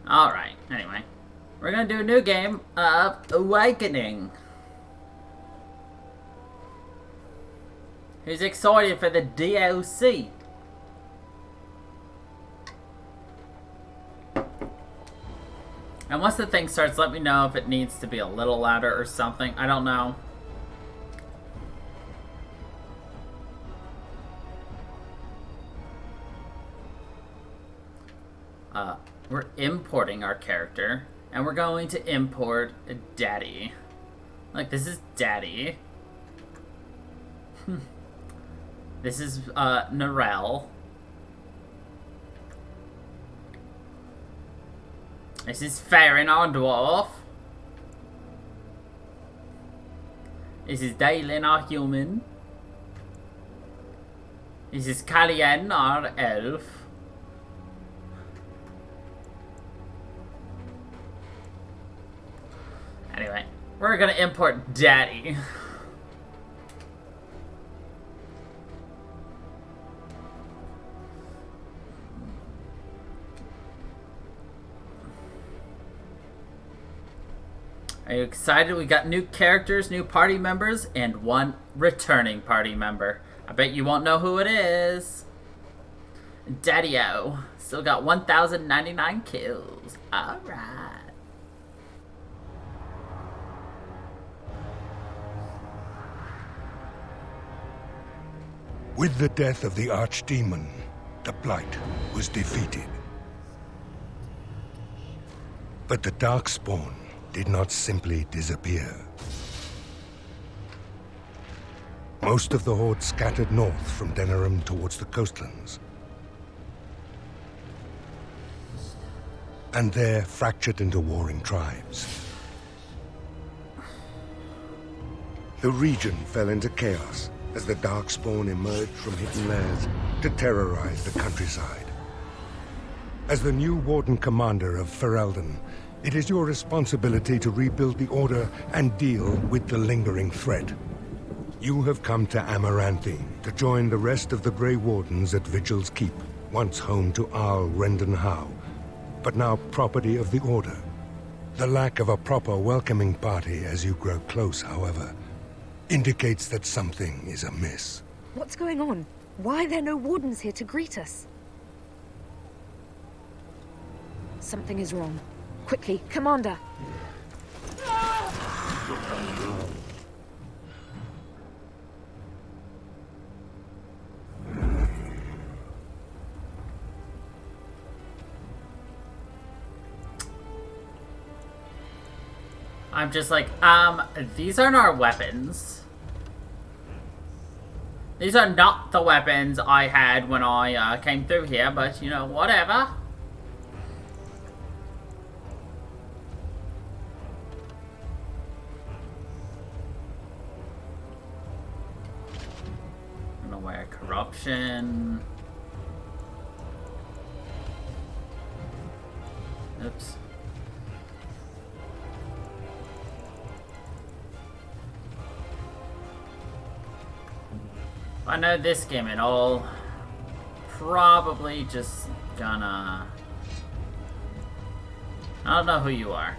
Alright, anyway. We're gonna do a new game of Awakening. Who's excited for the DLC? And once the thing starts, let me know if it needs to be a little louder or something. I don't know. We're importing our character, and we're going to import Daddy. Like, this is Daddy. This is, Narelle. This is Farron, our dwarf. This is Dalen, our human. This is Callien, our elf. Anyway, we're gonna import Daddy. Are you excited? We got new characters, new party members, and one returning party member. I bet you won't know who it is. Daddy-O. Still got 1,099 kills. Alright. With the death of the Archdemon, the Blight was defeated. But the Darkspawn did not simply disappear. Most of the Horde scattered north from Denerim towards the coastlands. And there fractured into warring tribes. The region fell into chaos as the Darkspawn emerged from hidden lairs to terrorize the countryside. As the new Warden Commander of Ferelden, it is your responsibility to rebuild the Order and deal with the lingering threat. You have come to Amaranthi to join the rest of the Grey Wardens at Vigil's Keep, once home to Arl Rendenhau, but now property of the Order. The lack of a proper welcoming party as you grow close, however, indicates that something is amiss. What's going on? Why are there no Wardens here to greet us? Something is wrong. Quickly, Commander! I'm just like, these aren't our weapons. These are not the weapons I had when I came through here, but, you know, whatever. Unaware corruption. Oops. If I know this game at all, probably just gonna... I don't know who you are.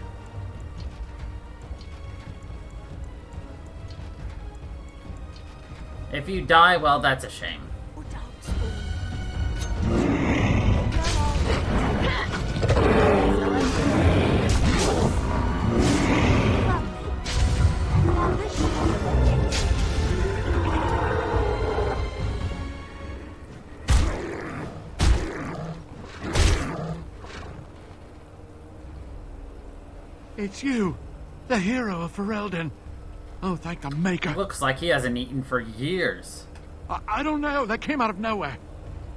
If you die, well, that's a shame. It's you, the hero of Ferelden. Oh, thank the Maker. Looks like he hasn't eaten for years. I don't know. They came out of nowhere.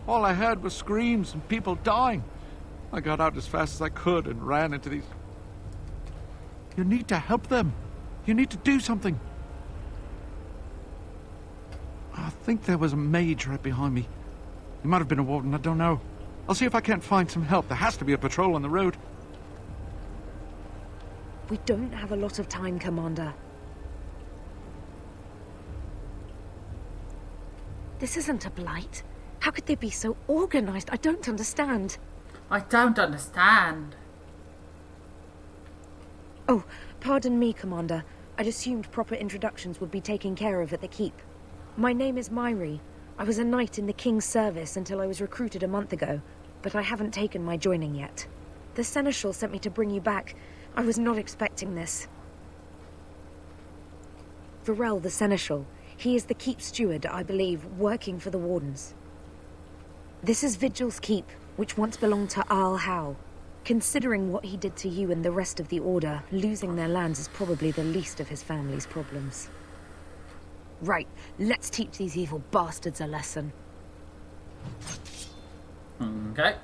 All I heard was screams and people dying. I got out as fast as I could and ran into these... You need to help them. You need to do something. I think there was a mage right behind me. He might have been a warden, I don't know. I'll see if I can't find some help. There has to be a patrol on the road. We don't have a lot of time, Commander. This isn't a blight. How could they be so organized? I don't understand. I don't understand. Oh, pardon me, Commander. I'd assumed proper introductions would be taken care of at the keep. My name is Myri. I was a knight in the King's service until I was recruited a month ago, but I haven't taken my joining yet. The Seneschal sent me to bring you back. I was not expecting this. Varel the Seneschal. He is the keep steward, I believe, working for the Wardens. This is Vigil's keep, which once belonged to Arl Howe. Considering what he did to you and the rest of the Order, losing their lands is probably the least of his family's problems. Right, let's teach these evil bastards a lesson. Okay.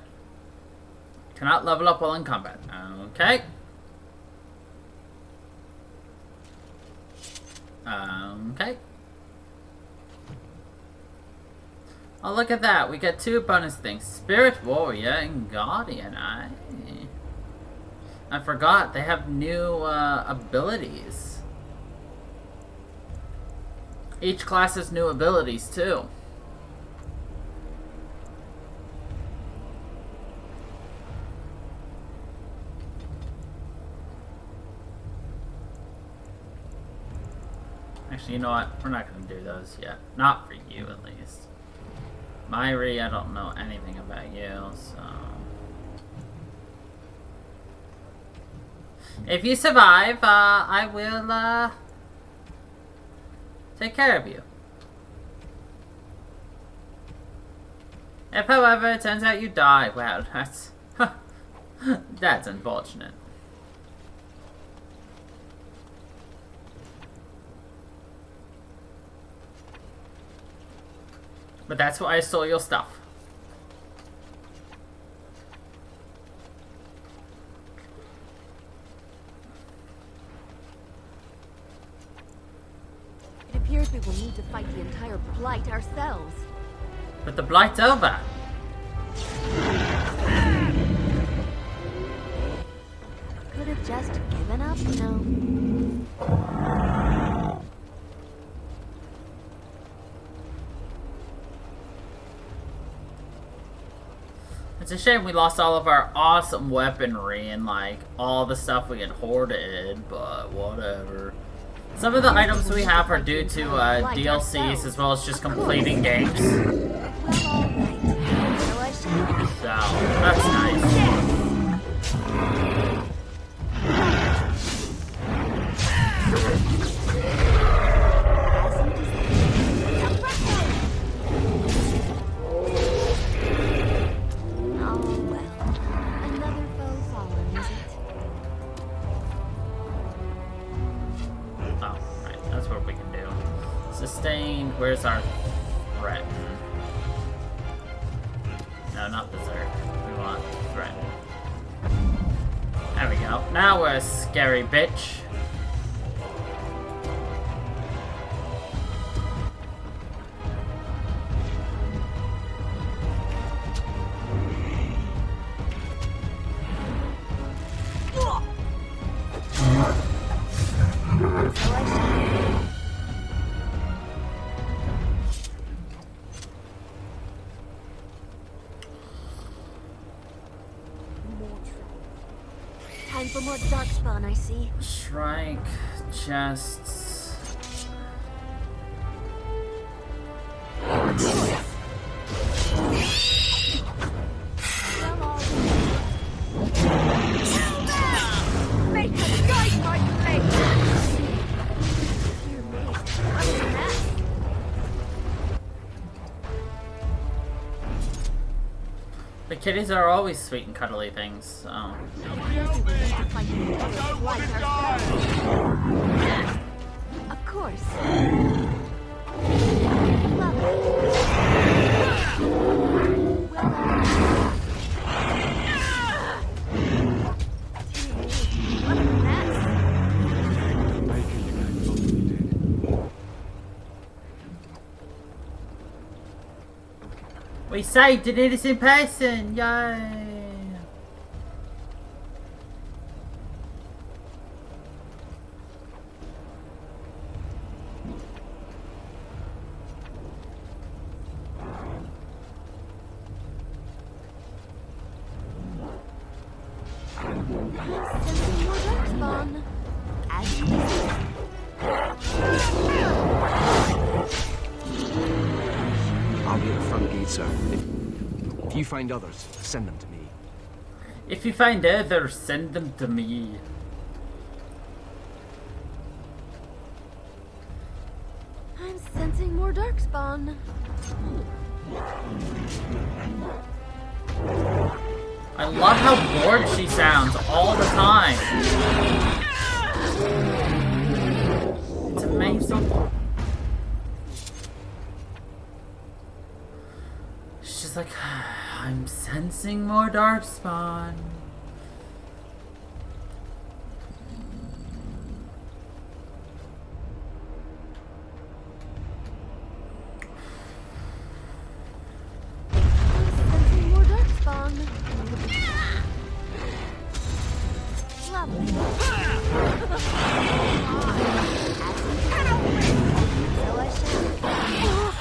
Cannot level up while in combat. Okay. Okay. Oh, look at that. We get 2 bonus things. Spirit Warrior and Guardian. I forgot. They have new abilities. Each class has new abilities, too. Actually, you know what? We're not going to do those yet. Not for you, at least. Myri, I don't know anything about you, so... If you survive, I will, take care of you. If, however, it turns out you die, well, that's... that's unfortunate. But that's why I stole your stuff. It appears we will need to fight the entire Blight ourselves. But the Blight's over. Could have just given up, no. It's a shame we lost all of our awesome weaponry and, like, all the stuff we had hoarded, but whatever. Some of the items we have are due to DLCs as well as just completing games. So, that's nice. Sustained. Where's our threat? No, not berserk. We want threat. There we go. Now we're a scary bitch. Time for more darkspawn, I see. Shrike, chests. Make the guide my blade! Dear me, what is that? The kitties are always sweet and cuddly things, so. Of course. We saved an innocent person! Yay! Send some more darkspawn. As you desire. I'll be at the front gate, sir. If you find others, send them to me. If you find others, send them to me. I'm sensing more darkspawn. I love how bored she sounds all the time. It's amazing. She's just like, I'm sensing more darkspawn. Sensing more darkspawn. Lovely. So I shall.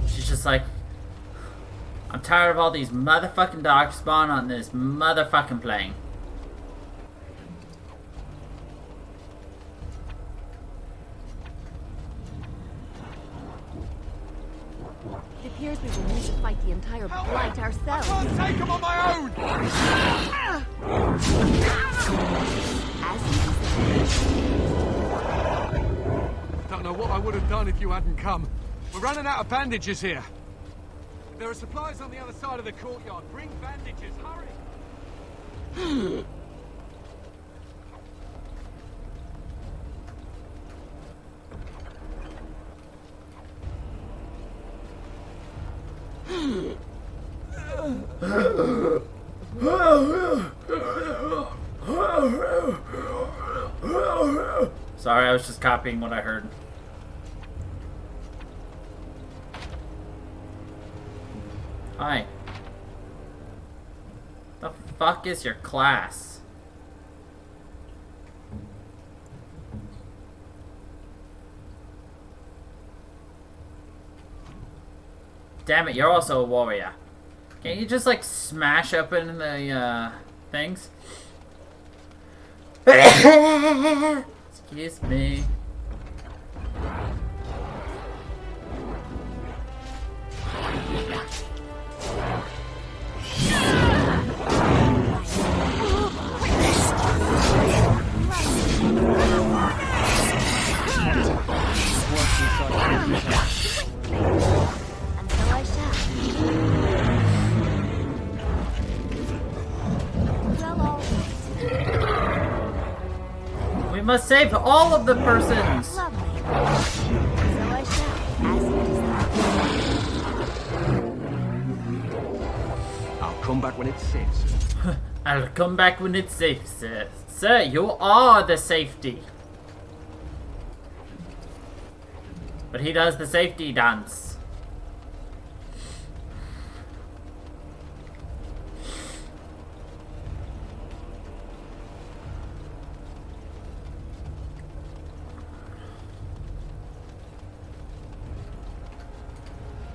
She's just like, I'm tired of all these motherfucking darkspawn on this motherfucking plane. It appears we will need to fight the entire blight ourselves. I can't take them on my own! As you Don't know what I would have done if you hadn't come. We're running out of bandages here. There are supplies on the other side of the courtyard. Bring bandages, hurry! Sorry, I was just copying what I heard. Hi. The fuck is your class? Damn it, you're also a warrior. Can't you just like smash open the things? Excuse me. Until I shall. Well, all right. We must save all of the persons. Lovely. So I shall. As you desire. I'll come back when it's safe, sir. I'll come back when it's safe, sir. Sir, you are the safety. But he does the safety dance.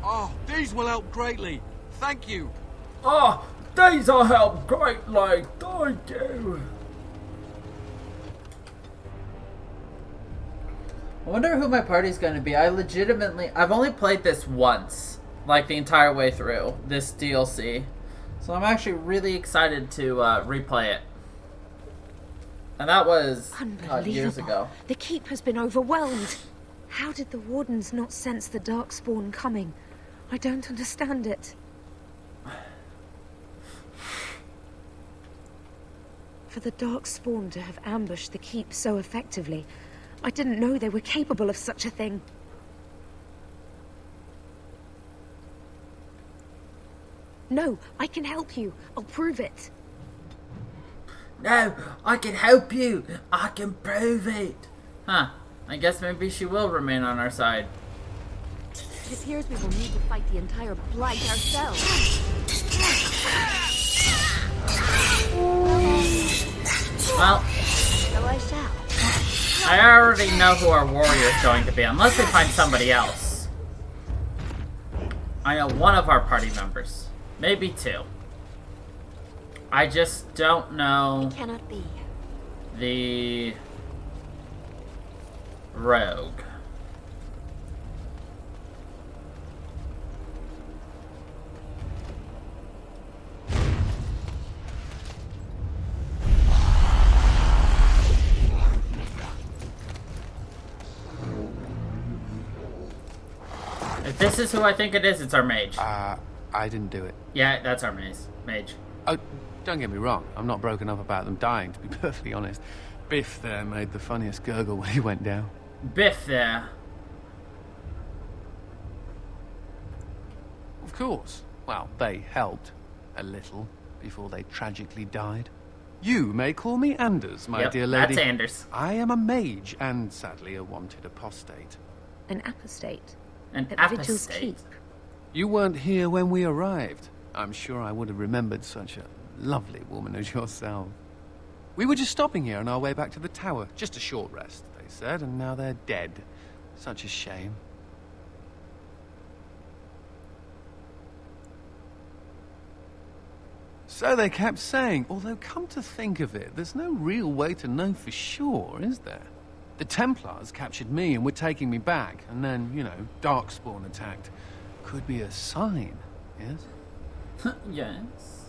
Oh, these will help greatly. Thank you. Oh, these will help greatly. Thank you. I wonder who my party's gonna be. I've only played this once, like the entire way through this DLC. So I'm actually really excited to replay it. And that was years ago. The keep has been overwhelmed. How did the Wardens not sense the Darkspawn coming? I don't understand it. For the Darkspawn to have ambushed the keep so effectively, I didn't know they were capable of such a thing. No, I can help you. I'll prove it. No, I can help you. I can prove it. Huh. I guess maybe she will remain on our side. It appears we will need to fight the entire blight ourselves. Well, So I shall. I already know who our warrior is going to be, unless we find somebody else. I know one of our party members. Maybe two. I just don't know It cannot be. the rogue. If this is who I think it is, it's our mage. I didn't do it. Yeah, that's our mage. Oh, don't get me wrong. I'm not broken up about them dying, to be perfectly honest. Biff there made the funniest gurgle when he went down. Biff there. Of course. Well, they helped. A little. Before they tragically died. You may call me Anders, my Yep, dear lady. that's Anders. I am a mage, and sadly a wanted apostate. An apostate. An At Vigil's apostate. Keep. You weren't here when we arrived. I'm sure I would have remembered such a lovely woman as yourself. We were just stopping here on our way back to the tower. Just a short rest, they said, and now they're dead. Such a shame. So they kept saying, although come to think of it, there's no real way to know for sure, is there? The Templars captured me and were taking me back, and then, you know, Darkspawn attacked. Could be a sign, yes? Yes.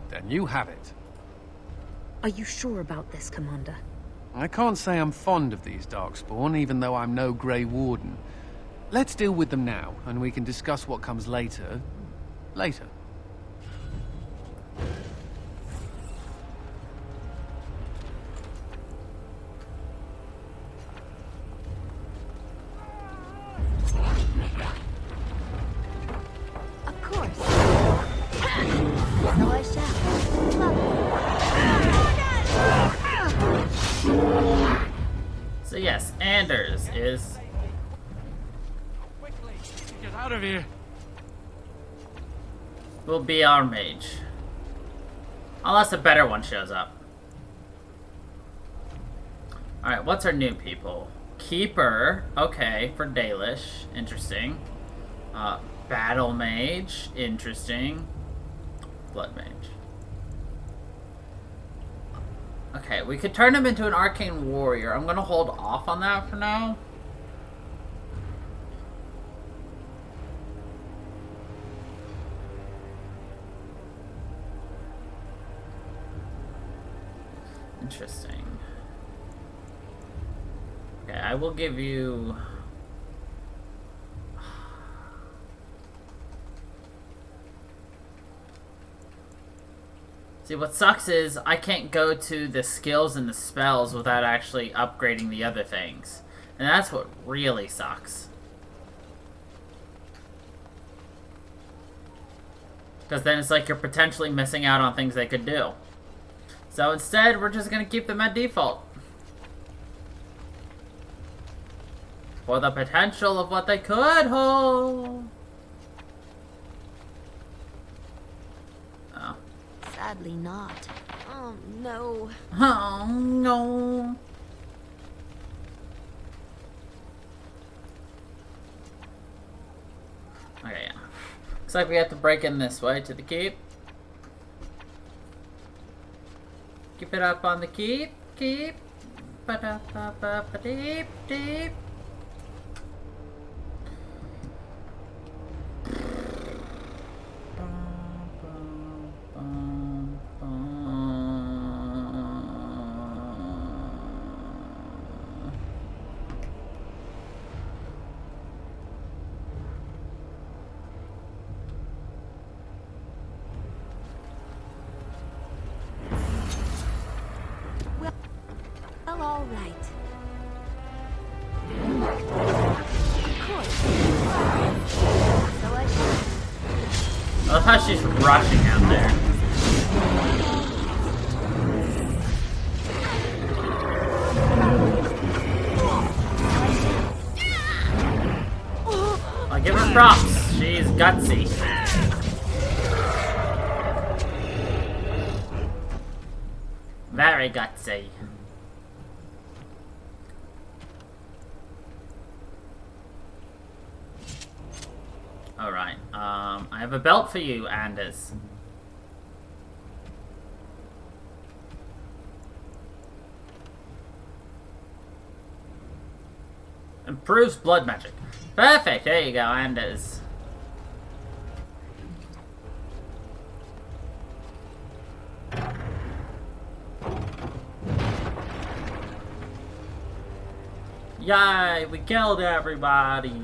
Then you have it. Are you sure about this, Commander? I can't say I'm fond of these Darkspawn, even though I'm no Grey Warden. Let's deal with them now, and we can discuss what comes later. Later. Of course. So I shall. So yes, Anders is... Quickly, get out of here. will be our mage. Unless a better one shows up. Alright, what's our new people? Keeper, okay, for Dalish, interesting. Battle Mage, interesting. Blood Mage. Okay, we could turn him into an Arcane Warrior. I'm gonna hold off on that for now. Interesting. Okay, I will give you... See, what sucks is I can't go to the skills and the spells without actually upgrading the other things. And that's what really sucks. Because then it's like you're potentially missing out on things they could do. So instead, we're just going to keep them at default. For the potential of what they could hold. Oh. Sadly not. Oh, no. Oh, no. Okay, yeah. Looks like we have to break in this way to the keep. Keep it up on the keep. Keep. Ba-da-ba-ba-ba-deep, deep. Well, all right. Of course. So I shall. I love how she's rushing out there. I'll give her props. She's gutsy. Very gutsy. I have a belt for you, Anders. Improves blood magic. Perfect, there you go, Anders. Yay, we killed everybody.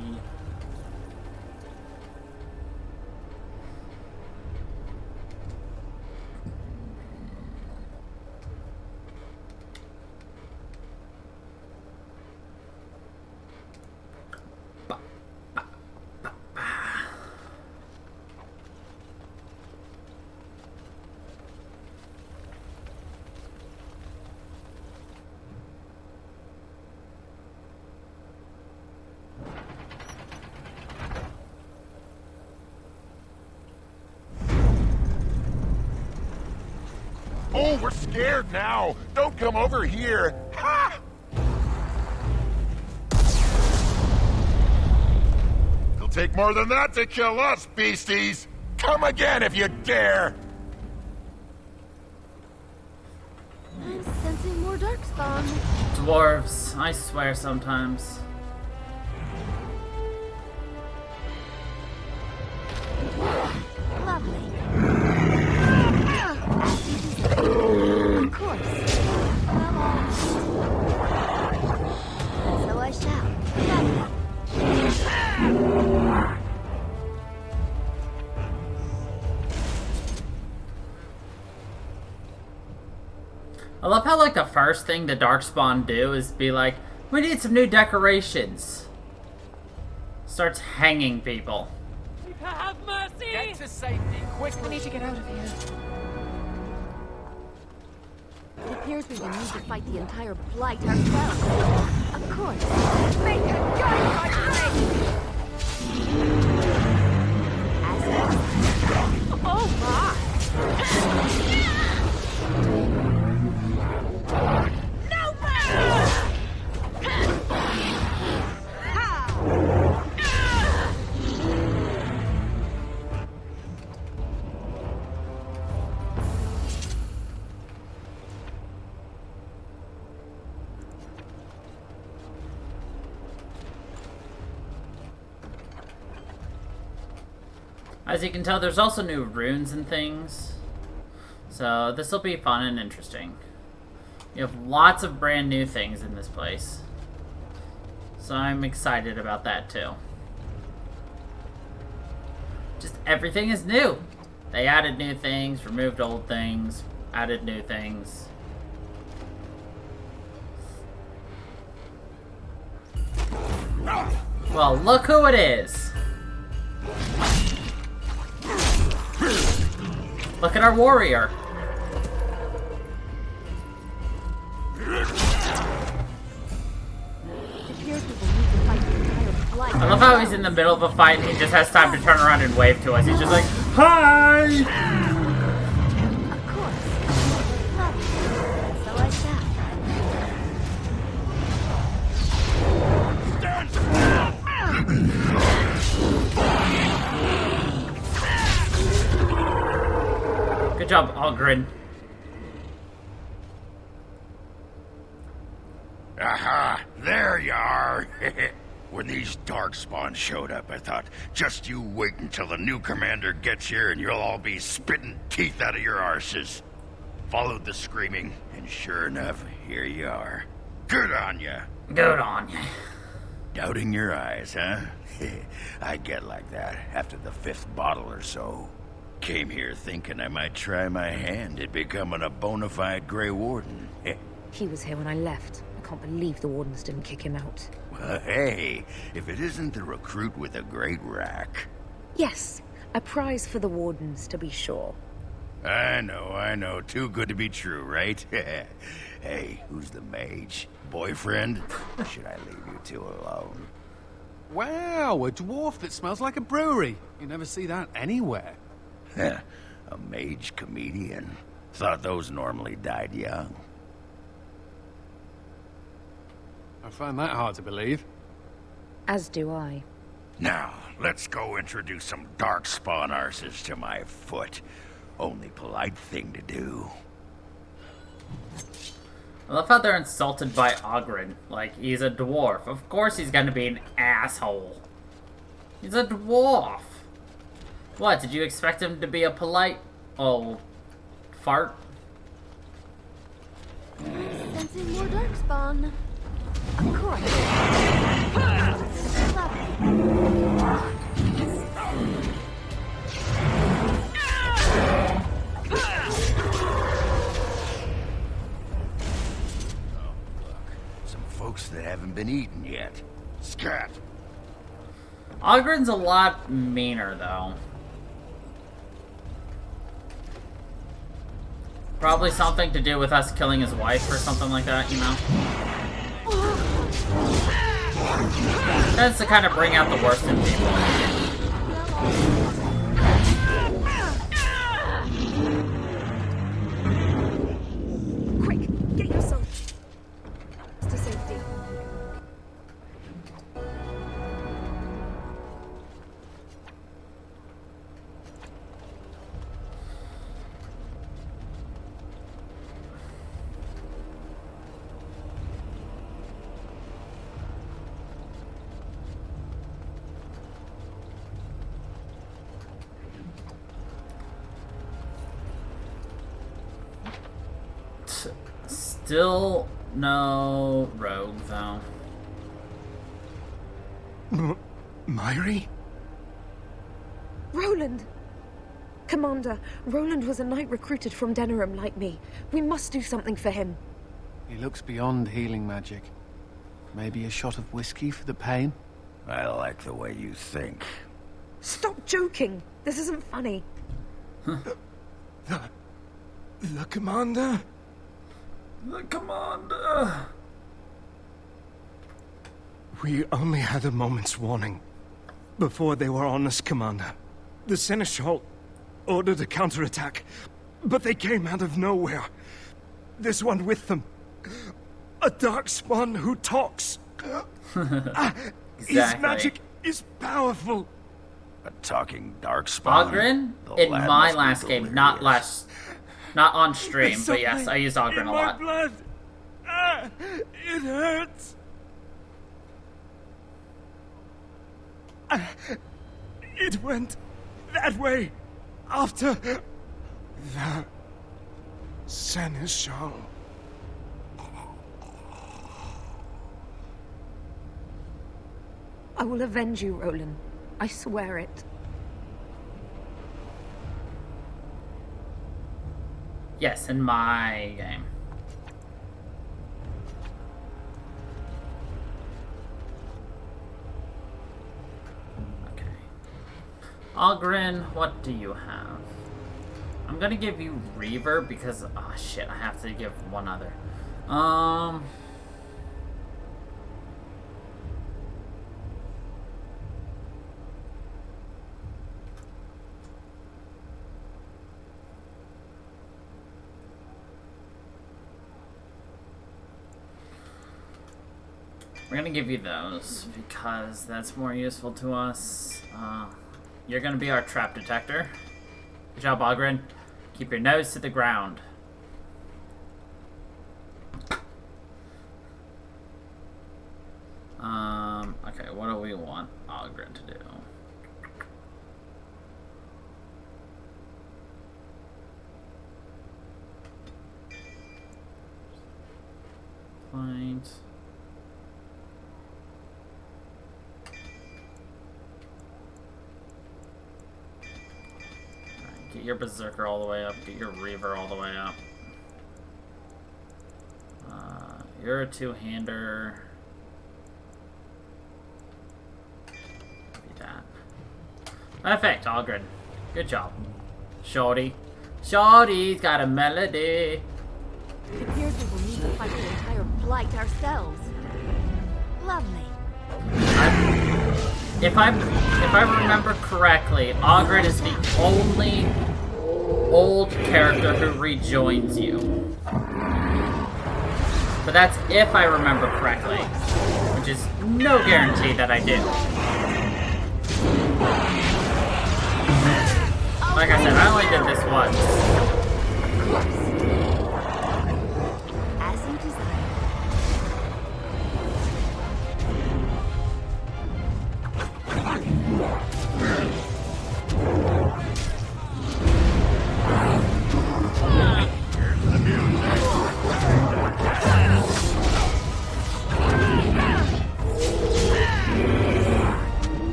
Oh, we're scared now. Don't come over here. Ha! It'll take more than that to kill us, beasties. Come again if you dare. I'm sensing more darkspawn. Dwarves, I swear sometimes. Lovely. Of course. So I shall. I love how, like, the first thing the Darkspawn do is be like, we need some new decorations. Starts hanging people. Have mercy! Get to safety, quick! We need to get out of here. It appears we will need to fight the entire blight ourselves. Of course. Make a gun, oh my! As you can tell, there's also new runes and things. So this will be fun and interesting. You have lots of brand new things in this place. So I'm excited about that too. Just everything is new. They added new things, removed old things, added new things. Well, look who it is. Look at our warrior. I love how he's in the middle of a fight and he just has time to turn around and wave to us. He's just like, hi! Of course. So I shall. Good job, Ogren. Aha! There you are! When these Darkspawn showed up, I thought, just you wait until the new commander gets here and you'll all be spitting teeth out of your arses. Followed the screaming, and sure enough, here you are. Good on ya! Good on ya. Doubting your eyes, huh? I get like that after the 5th bottle or so. Came here thinking I might try my hand at becoming a bona fide Grey Warden. He was here when I left. I can't believe the Wardens didn't kick him out. Well, hey, if it isn't the recruit with a great rack. Yes, a prize for the Wardens, to be sure. I know. Too good to be true, right? Hey, who's the mage? Boyfriend? Or should I leave you two alone? Wow, a dwarf that smells like a brewery. You never see that anywhere. A mage comedian. Thought those normally died young. I find that hard to believe. As do I. Now, let's go introduce some darkspawn arses to my foot. Only polite thing to do. I love how they're insulted by Ogren. Like, he's a dwarf. Of course he's gonna be an asshole. He's a dwarf. What, did you expect him to be a polite old fart? Sensing more darkspawn. Of course. Folks that haven't been eaten yet. Scat! Ogren's a lot meaner, though. Probably something to do with us killing his wife or something like that, you know? Tends to kind of bring out the worst in people. Quick, get yourself to safety. Still no rogue, though. Myri? Roland! Commander, Roland was a knight recruited from Denerim like me. We must do something for him. He looks beyond healing magic. Maybe a shot of whiskey for the pain? I like the way you think. Stop joking! This isn't funny. The commander? The commander! We only had a moment's warning before they were on us, Commander. The Seneschal ordered a counterattack, but they came out of nowhere. There's one with them. A darkspawn who talks. His magic is powerful. A talking darkspawn? Ogren? The In lad my must be last game, delirious. not on stream, There's but yes, something I use Ogren in a my lot. blood. It hurts. It went that way after the Seneschal. I will avenge you, Roland. I swear it. Yes, in my game. Okay. Ogren, what do you have? I'm gonna give you Reaver because, oh shit, I have to give one other. We're gonna give you those because that's more useful to us. You're gonna be our trap detector. Good job, Ogren. Keep your nose to the ground. Okay, what do we want Ogren to do? Find. Get your Berserker all the way up. Get your Reaver all the way up. You're a two-hander. Be that. Perfect, Ogren. Good job. Shorty. Shorty's got a melody. It appears we will need to fight the entire blight ourselves. Lovely. If I remember correctly, Ogren is the only old character who rejoins you. But that's if I remember correctly, which is no guarantee that I do. Like I said, I only did this once. As you desire.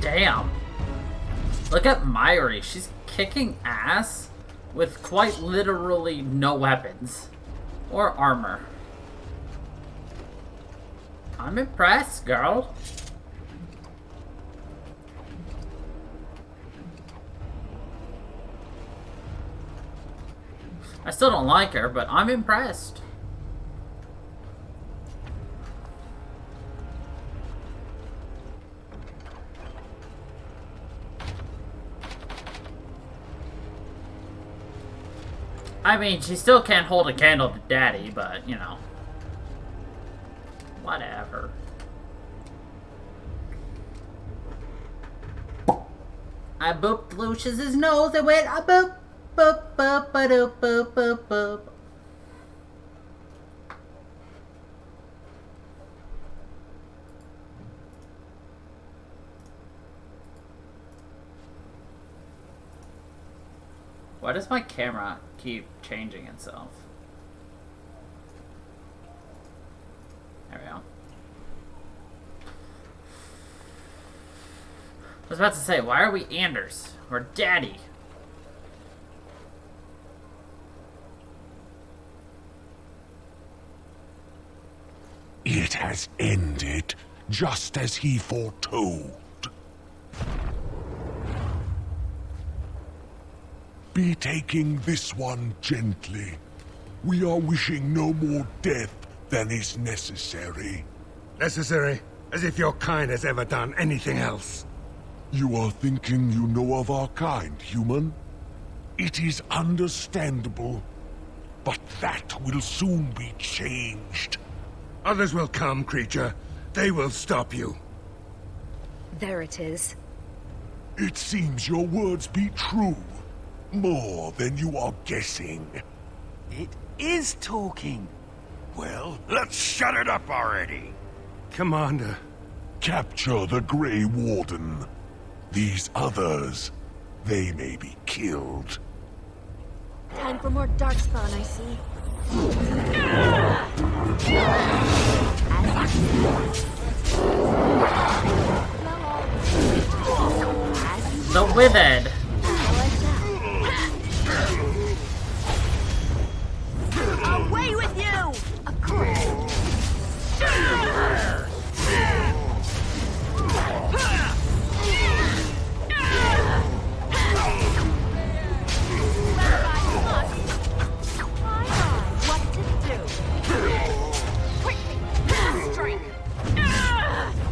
Damn. Look at Myri. She's kicking ass with quite literally no weapons or armor. I'm impressed, girl. I still don't like her, but I'm impressed. I mean, she still can't hold a candle to Daddy, but, you know. Whatever. I booped Lucius's nose and went, I boop, boop, boop, ba-doop, boop, boop, boop. Why does my camera keep changing itself? There we go. I was about to say, why are we Anders? Or Daddy? It has ended, just as he foretold. Be taking this one gently. We are wishing no more death than is necessary. Necessary? As if your kind has ever done anything else. You are thinking you know of our kind, human? It is understandable, but that will soon be changed. Others will come, creature. They will stop you. There it is. It seems your words be true. More than you are guessing. It is talking. Well, let's shut it up already. Commander. Capture the Grey Warden. These others, they may be killed. Time for more darkspawn, I see. The Withered. Away with you! Of course.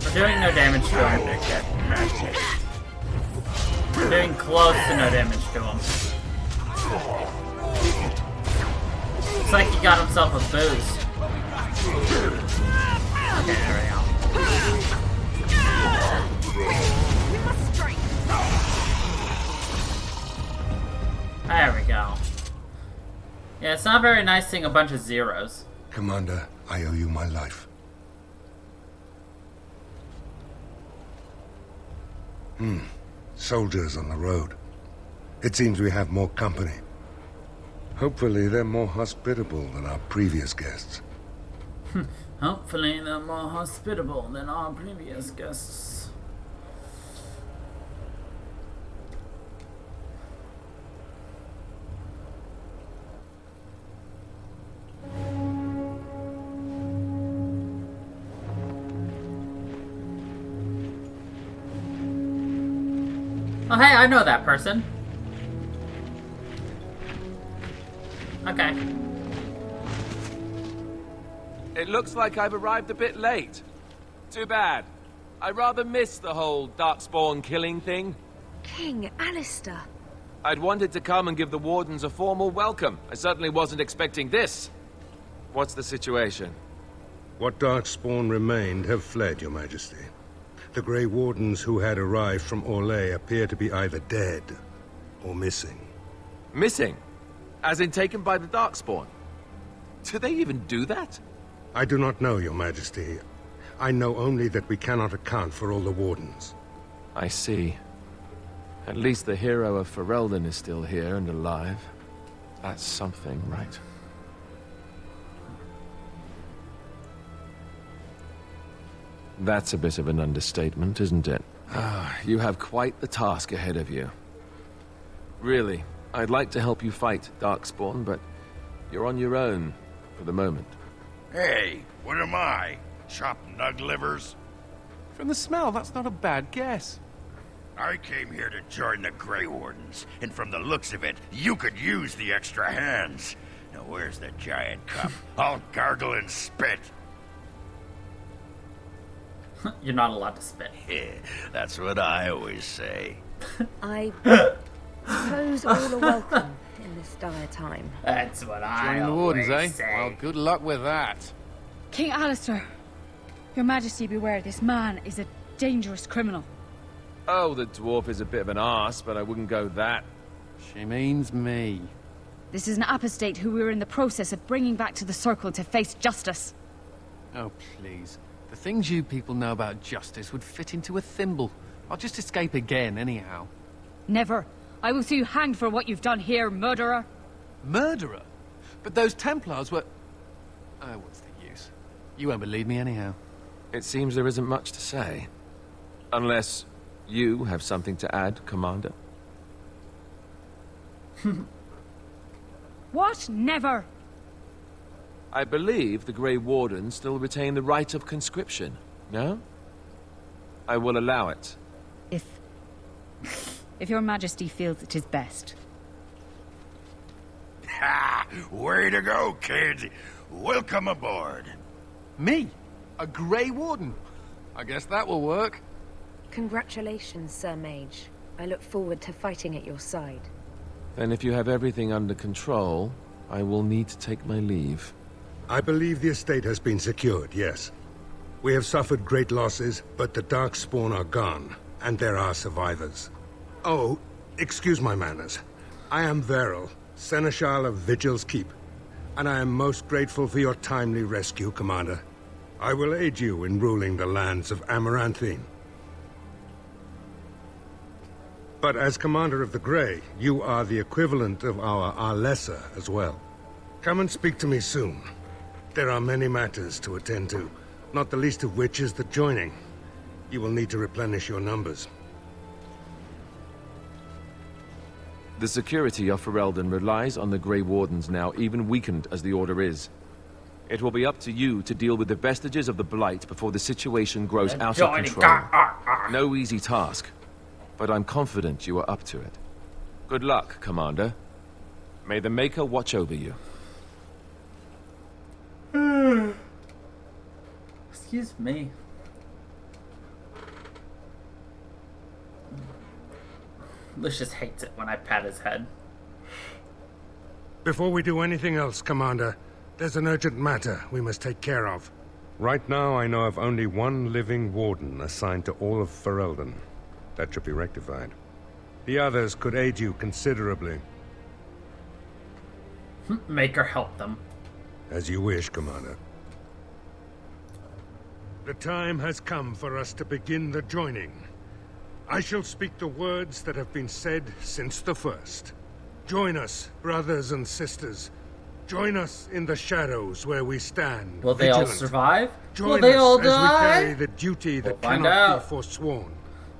We're doing no damage to him. We're doing close to no damage to him. Looks like he got himself a boost. Okay, there we go. There we go. Yeah, it's not very nice seeing a bunch of zeros. Commander, I owe you my life. Soldiers on the road. It seems we have more company. Hopefully they're more hospitable than our previous guests. Hopefully they're more hospitable than our previous guests. Oh hey, I know that person. Okay. It looks like I've arrived a bit late. Too bad. I rather missed the whole Darkspawn killing thing. King Alistair. I'd wanted to come and give the Wardens a formal welcome. I certainly wasn't expecting this. What's the situation? What Darkspawn remained have fled, Your Majesty. The Grey Wardens who had arrived from Orlais appear to be either dead or missing. Missing? As in taken by the Darkspawn? Do they even do that? I do not know, Your Majesty. I know only that we cannot account for all the Wardens. I see. At least the hero of Ferelden is still here and alive. That's something, right? That's a bit of an understatement, isn't it? You have quite the task ahead of you. Really, I'd like to help you fight Darkspawn, but you're on your own for the moment. Hey, what am I? Chopped nug livers? From the smell, that's not a bad guess. I came here to join the Grey Wardens, and from the looks of it, you could use the extra hands. Now where's the giant cup? I'll gargle and spit. You're not allowed to spit. Yeah, that's what I always say. I suppose all are welcome in this dire time. That's what I Joining the always Wardens, say. eh? Well, good luck with that. King Alistair, Your Majesty beware, this man is a dangerous criminal. Oh, the dwarf is a bit of an arse, but I wouldn't go that. She means me. This is an apostate who we are in the process of bringing back to the Circle to face justice. Oh, please. The things you people know about justice would fit into a thimble. I'll just escape again, anyhow. Never. I will see you hanged for what you've done here, murderer. Murderer? But those Templars were... Oh, what's the use? You won't believe me anyhow. It seems there isn't much to say. Unless you have something to add, Commander. What? Never. I believe the Grey Wardens still retain the right of conscription, no? I will allow it. If Your Majesty feels it is best. Ha! Way to go, kid! Welcome aboard. Me? A Grey Warden? I guess that will work. Congratulations, Sir Mage. I look forward to fighting at your side. Then if you have everything under control, I will need to take my leave. I believe the estate has been secured, yes. We have suffered great losses, but the Darkspawn are gone, and there are survivors. Oh, excuse my manners. I am Veril, Seneschal of Vigil's Keep, and I am most grateful for your timely rescue, Commander. I will aid you in ruling the lands of Amaranthine. But as Commander of the Grey, you are the equivalent of our Arlessa as well. Come and speak to me soon. There are many matters to attend to, not the least of which is the joining. You will need to replenish your numbers. The security of Ferelden relies on the Grey Wardens now, even weakened as the Order is. It will be up to you to deal with the vestiges of the Blight before the situation grows out of control. No easy task, but I'm confident you are up to it. Good luck, Commander. May the Maker watch over you. Excuse me. Lucius hates it when I pat his head. Before we do anything else, Commander, there's an urgent matter we must take care of. Right now, I know of only one living Warden assigned to all of Ferelden. That should be rectified. The others could aid you considerably. Make her help them. As you wish, Commander. The time has come for us to begin the joining. I shall speak the words that have been said since the first. Join us, brothers and sisters. Join us in the shadows where we stand. Will they all vigilant. survive? Join Will they us all as we die? carry the duty that We'll find cannot out. be forsworn.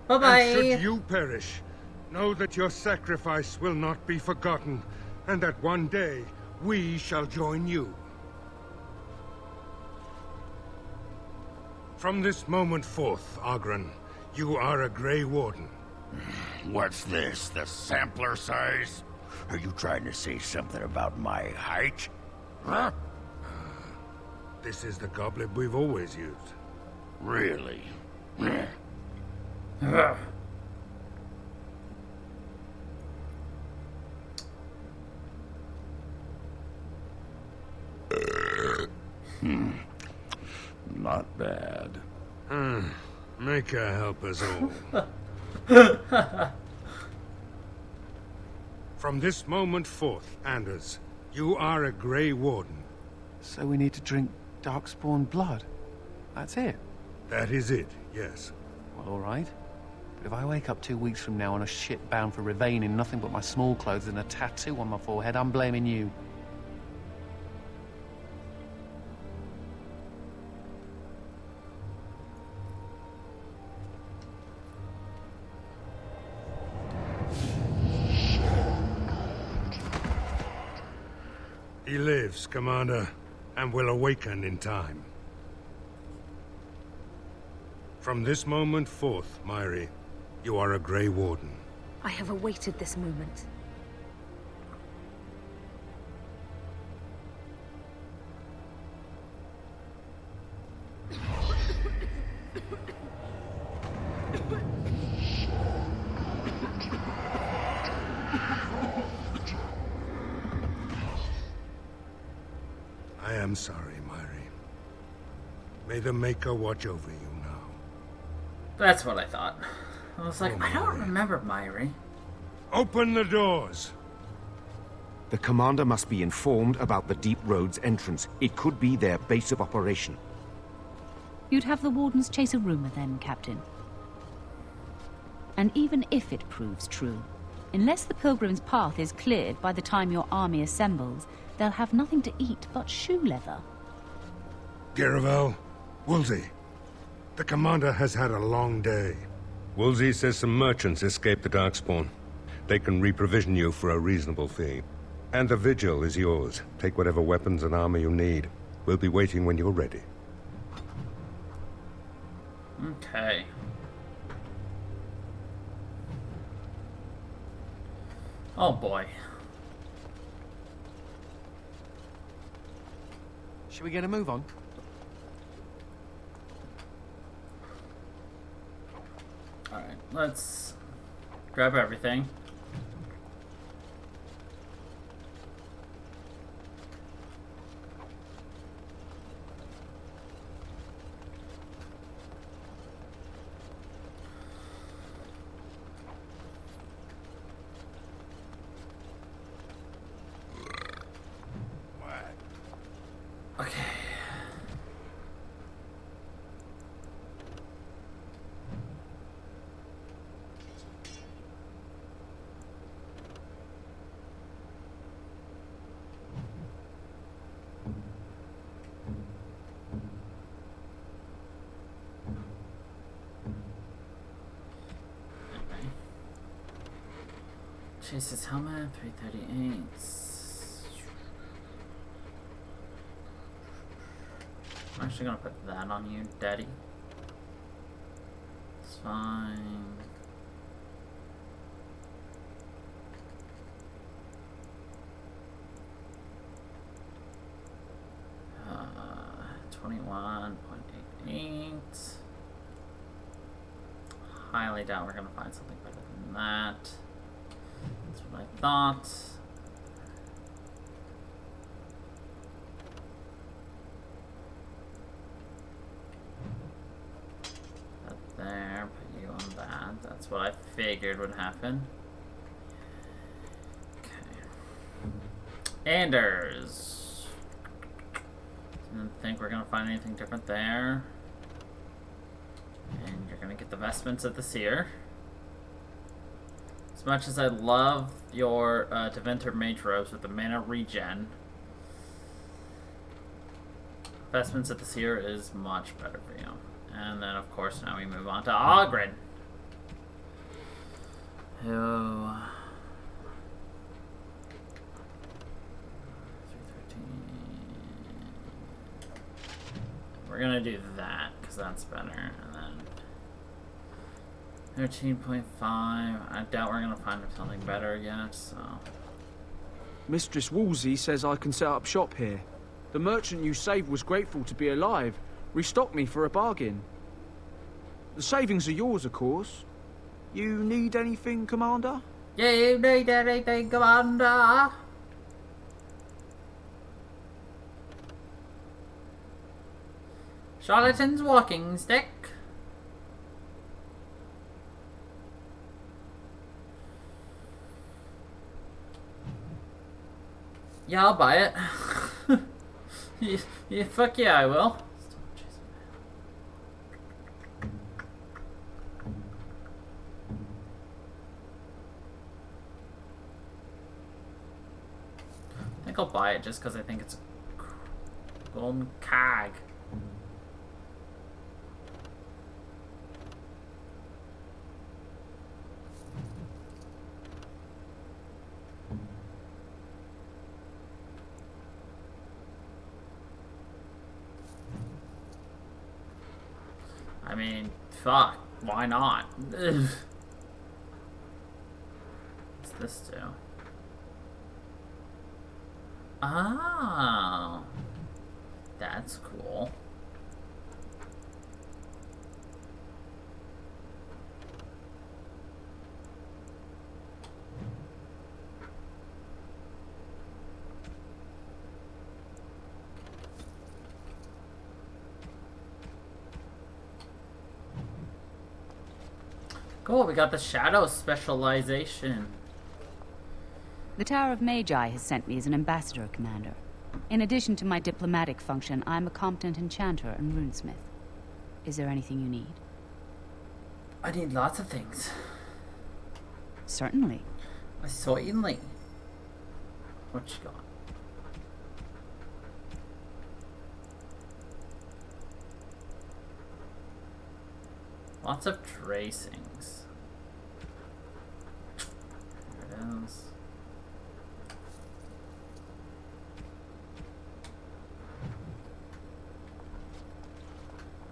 Bye-bye. And should you perish, know that your sacrifice will not be forgotten, and that one day we shall join you. From this moment forth, Oghren, you are a Grey Warden. What's this, the sampler size? Are you trying to say something about my height? Huh? This is the goblet we've always used. Really? Not bad. Make her help us all. From this moment forth, Anders, you are a Grey Warden. So we need to drink Darkspawn blood? That's it? That is it, yes. Well, all right. But if I wake up 2 weeks from now on a ship bound for Ravane in nothing but my small clothes and a tattoo on my forehead, I'm blaming you. He lives, Commander, and will awaken in time. From this moment forth, Myri, you are a Grey Warden. I have awaited this moment. I am sorry, Myri. May the Maker watch over you now. That's what I thought. I was like, I don't remember Myri. Open the doors! The commander must be informed about the Deep Road's entrance. It could be their base of operation. You'd have the Wardens chase a rumor then, Captain. And even if it proves true, unless the Pilgrim's path is cleared by the time your army assembles, they'll have nothing to eat but shoe leather. Garavel, Woolsey, the commander has had a long day. Woolsey says some merchants escaped the Darkspawn. They can reprovision you for a reasonable fee. And the vigil is yours. Take whatever weapons and armor you need. We'll be waiting when you're ready. Okay. Oh boy. Should we get a move on? Alright, let's grab everything. Okay. Chase's helmet, 338. I'm actually gonna put that on you, Daddy. It's fine. Uh, 21.88. Highly doubt we're gonna find something better than that. That's what I thought. That there, put you on that. That's what I figured would happen. Okay. Anders. Didn't think we're gonna find anything different there. And you're gonna get the vestments of the seer. As much as I love your Deventer Mage Robes with the mana regen, Vestments of the Seer is much better for you. And then, of course, now we move on to Ogren, who... 313. We're gonna do that, because that's better. And then 13.5. I doubt we're gonna find something better yet, so... Mistress Woolsey says I can set up shop here. The merchant you saved was grateful to be alive. Restocked me for a bargain. The savings are yours, of course. You need anything, Commander? You need anything, Commander? Charlatan's walking stick. Yeah, I'll buy it. Yeah, fuck yeah, I will. I think I'll buy it just because I think it's a golden cag. I mean, fuck, why not? Ugh. What's this do? Oh, that's cool. Cool, we got the shadow specialization. The Tower of Magi has sent me as an ambassador, Commander. In addition to my diplomatic function, I'm a competent enchanter and runesmith. Is there anything you need? I need lots of things. Certainly. Certainly. What you got? Lots of tracings. There it is.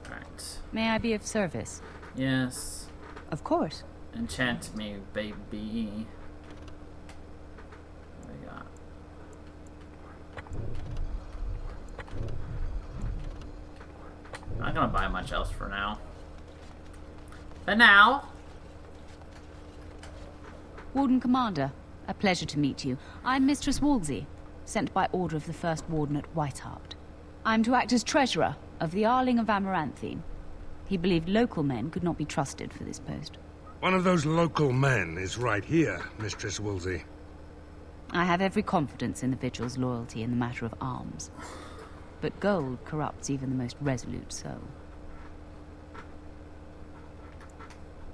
Right. May I be of service? Yes. Of course. Enchant me, baby. What do we got? I'm not gonna buy much else for now. For now. Warden Commander, a pleasure to meet you. I'm Mistress Wolsey, sent by order of the First Warden at Whitehart. I'm to act as treasurer of the Arling of Amaranthine. He believed local men could not be trusted for this post. One of those local men is right here, Mistress Wolsey. I have every confidence in the Vigil's loyalty in the matter of arms. But gold corrupts even the most resolute soul.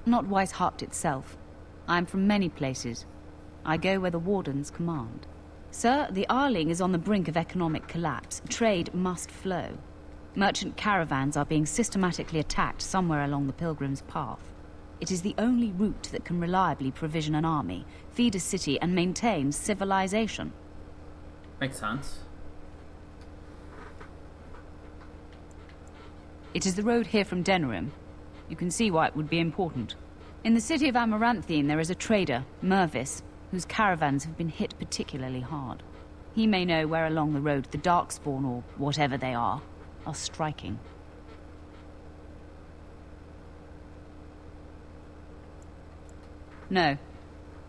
Not Whitehart itself. I'm from many places. I go where the Wardens command. Sir, the Arling is on the brink of economic collapse. Trade must flow. Merchant caravans are being systematically attacked somewhere along the Pilgrim's Path. It is the only route that can reliably provision an army, feed a city, and maintain civilization. Makes sense. It is the road here from Denerim. You can see why it would be important. In the city of Amaranthine there is a trader, Mervis, whose caravans have been hit particularly hard. He may know where along the road the Darkspawn, or whatever they are striking. No.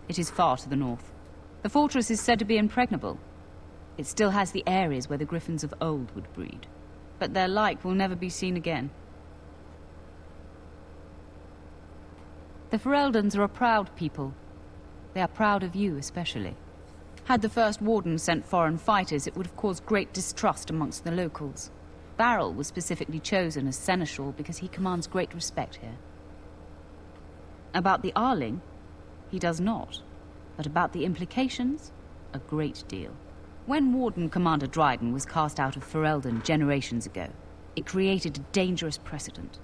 It is far to the north. The fortress is said to be impregnable. It still has the areas where the griffins of old would breed. But their like will never be seen again. The Fereldans are a proud people. They are proud of you, especially. Had the First Warden sent foreign fighters, it would have caused great distrust amongst the locals. Barrel was specifically chosen as seneschal because he commands great respect here. About the Arling, he does not. But about the implications, a great deal. When Warden Commander Dryden was cast out of Ferelden generations ago, it created a dangerous precedent.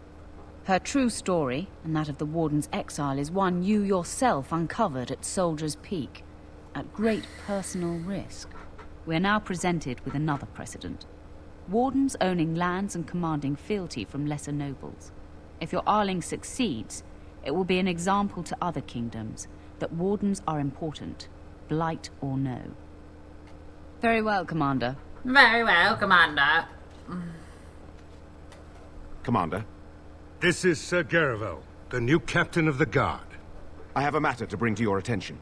Her true story, and that of the Warden's exile, is one you yourself uncovered at Soldier's Peak, at great personal risk. We are now presented with another precedent. Wardens owning lands and commanding fealty from lesser nobles. If your Arling succeeds, it will be an example to other kingdoms that Wardens are important, blight or no. Very well, Commander. Very well, Commander. Commander? This is Sir Garavel, the new captain of the guard. I have a matter to bring to your attention.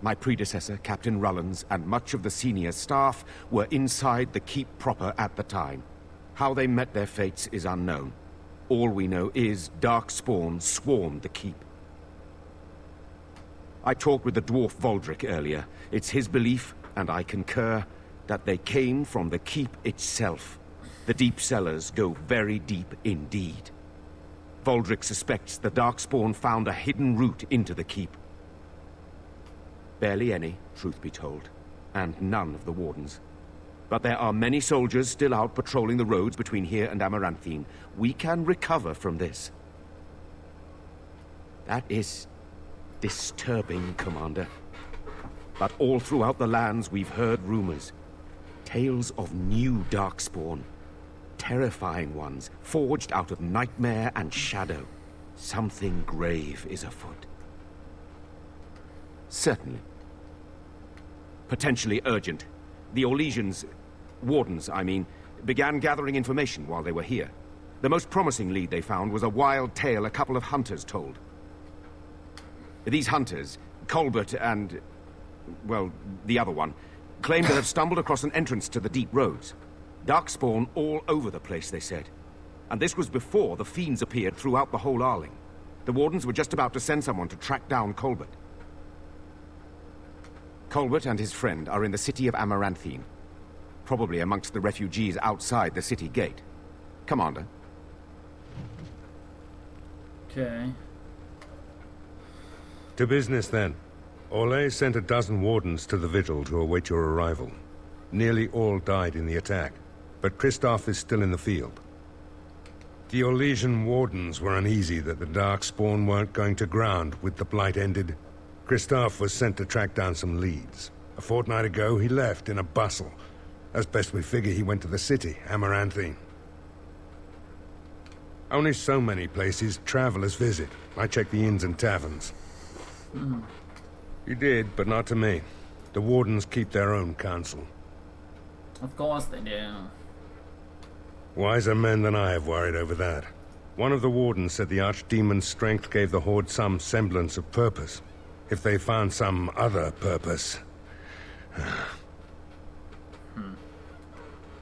My predecessor, Captain Rullans, and much of the senior staff were inside the keep proper at the time. How they met their fates is unknown. All we know is Darkspawn swarmed the keep. I talked with the dwarf Voldric earlier. It's his belief, and I concur, that they came from the keep itself. The deep cellars go very deep indeed. Voldric suspects the Darkspawn found a hidden route into the keep. Barely any, truth be told, and none of the Wardens. But there are many soldiers still out patrolling the roads between here and Amaranthine. We can recover from this. That is disturbing, Commander. But all throughout the lands we've heard rumors. Tales of new Darkspawn. Terrifying ones, forged out of nightmare and shadow. Something grave is afoot. Certainly. Potentially urgent. The Orlesians, Wardens, I mean, began gathering information while they were here. The most promising lead they found was a wild tale a couple of hunters told. These hunters, Colbert and, well, the other one, claimed to have stumbled across an entrance to the deep roads. Darkspawn all over the place, they said. And this was before the fiends appeared throughout the whole Arling. The Wardens were just about to send someone to track down Colbert. Colbert and his friend are in the city of Amaranthine. Probably amongst the refugees outside the city gate. Commander. Okay. To business, then. Orlais sent a dozen Wardens to the Vigil to await your arrival. Nearly all died in the attack, but Kristoff is still in the field. The Orlesian Wardens were uneasy that the Darkspawn weren't going to ground with the Blight ended. Kristoff was sent to track down some leads. A fortnight ago, he left in a bustle. As best we figure, he went to the city, Amaranthine. Only so many places travelers visit. I checked the inns and taverns. You did, but not to me. The Wardens keep their own counsel. Of course they do. Wiser men than I have worried over that. One of the Wardens said the Archdemon's strength gave the Horde some semblance of purpose. If they found some other purpose...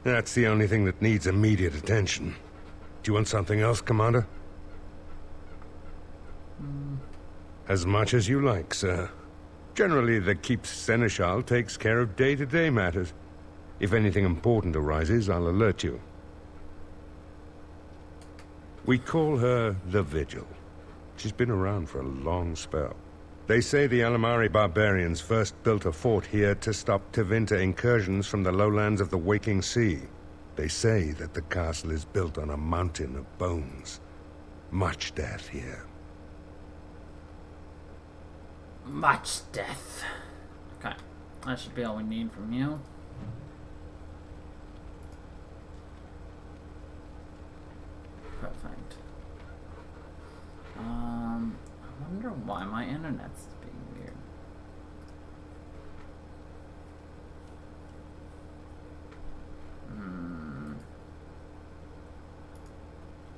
That's the only thing that needs immediate attention. Do you want something else, Commander? As much as you like, sir. Generally, the Keep's Seneschal takes care of day-to-day matters. If anything important arises, I'll alert you. We call her the Vigil. She's been around for a long spell. They say the Alamari barbarians first built a fort here to stop Tevinter incursions from the lowlands of the Waking Sea. They say that the castle is built on a mountain of bones. Much death here. Much death. Okay. That should be all we need from you. Perfect. I wonder why my internet's being weird.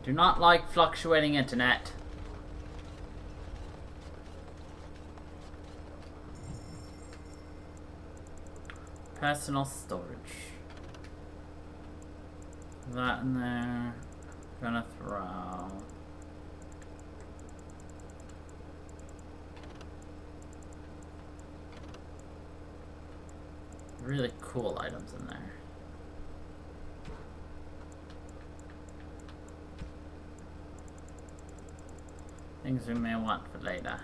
Do not like fluctuating internet. Personal storage. That in there. Gonna throw. Really cool items in there. Things we may want for later.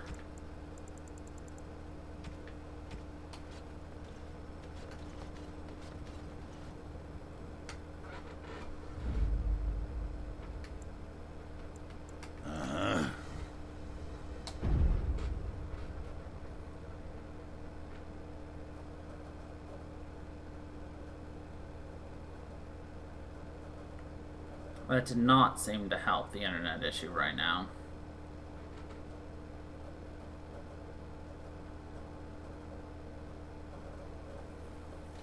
That did not seem to help the internet issue right now.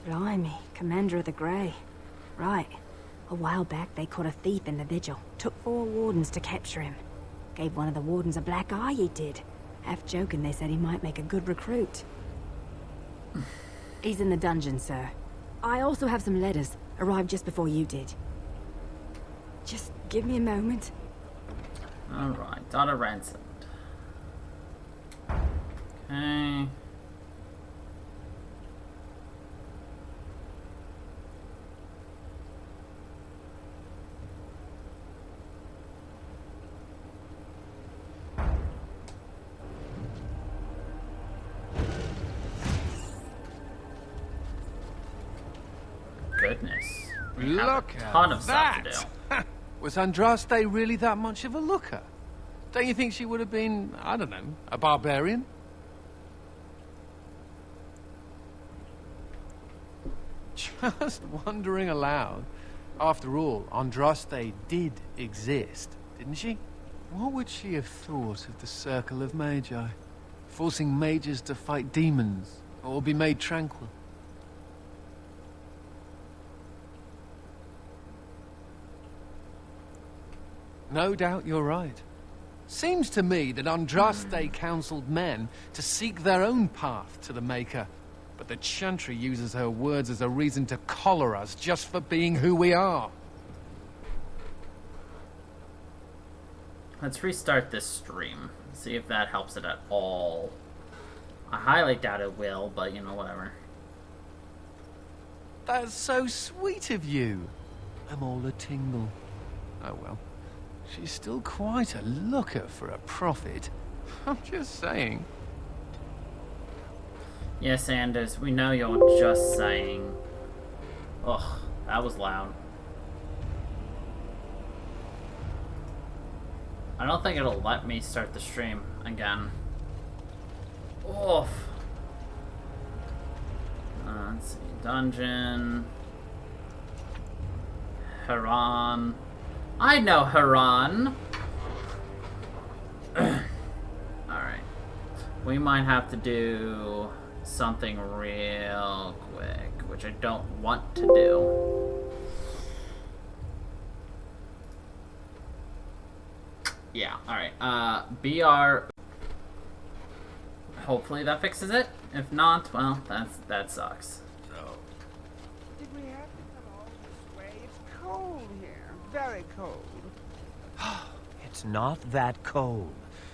Blimey, Commander of the Grey. Right. A while back they caught a thief in the Vigil. Took 4 Wardens to capture him. Gave one of the Wardens a black eye, he did. Half joking, they said he might make a good recruit. He's in the dungeon, sir. I also have some letters. Arrived just before you did. Just give me a moment. Alright, daughter ransomed. Okay. Goodness. We have Look a ton at of stuff that! to do. Was Andraste really that much of a looker? Don't you think she would have been, I don't know, a barbarian? Just wondering aloud. After all, Andraste did exist, didn't she? What would she have thought of the Circle of Magi? Forcing mages to fight demons, or be made tranquil? No doubt you're right. Seems to me that Andraste counseled men to seek their own path to the Maker. But the Chantry uses her words as a reason to collar us just for being who we are. Let's restart this stream. See if that helps it at all. I highly doubt it will, but you know, whatever. That's so sweet of you. I'm all a tingle. Oh well. She's still quite a looker for a prophet. I'm just saying. Yes, Anders, we know you're just saying. Ugh, that was loud. I don't think it'll let me start the stream again. Oof. Let's see. Dungeon. Haran. I know Haran. Alright. We might have to do something real quick, which I don't want to do. Yeah, alright. BR. Hopefully that fixes it. If not, well, that sucks. Did we have to come all this way? It's cold here. Very cold. It's not that cold.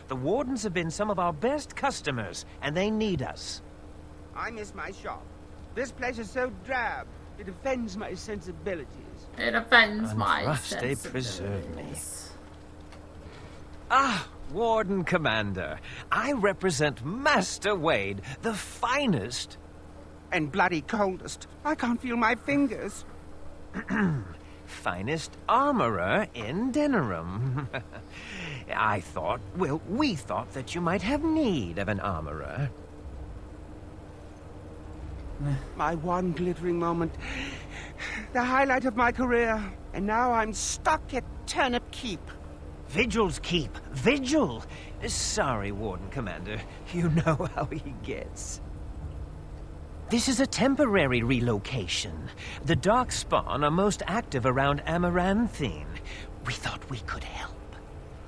The Wardens have been some of our best customers, and they need us. I miss my shop. This place is so drab. It offends my sensibilities. It offends my Andraste preserve me. Ah, Warden Commander. I represent Master Wade, the finest... And bloody coldest. I can't feel my fingers. Finest armorer in Denerim. I thought, well, we thought that you might have need of an armorer. My one glittering moment. The highlight of my career. And now I'm stuck at Turnip Keep. Vigil's Keep. Vigil! Sorry, Warden Commander. You know how he gets. This is a temporary relocation. The Darkspawn are most active around Amaranthine. We thought we could help.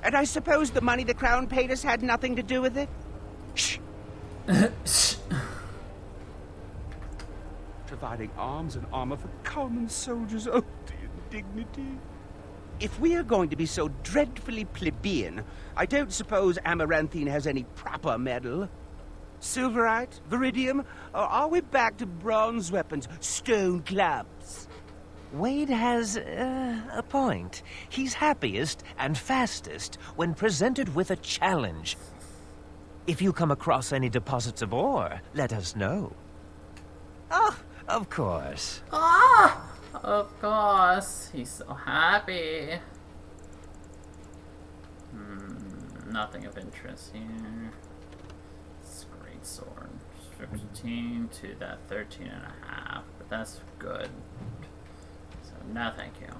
And I suppose the money the Crown paid us had nothing to do with it? Shh. Providing arms and armor for common soldiers. Oh, the indignity. If we are going to be so dreadfully plebeian, I don't suppose Amaranthine has any proper medal. Silverite? Viridium? Or are we back to bronze weapons, stone clubs? Wade has a point. He's happiest and fastest when presented with a challenge. If you come across any deposits of ore, let us know. Oh, of course. Ah! Of course. He's so happy. Nothing of interest here. Sword. Strip 15 to that 13.5, but that's good. So, no thank you.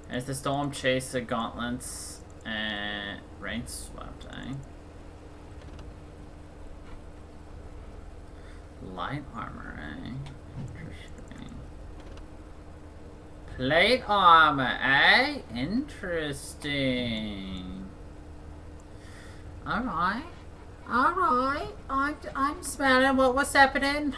There's the Storm Chaser Gauntlets and Rain Swept, eh? Light Armor, eh? Interesting. Plate Armor, eh? Interesting. Alright. Alright, I'm smelling what was happening.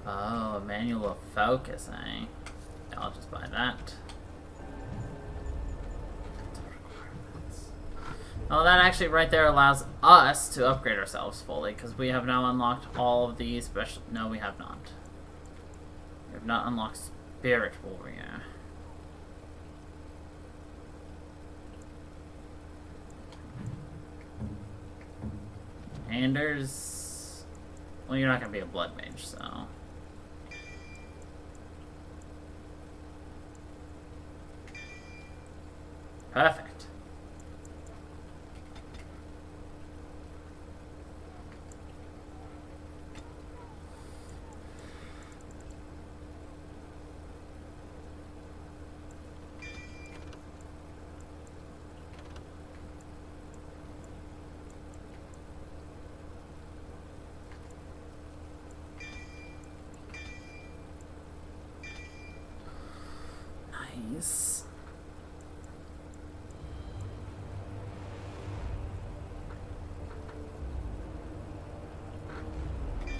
Oh, manual of focus, eh? I'll just buy that. Oh, that actually right there allows us to upgrade ourselves fully, because we have now unlocked all of these special... No, we have not. We have not unlocked Spirit Warrior. And there's... Well, you're not going to be a blood mage, so... Perfect. Nice.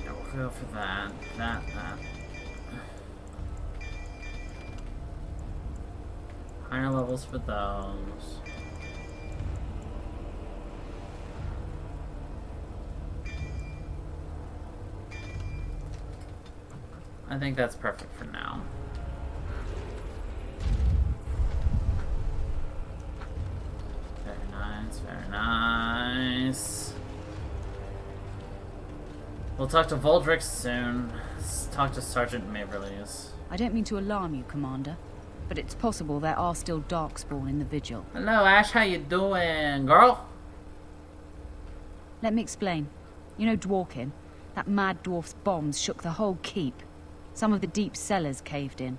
Yeah, we'll go for that. That. Higher levels for those. I think that's perfect for now. Very nice. We'll talk to Voldrix soon. Let's talk to Sergeant Maverleys. I don't mean to alarm you, Commander, but it's possible there are still Darkspawn in the Vigil. Hello, Ash. How you doing, girl? Let me explain. You know Dworkin? That mad dwarf's bombs shook the whole keep. Some of the deep cellars caved in.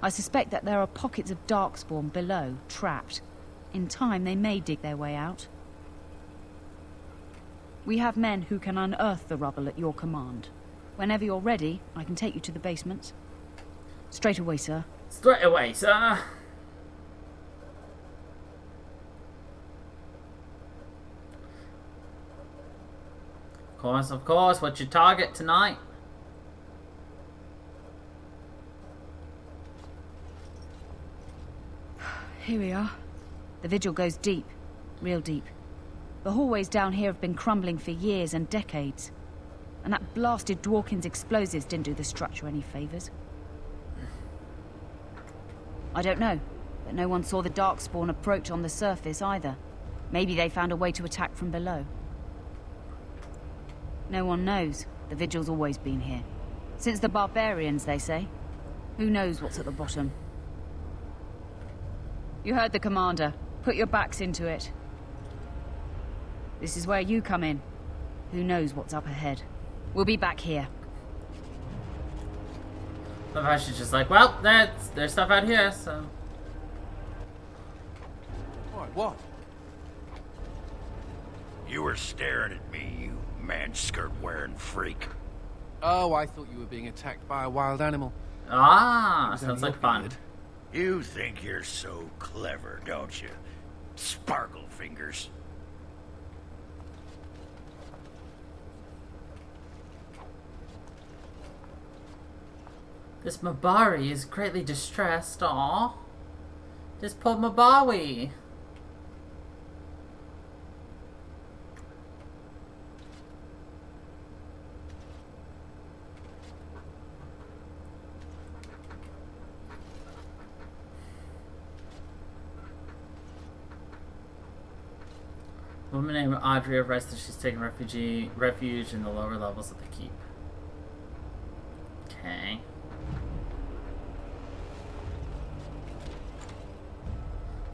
I suspect that there are pockets of Darkspawn below, trapped. In time, they may dig their way out. We have men who can unearth the rubble at your command. Whenever you're ready, I can take you to the basement. Straight away, sir. Straight away, sir. Of course. What's your target tonight? Here we are. The vigil goes deep. Real deep. The hallways down here have been crumbling for years and decades. And that blasted Dworkin's explosives didn't do the structure any favors. I don't know, but no one saw the Darkspawn approach on the surface either. Maybe they found a way to attack from below. No one knows. The vigil's always been here. Since the barbarians, they say. Who knows what's at the bottom? You heard the commander. Put your backs into it. This is where you come in. Who knows what's up ahead? We'll be back here. Love how she's just like, well, there's stuff out here, so... What? You were staring at me, you man-skirt-wearing freak. Oh, I thought you were being attacked by a wild animal. Ah, sounds like fun. You think you're so clever, don't you? Sparkle fingers. This Mabari is greatly distressed. Aw. This poor Mabawi. A woman named Audrey writes that she's taking refuge in the lower levels of the keep. Okay.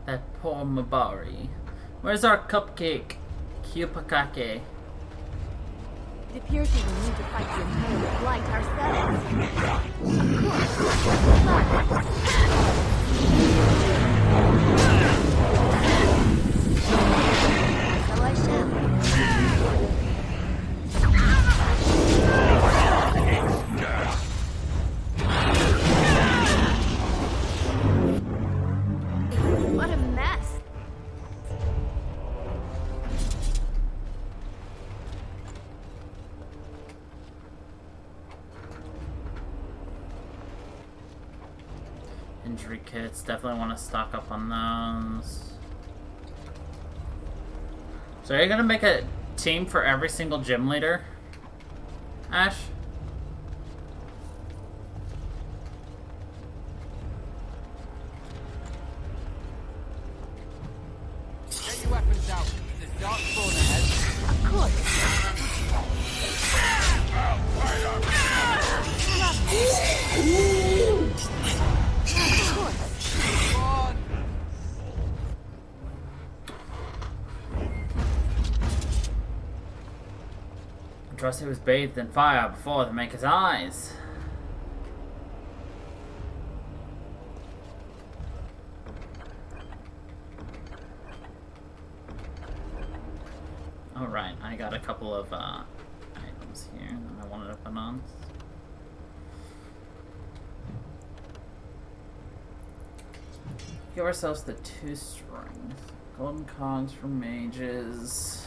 That poor Mabari. Where's our cupcake? Kyupakake. It appears we will need to fight the entire blight ourselves. So I shall. What a mess. Injury kits, definitely want to stock up on those. So are you gonna make a team for every single gym leader, Ash? Get your weapons out. There's dark spawn ahead. Of course. Trust he was bathed in fire before to make his eyes. Alright, I got a couple of items here that I wanted to put on. Give ourselves the 2 strength. Golden cogs for mages.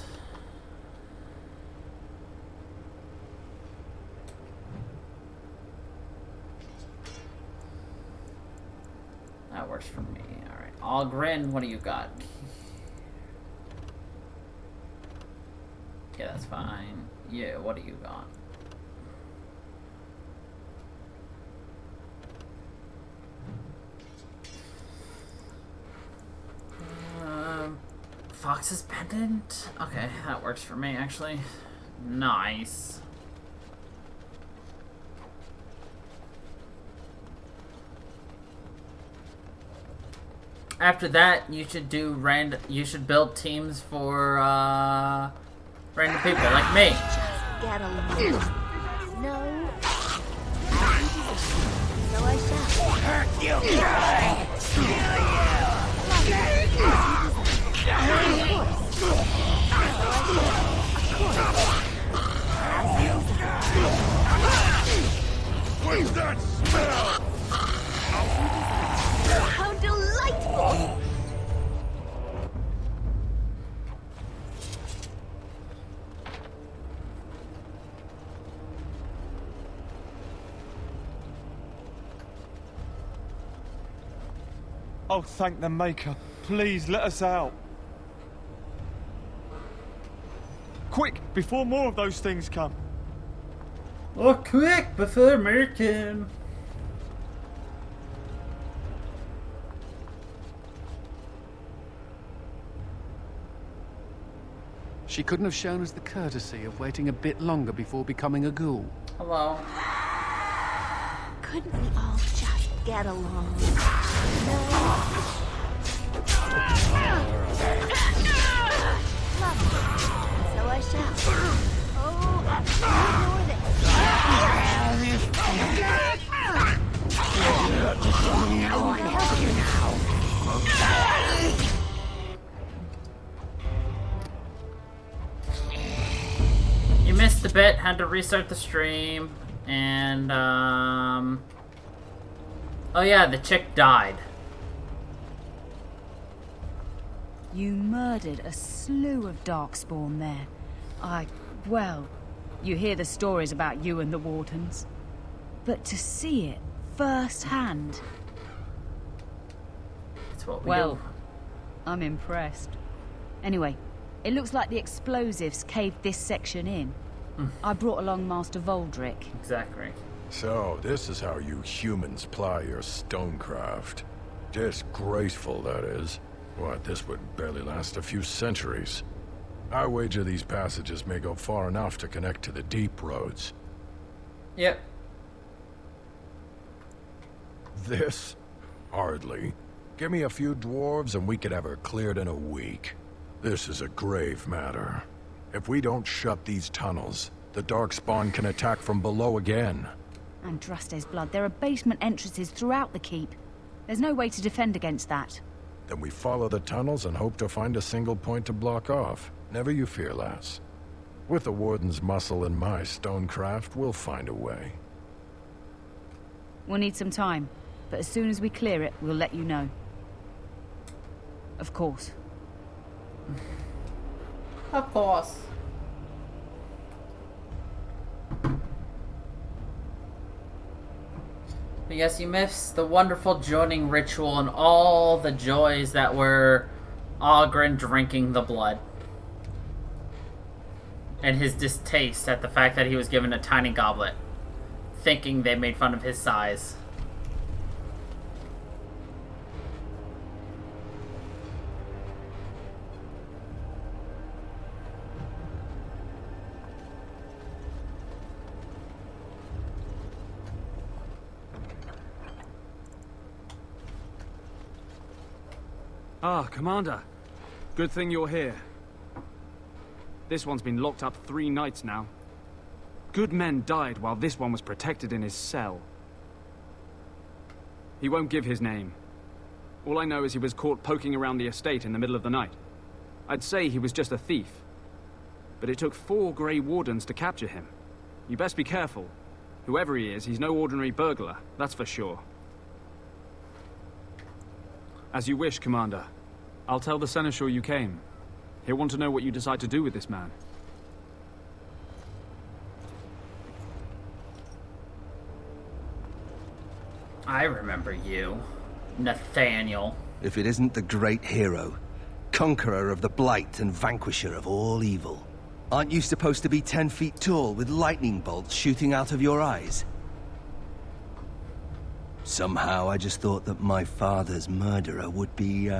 That works for me. Alright. Algrin, what do you got? Yeah, that's fine. Yeah, what do you got? Fox's pendant? Okay, that works for me, actually. Nice. After that, you should do you should build teams for random people like me. Get along. No. So I shall. Hurt you guys. What's that smell? How delightful! Oh, thank the Maker. Please, let us out. Quick, before more of those things come. Oh, quick, before American. She couldn't have shown us the courtesy of waiting a bit longer before becoming a ghoul. Hello. Couldn't we all just get along? No. So I shall. Oh, ignore this. I can help you now. You missed the bit, had to restart the stream, and oh yeah, the chick died. You murdered a slew of Darkspawn there. Well, you hear the stories about you and the Wardens. But to see it firsthand... That's what we well, do. I'm impressed. Anyway, it looks like the explosives caved this section in. I brought along Master Voldrick. Exactly. So, this is how you humans ply your stonecraft. Disgraceful, that is. What, this would barely last a few centuries. I wager these passages may go far enough to connect to the deep roads. Yep. This? Hardly. Give me a few dwarves and we could have her cleared in a week. This is a grave matter. If we don't shut these tunnels, the Darkspawn can attack from below again. And Druste's blood, there are basement entrances throughout the keep. There's no way to defend against that. Then we follow the tunnels and hope to find a single point to block off. Never you fear, lass. With the Warden's muscle and my stonecraft, we'll find a way. We'll need some time, but as soon as we clear it, we'll let you know. Of course. Of course. But yes, you missed the wonderful joining ritual and all the joys that were Ogren drinking the blood. And his distaste at the fact that he was given a tiny goblet, thinking they made fun of his size. Ah, Commander. Good thing you're here. This one's been locked up 3 nights now. Good men died while this one was protected in his cell. He won't give his name. All I know is he was caught poking around the estate in the middle of the night. I'd say he was just a thief. But it took 4 Grey Wardens to capture him. You best be careful. Whoever he is, he's no ordinary burglar, that's for sure. As you wish, Commander. I'll tell the Seneschal you came. He'll want to know what you decide to do with this man. I remember you, Nathaniel. If it isn't the great hero, conqueror of the Blight and vanquisher of all evil. Aren't you supposed to be 10 feet tall with lightning bolts shooting out of your eyes? Somehow I just thought that my father's murderer would be,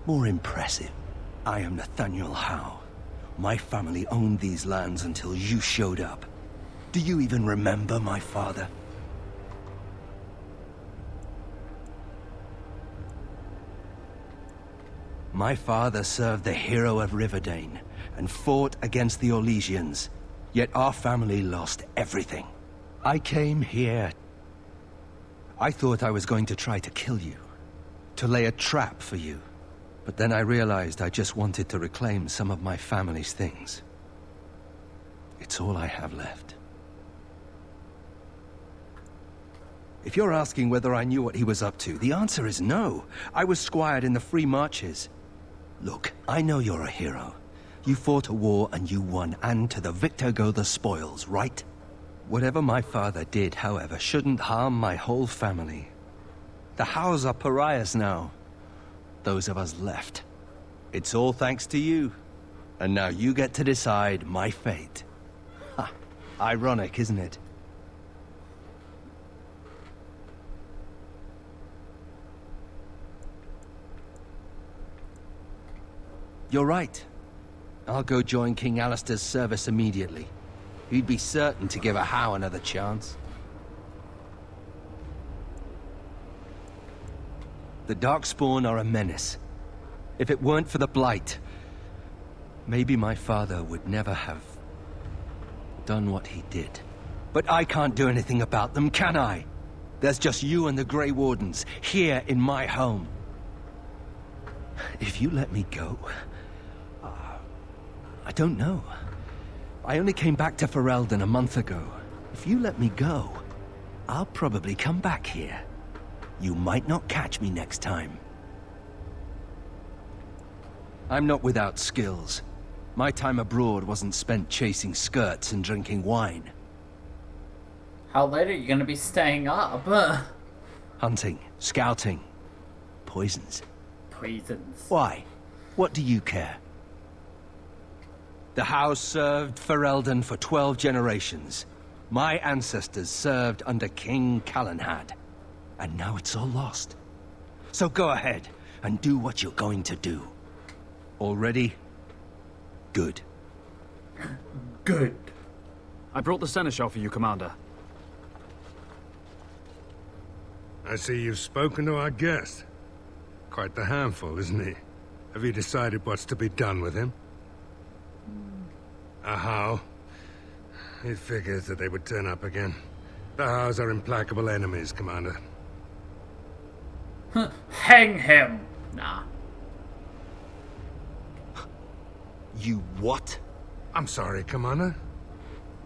more impressive. I am Nathaniel Howe. My family owned these lands until you showed up. Do you even remember my father? My father served the hero of Riverdane and fought against the Orlesians, yet our family lost everything. I came here. I thought I was going to try to kill you, to lay a trap for you. But then I realized I just wanted to reclaim some of my family's things. It's all I have left. If you're asking whether I knew what he was up to, the answer is no. I was squired in the Free Marches. Look, I know you're a hero. You fought a war and you won, and to the victor go the spoils, right? Whatever my father did, however, shouldn't harm my whole family. The Howes are pariahs now. Those of us left. It's all thanks to you. And now you get to decide my fate. Ha! Ironic, isn't it? You're right. I'll go join King Alistair's service immediately. He'd be certain to give a Howe another chance. The Darkspawn are a menace. If it weren't for the Blight, maybe my father would never have done what he did. But I can't do anything about them, can I? There's just you and the Grey Wardens, here in my home. If you let me go... I don't know. I only came back to Ferelden a month ago. If you let me go, I'll probably come back here. You might not catch me next time. I'm not without skills. My time abroad wasn't spent chasing skirts and drinking wine. How late are you gonna be staying up? Hunting, scouting, poisons. Poisons. Why? What do you care? The house served Ferelden for 12 generations. My ancestors served under King Calenhad. And now it's all lost. So go ahead and do what you're going to do. All ready? Good. Good. I brought the Seneschal for you, Commander. I see you've spoken to our guest. Quite the handful, isn't he? Have you decided what's to be done with him? A Howe? It figures that they would turn up again. The Howes are implacable enemies, Commander. Hang him! Nah. You what? I'm sorry, Commander.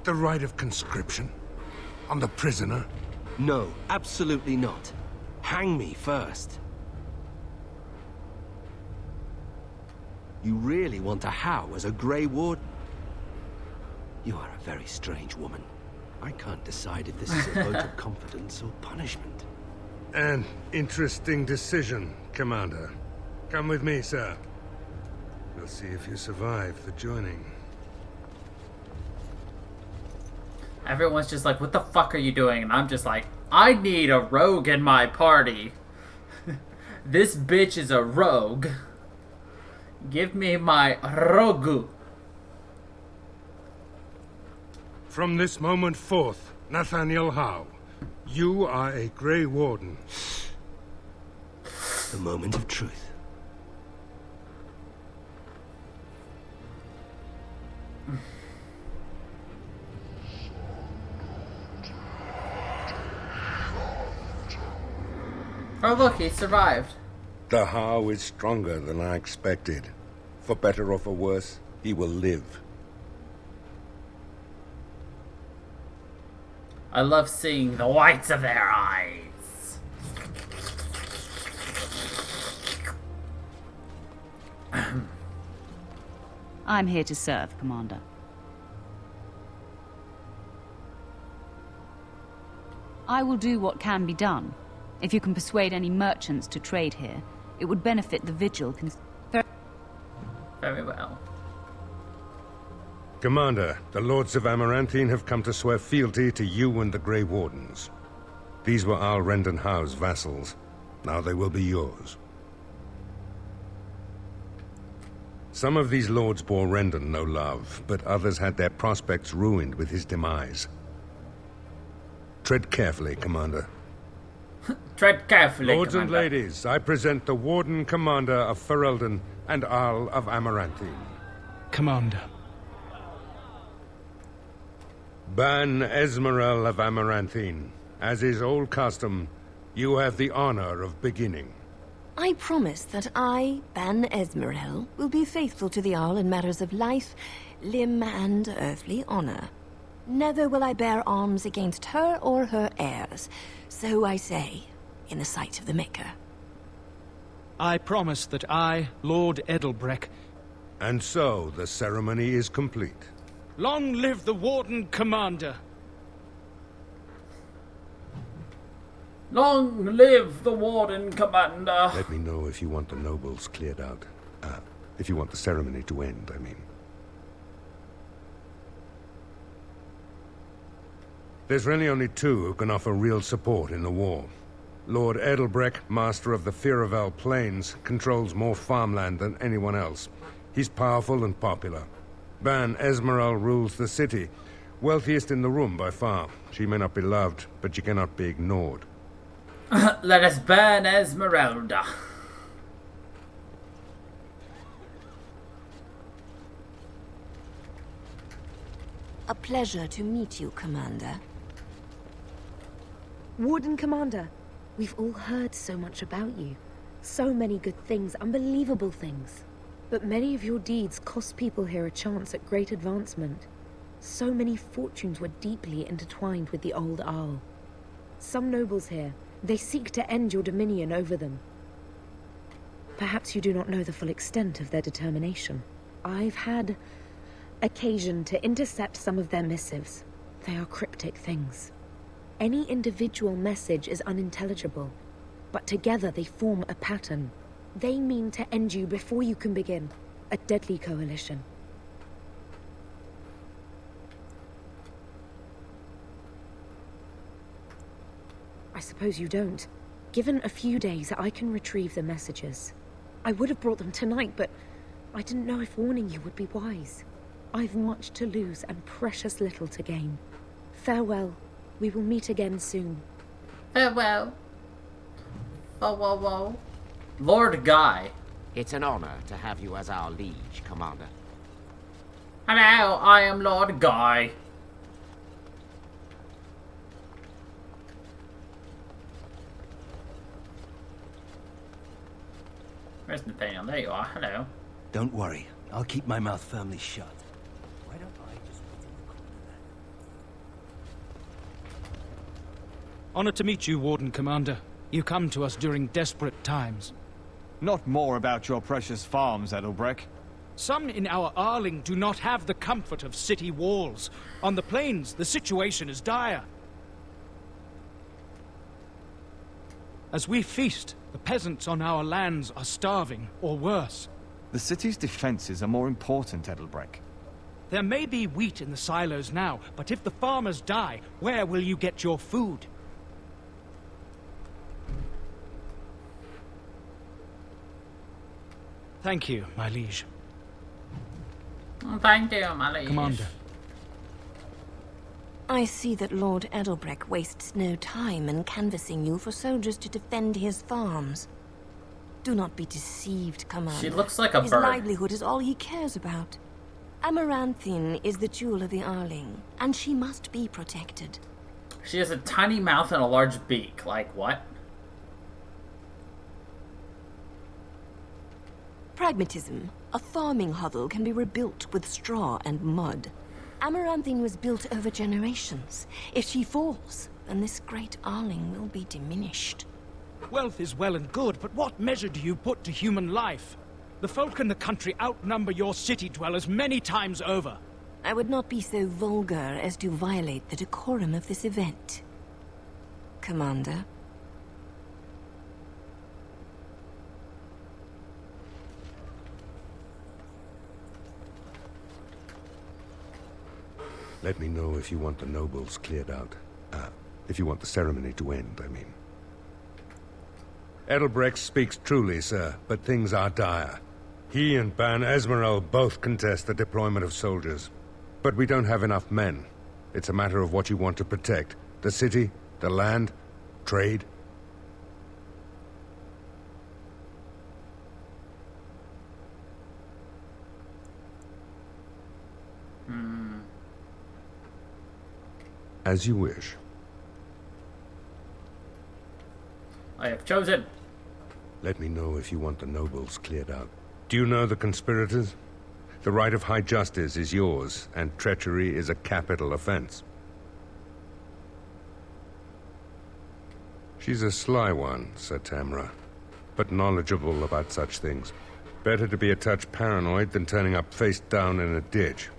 The right of conscription? On the prisoner? No, absolutely not. Hang me first. You really want a Howe as a Grey Warden? You are a very strange woman. I can't decide if this is a vote of confidence or punishment. An interesting decision, Commander. Come with me, sir. We'll see if you survive the joining. Everyone's just like, what the fuck are you doing? And I'm just like, I need a rogue in my party. This bitch is a rogue. Give me my rogu. From this moment forth, Nathaniel Howe, you are a Grey Warden. The moment of truth. Oh look, he survived. The Howe is stronger than I expected. For better or for worse, he will live. I love seeing the whites of their eyes. I'm here to serve, Commander. I will do what can be done. If you can persuade any merchants to trade here, it would benefit the Vigil. Very well. Commander, the Lords of Amaranthine have come to swear fealty to you and the Grey Wardens. These were Al Rendon Howe's vassals. Now they will be yours. Some of these lords bore Rendon no love, but others had their prospects ruined with his demise. Tread carefully, Commander. Tread carefully, Lords Commander. and ladies, I present the Warden Commander of Ferelden and Arl of Amaranthine. Commander. Ban Esmerel of Amaranthine. As is old custom, you have the honor of beginning. I promise that I, Ban Esmerel, will be faithful to the Arl in matters of life, limb, and earthly honor. Never will I bear arms against her or her heirs. So I say, in the sight of the Maker. I promise that I, Lord Edelbreck... And so, the ceremony is complete. Long live the Warden Commander! Long live the Warden Commander! Let me know if you want the nobles cleared out. If you want the ceremony to end, I mean. There's really only two who can offer real support in the war. Lord Edelbreck, master of the Firavel Plains, controls more farmland than anyone else. He's powerful and popular. Ban Esmerel rules the city, wealthiest in the room by far. She may not be loved, but she cannot be ignored. Let us ban Esmeralda. A pleasure to meet you, Commander. Warden Commander, we've all heard so much about you. So many good things, unbelievable things. But many of your deeds cost people here a chance at great advancement. So many fortunes were deeply intertwined with the old Arl. Some nobles here, they seek to end your dominion over them. Perhaps you do not know the full extent of their determination. I've had occasion to intercept some of their missives. They are cryptic things. Any individual message is unintelligible, but together they form a pattern. They mean to end you before you can begin. A deadly coalition. I suppose you don't. Given a few days, I can retrieve the messages. I would have brought them tonight, but I didn't know if warning you would be wise. I've much to lose and precious little to gain. Farewell. We will meet again soon. Farewell. Whoa. Lord Guy. It's an honor to have you as our liege, Commander. Hello, I am Lord Guy. Where's Nathaniel? There you are. Hello. Don't worry. I'll keep my mouth firmly shut. Why don't I just wait in the corner then? Honor to meet you, Warden Commander. You come to us during desperate times. Not more about your precious farms, Edelbreck. Some in our Arling do not have the comfort of city walls. On the plains, the situation is dire. As we feast, the peasants on our lands are starving, or worse. The city's defenses are more important, Edelbreck. There may be wheat in the silos now, but if the farmers die, where will you get your food? Thank you, my liege. Thank you, my liege. Commander. I see that Lord Edelbreck wastes no time in canvassing you for soldiers to defend his farms. Do not be deceived, Commander. She looks like a His bird. livelihood is all he cares about. Amaranthine is the jewel of the Arling, and she must be protected. She has a tiny mouth and a large beak. Like, what? Pragmatism. A farming hovel can be rebuilt with straw and mud. Amaranthine was built over generations. If she falls, then this great Arling will be diminished. Wealth is well and good, but what measure do you put to human life? The folk in the country outnumber your city dwellers many times over. I would not be so vulgar as to violate the decorum of this event. Commander. Let me know if you want the nobles cleared out. If you want the ceremony to end, I mean. Edelbrecht speaks truly, sir, but things are dire. He and Ban Esmeralda both contest the deployment of soldiers. But we don't have enough men. It's a matter of what you want to protect. The city, the land, trade. As you wish. I have chosen. Let me know if you want the nobles cleared out. Do you know the conspirators? The right of high justice is yours, and treachery is a capital offense. She's a sly one, Sir Tamra, but knowledgeable about such things. Better to be a touch paranoid than turning up face down in a ditch.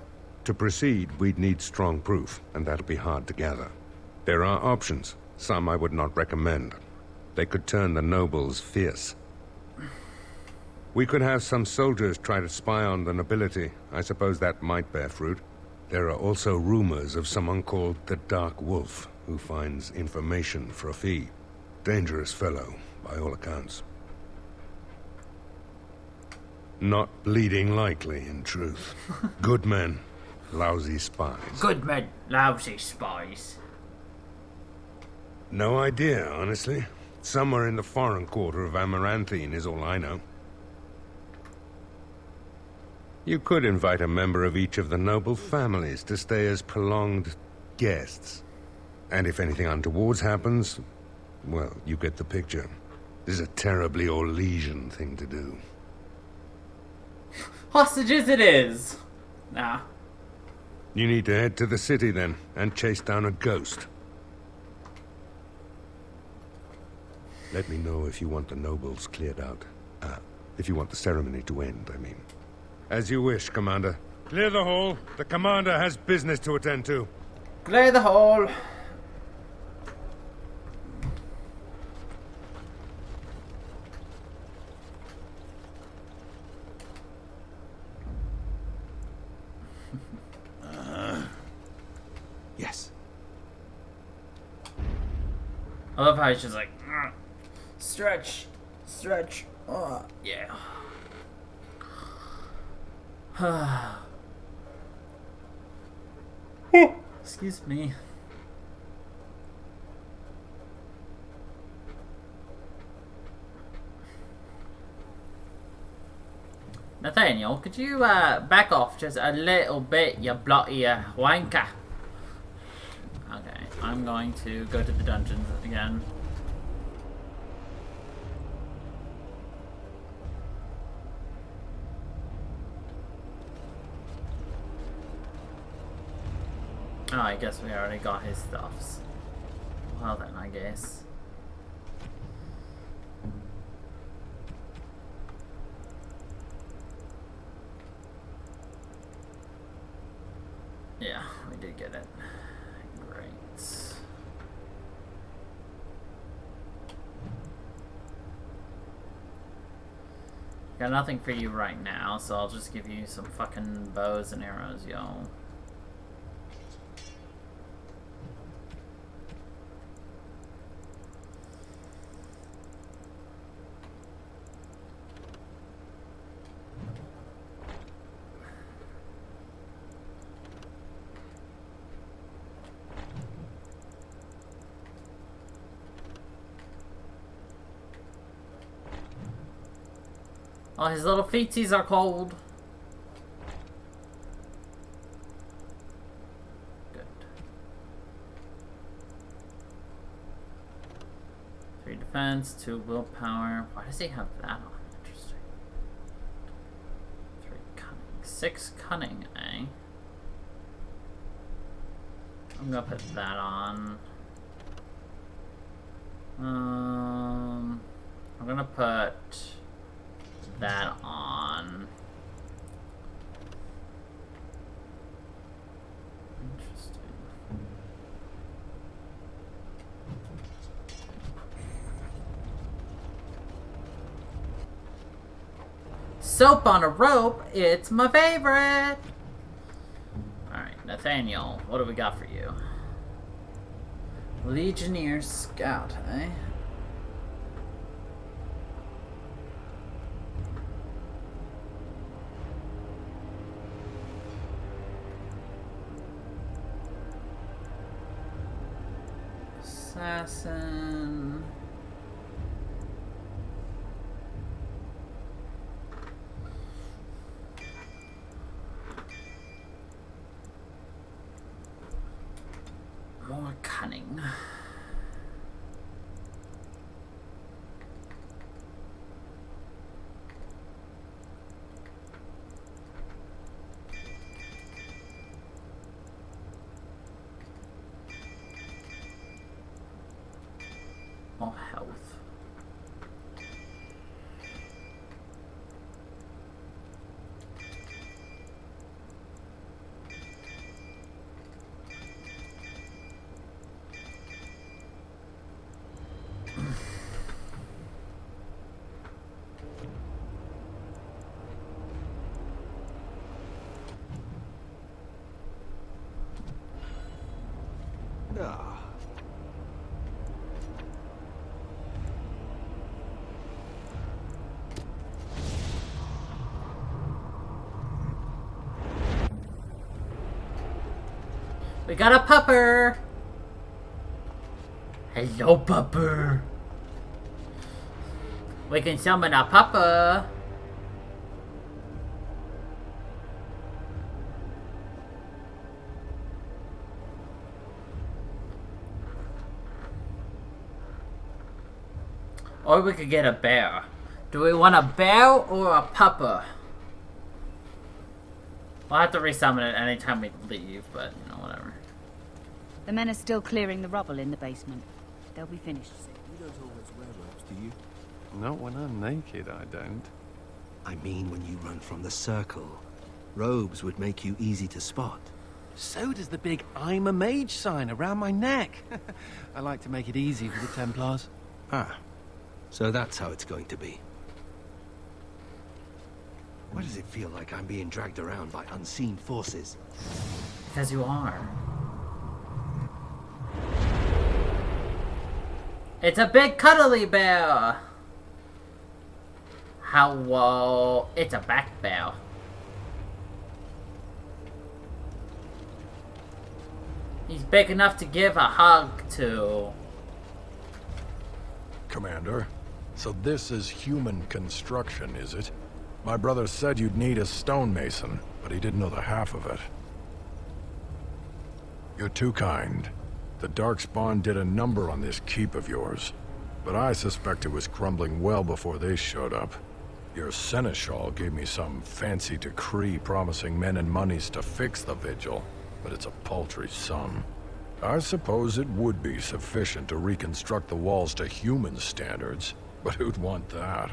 To proceed, we'd need strong proof, and that'll be hard to gather. There are options, some I would not recommend. They could turn the nobles fierce. We could have some soldiers try to spy on the nobility. I suppose that might bear fruit. There are also rumors of someone called the Dark Wolf, who finds information for a fee. Dangerous fellow, by all accounts. Not bleeding likely, in truth. Good men, lousy spies. Good men, lousy spies. No idea, honestly. Somewhere in the foreign quarter of Amaranthine is all I know. You could invite a member of each of the noble families to stay as prolonged guests. And if anything untoward happens, well, you get the picture. This is a terribly Orlesian thing to do. Hostages it is! Nah. You need to head to the city then, and chase down a ghost. Let me know if you want the nobles cleared out. If you want the ceremony to end, I mean. As you wish, Commander. Clear the hall. The Commander has business to attend to. Clear the hall. Yes. I love how he's just like, stretch, stretch, yeah. Excuse me. Nathaniel, could you back off just a little bit, you bloody wanker? Okay, I'm going to go to the dungeons again. Oh, I guess we already got his stuffs. Well then, I guess. Yeah, we did get it. Great. Got nothing for you right now, so I'll just give you some fucking bows and arrows, yo. Oh, his little feetsies are cold. Good. 3 defense, 2 willpower. Why does he have that on? Interesting. 3 cunning. 6 cunning, eh? I'm gonna put that on. I'm gonna put that on. Interesting. Soap on a rope, it's my favorite. Alright, Nathaniel, what do we got for you? Legionnaire Scout, eh? Assassin. More cunning. More health. Ah. We got a pupper! Hello, pupper! We can summon a pupper! Or we could get a bear. Do we want a bear or a pupper? We'll have to resummon it anytime we leave, but, you know, whatever. The men are still clearing the rubble in the basement. They'll be finished soon. You don't always wear robes, do you? Not when I'm naked, I don't. I mean when you run from the circle. Robes would make you easy to spot. So does the big I'm a mage sign around my neck. I like to make it easy for the Templars. Ah, so that's how it's going to be. Why does it feel like I'm being dragged around by unseen forces? Because you are. It's a big cuddly bear! How, it's a black bear. He's big enough to give a hug to. Commander, so this is human construction, is it? My brother said you'd need a stonemason, but he didn't know the half of it. You're too kind. The Darkspawn did a number on this keep of yours, but I suspect it was crumbling well before they showed up. Your seneschal gave me some fancy decree promising men and monies to fix the vigil, but it's a paltry sum. I suppose it would be sufficient to reconstruct the walls to human standards, but who'd want that?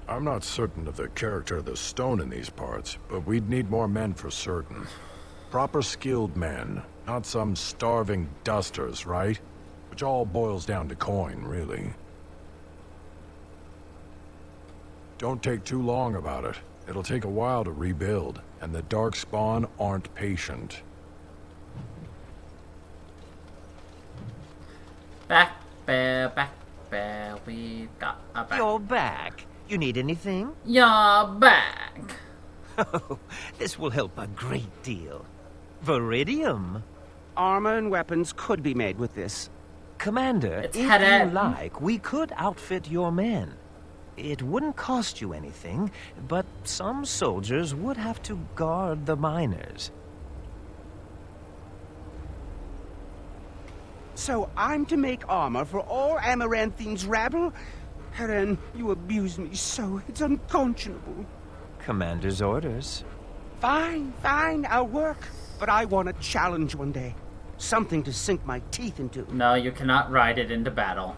I'm not certain of the character of the stone in these parts, but we'd need more men for certain. Proper skilled men, not some starving dusters, right? Which all boils down to coin, really. Don't take too long about it. It'll take a while to rebuild, and the Darkspawn aren't patient. Back, bear, we got a back. You're back. You need anything? You're back. Oh, this will help a great deal. Viridium. Armor and weapons could be made with this. Commander, It's if you headed. like, we could outfit your men. It wouldn't cost you anything, but some soldiers would have to guard the miners. So I'm to make armor for all Amaranthine's rabble? Heren, you abuse me so, it's unconscionable. Commander's orders. Fine, I'll work. But I want a challenge one day. Something to sink my teeth into. No, you cannot ride it into battle.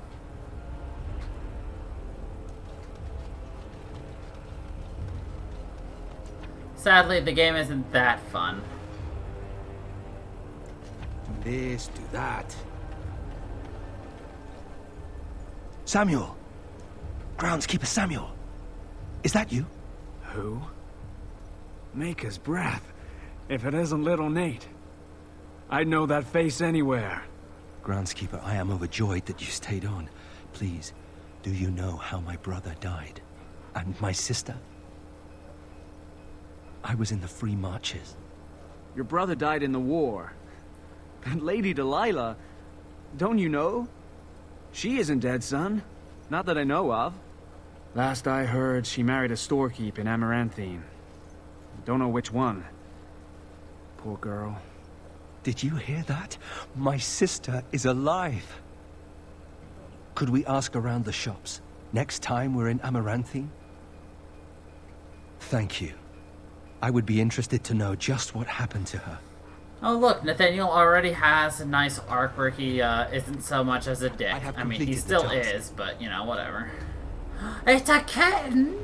Sadly, the game isn't that fun. Do this, do that. Samuel! Groundskeeper Samuel! Is that you? Who? Maker's breath. If it isn't little Nate. I'd know that face anywhere. Groundskeeper, I am overjoyed that you stayed on. Please, do you know how my brother died? And my sister? I was in the Free Marches. Your brother died in the war. And Lady Delilah, don't you know? She isn't dead, son. Not that I know of. Last I heard, she married a storekeep in Amaranthine. Don't know which one. Poor girl. Did you hear that? My sister is alive. Could we ask around the shops next time we're in Amaranthine? Thank you. I would be interested to know just what happened to her. Oh look, Nathaniel already has a nice arc where he isn't so much as a dick. I mean, he still is, but, you know, whatever. It's a kitten!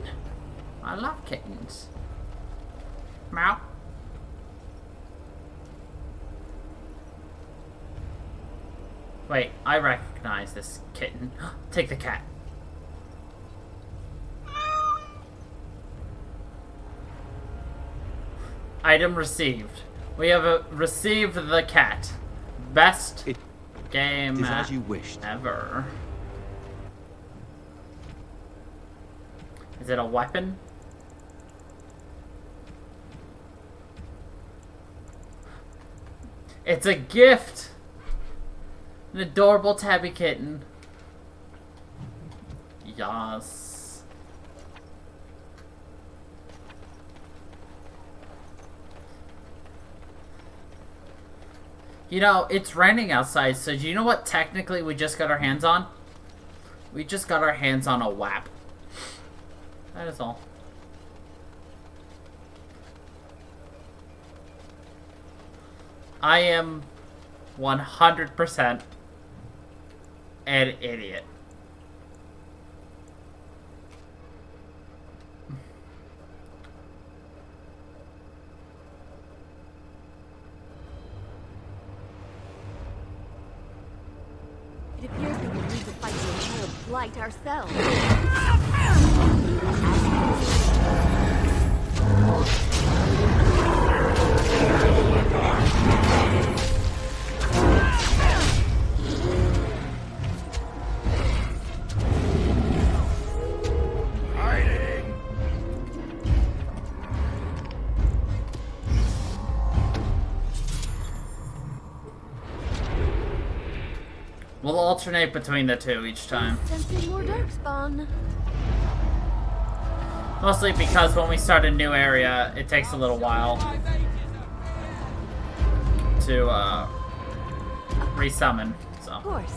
I love kittens. Meow. Wait, I recognize this kitten. Take the cat. Item received. We have received the cat. Best game is as you wished. Ever. Is it a weapon? It's a gift! An adorable tabby kitten. Yas. You know, it's raining outside, so do you know what technically we just got our hands on? We just got our hands on a WAP. That is all. I am 100% an idiot. It appears that we need to fight the entire blight ourselves. We'll alternate between the two each time. Sensing more darkspawn. Mostly because when we start a new area, it takes a little while to resummon. So. Of course.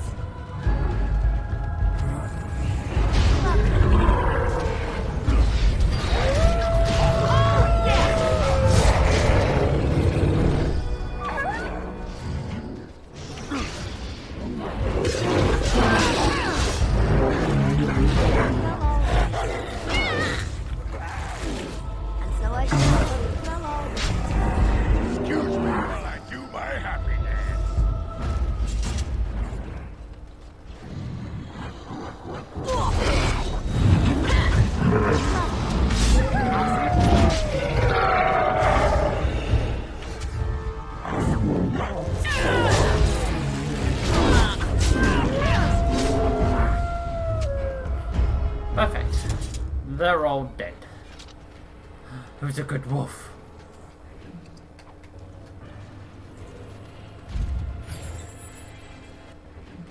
He's a good wolf.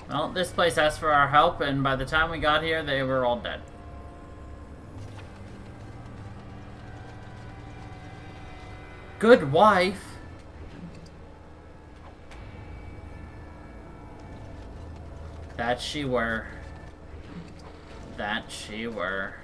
Well, this place asked for our help, and by the time we got here, they were all dead. Good wife? That she were. That she were.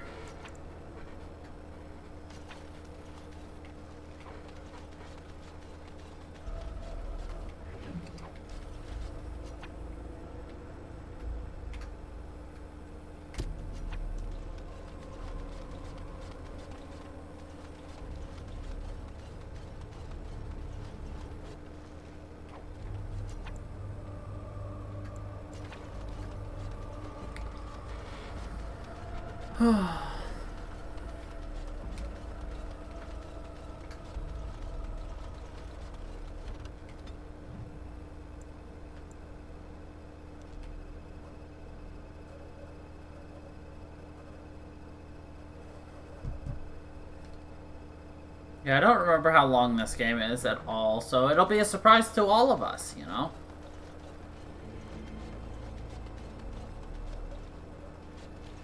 Yeah, I don't remember how long this game is at all, so it'll be a surprise to all of us, you know?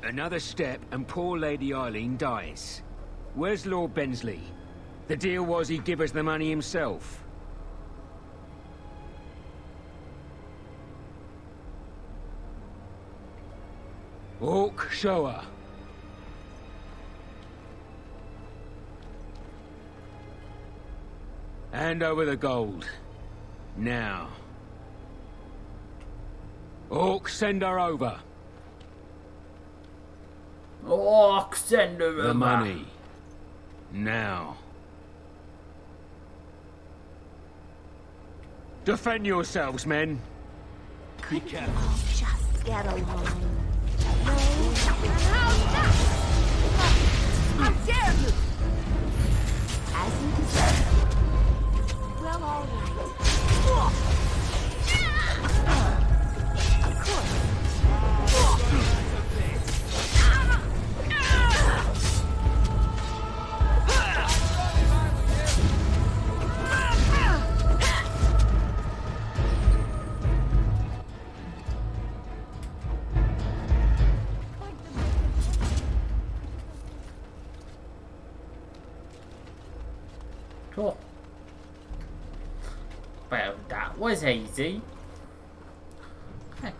Another step and poor Lady Eileen dies. Where's Lord Bensley? The deal was he'd give us the money himself. Hawk, show her. Hand over the gold. Now. Hawk, send her over. Hawk, send her over. The money. Now. Defend yourselves, men. Be careful. Just get along. How dare you! As you deserve. Well, all right. Of course. Cool. Well, that was easy. Okay.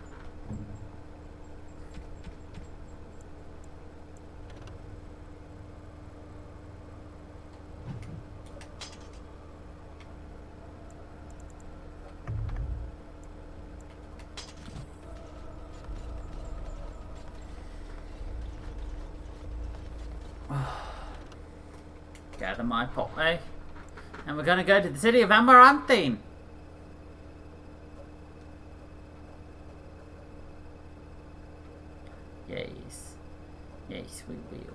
Gather my pot, eh? And we're gonna go to the city of Amaranthine. Yes. Yes, we will.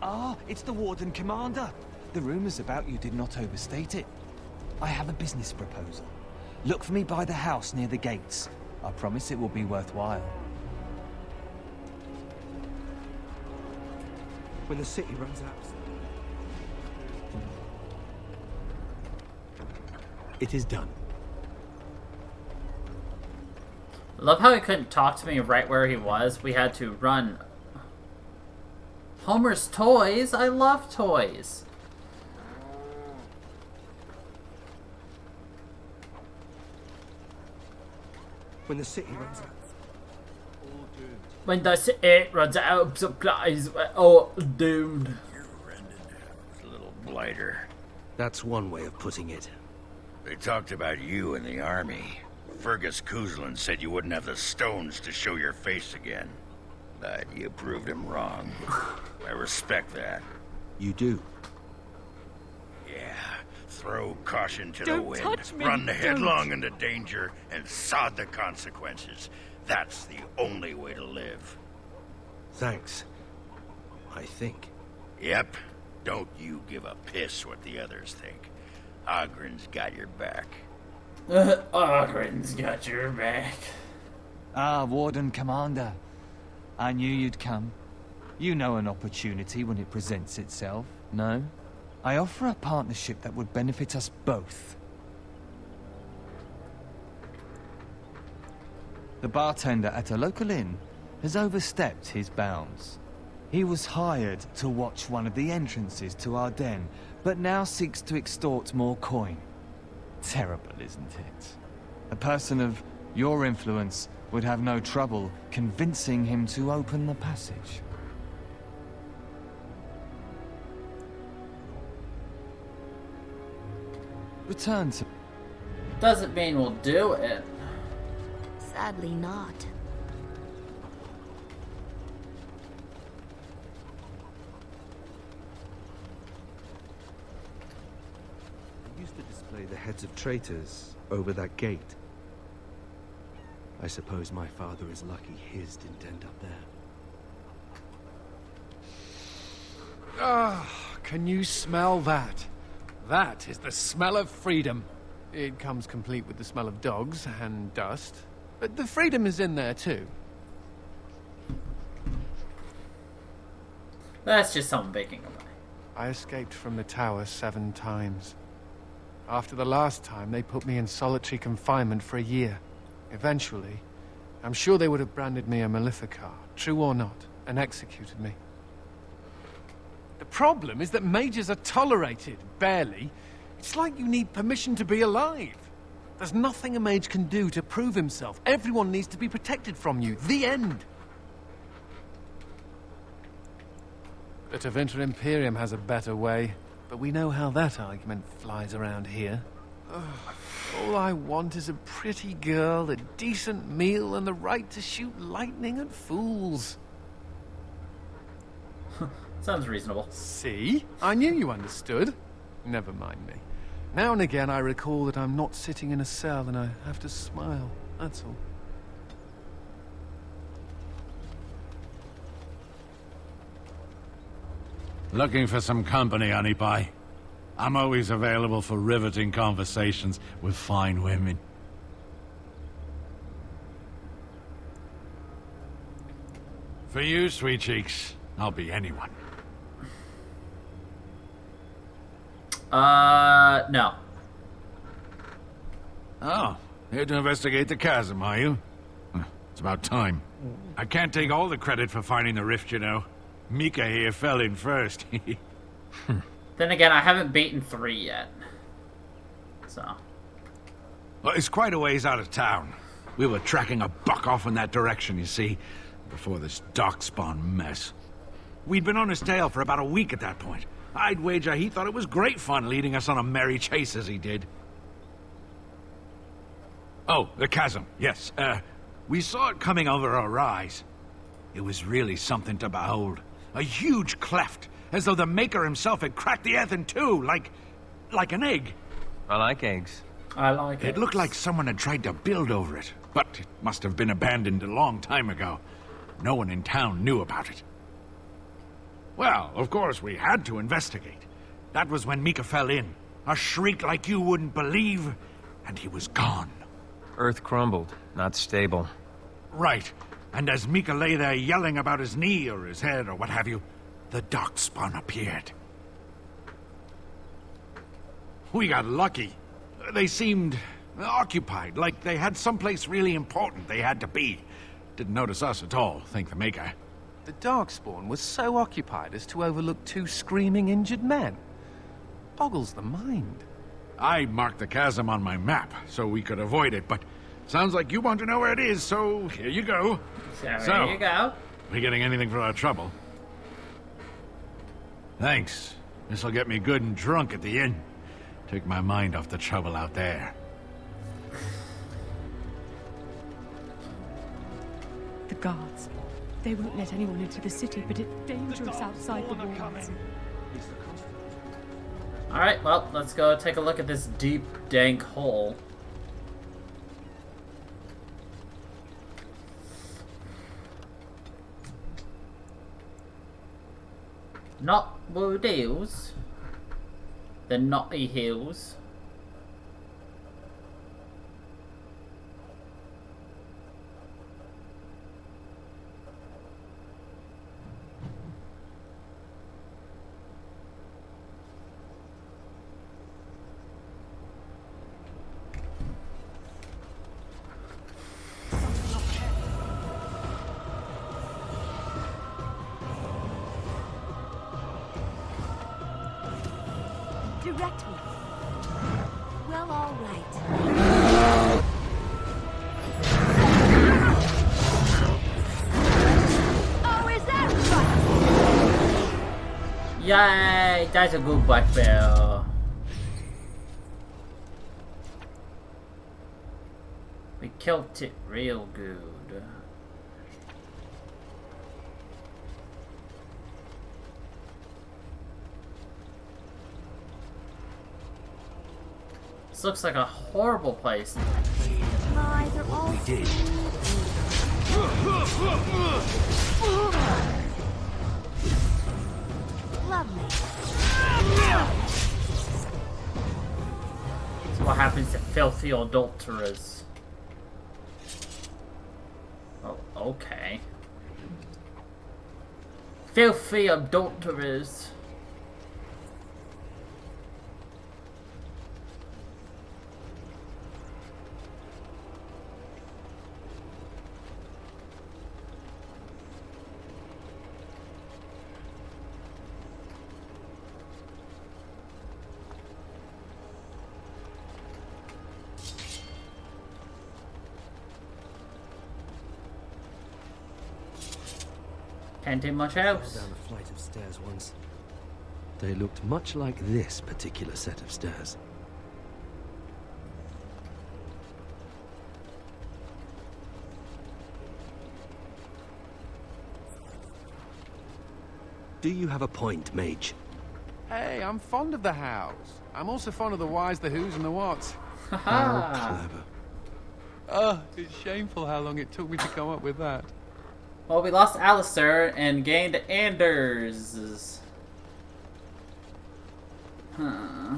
Ah, it's the Warden Commander. The rumors about you did not overstate it. I have a business proposal. Look for me by the house near the gates. I promise it will be worthwhile. When the city runs out... It is done. Love how he couldn't talk to me right where he was. We had to run. Homer's toys? I love toys. When the city runs out. When the city runs out of supplies, we're all doomed. Little blighter. That's one way of putting it. They talked about you in the army. Fergus Kuzlin said you wouldn't have the stones to show your face again. But you proved him wrong. I respect that. You do? Yeah. Throw caution to the Don't wind. touch me, Run don't. headlong into danger and sod the consequences. That's the only way to live. Thanks. I think. Yep. Don't you give a piss what the others think. Ogren's got your back. Ogren's got your back. Ah, Warden Commander. I knew you'd come. You know an opportunity when it presents itself, no? I offer a partnership that would benefit us both. The bartender at a local inn has overstepped his bounds. He was hired to watch one of the entrances to our den, but now seeks to extort more coin. Terrible, isn't it? A person of your influence would have no trouble convincing him to open the passage. Return to... Doesn't mean we'll do it. Sadly not. I used to display the heads of traitors over that gate. I suppose my father is lucky his didn't end up there. Ah, can you smell that? That is the smell of freedom. It comes complete with the smell of dogs and dust, but the freedom is in there too. That's just someone baking away. I escaped from the tower 7 times. After the last time, they put me in solitary confinement for a year. Eventually, I'm sure they would have branded me a Maleficar, true or not, and executed me. The problem is that mages are tolerated, barely. It's like you need permission to be alive. There's nothing a mage can do to prove himself. Everyone needs to be protected from you. The end. The Tevinter Imperium has a better way, but we know how that argument flies around here. All I want is a pretty girl, a decent meal, and the right to shoot lightning at fools. Sounds reasonable. See? I knew you understood. Never mind me. Now and again I recall that I'm not sitting in a cell and I have to smile. That's all. Looking for some company, honey pie? I'm always available for riveting conversations with fine women. For you, sweet cheeks, I'll be anyone. No. Oh, here to investigate the chasm, are you? It's about time. I can't take all the credit for finding the rift, you know. Mika here fell in first. Then again, I haven't beaten 3 yet. So. Well, it's quite a ways out of town. We were tracking a buck off in that direction, you see, before this darkspawn mess. We'd been on his tail for about a week at that point. I'd wager he thought it was great fun leading us on a merry chase as he did. Oh, the chasm, yes. We saw it coming over our rise. It was really something to behold. A huge cleft, as though the Maker himself had cracked the earth in two, like an egg. I like eggs. I like it. It looked like someone had tried to build over it, but it must have been abandoned a long time ago. No one in town knew about it. Well, of course, we had to investigate. That was when Mika fell in. A shriek like you wouldn't believe, and he was gone. Earth crumbled, not stable. Right. And as Mika lay there yelling about his knee or his head or what have you, the darkspawn appeared. We got lucky. They seemed occupied, like they had someplace really important they had to be. Didn't notice us at all, thank the Maker. The Darkspawn was so occupied as to overlook 2 screaming injured men. Boggles the mind. I marked the chasm on my map so we could avoid it, but sounds like you want to know where it is, so here you go. So here you go. We getting anything for our trouble? Thanks. This'll get me good and drunk at the inn. Take my mind off the trouble out there. The guards. They won't let anyone into the city, but it's dangerous outside the walls. Alright, well, let's go take a look at this deep, dank hole. Not Wood Hills. The Knotty Hills. Direct me. Well, all right. Oh, is that right? Yay! That's a good black bear. We killed it real good. This looks like a horrible place. My, they're all We did. lovely. That's what happens to filthy adulterers. Oh, okay. Filthy adulterers. Can't do much else. Down a flight of stairs once. They looked much like this particular set of stairs. Do you have a point, Mage? Hey, I'm fond of the hows. I'm also fond of the whys, the whos, and the whats. How clever. Oh, it's shameful how long it took me to come up with that. Well, we lost Alistair and gained Anders. Huh.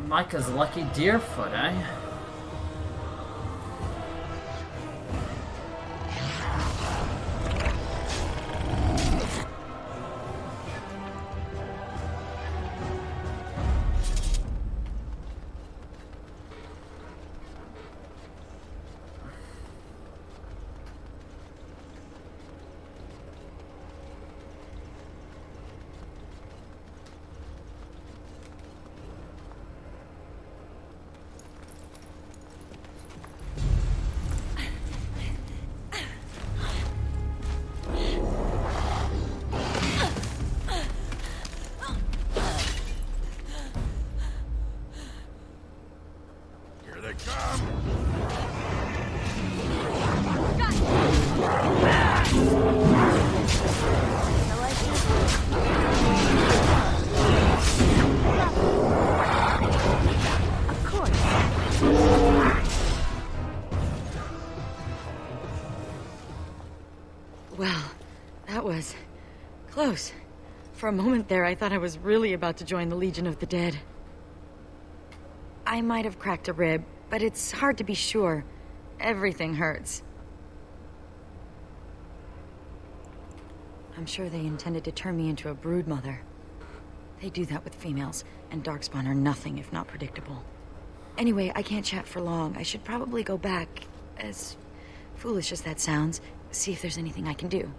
Micah's lucky Deerfoot, eh? Well, that was close. For a moment there, I thought I was really about to join the Legion of the Dead. I might have cracked a rib, but it's hard to be sure. Everything hurts. I'm sure they intended to turn me into a broodmother. They do that with females, and Darkspawn are nothing if not predictable. Anyway, I can't chat for long. I should probably go back, as foolish as that sounds, see if there's anything I can do.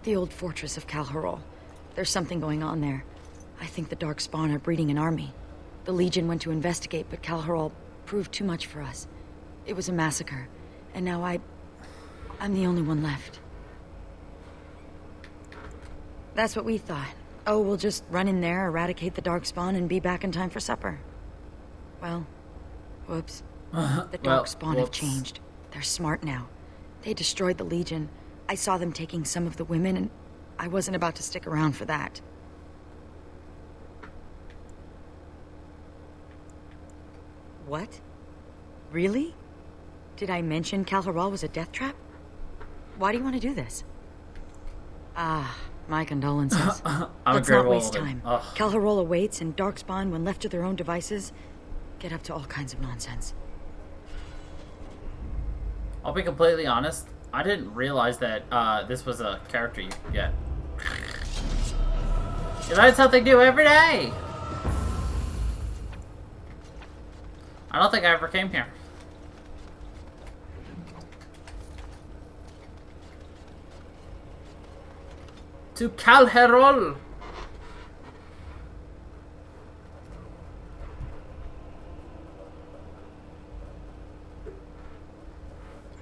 The old fortress of Calharol. There's something going on there. I think the Darkspawn are breeding an army. The Legion went to investigate, but Calharol proved too much for us. It was a massacre, and now I'm the only one left. That's what we thought. Oh, we'll just run in there, eradicate the Darkspawn, and be back in time for supper. Well, whoops. The Darkspawn have changed. They're smart now. They destroyed the Legion. I saw them taking some of the women, and I wasn't about to stick around for that. What? Really? Did I mention Calharol was a death trap? Why do you want to do this? Ah, my condolences. Let's not waste time. Calharol awaits, and Darkspawn, when left to their own devices, get up to all kinds of nonsense. I'll be completely honest. I didn't realize that this was a character you could get. You learn something new every day! I don't think I ever came here. To Calharol!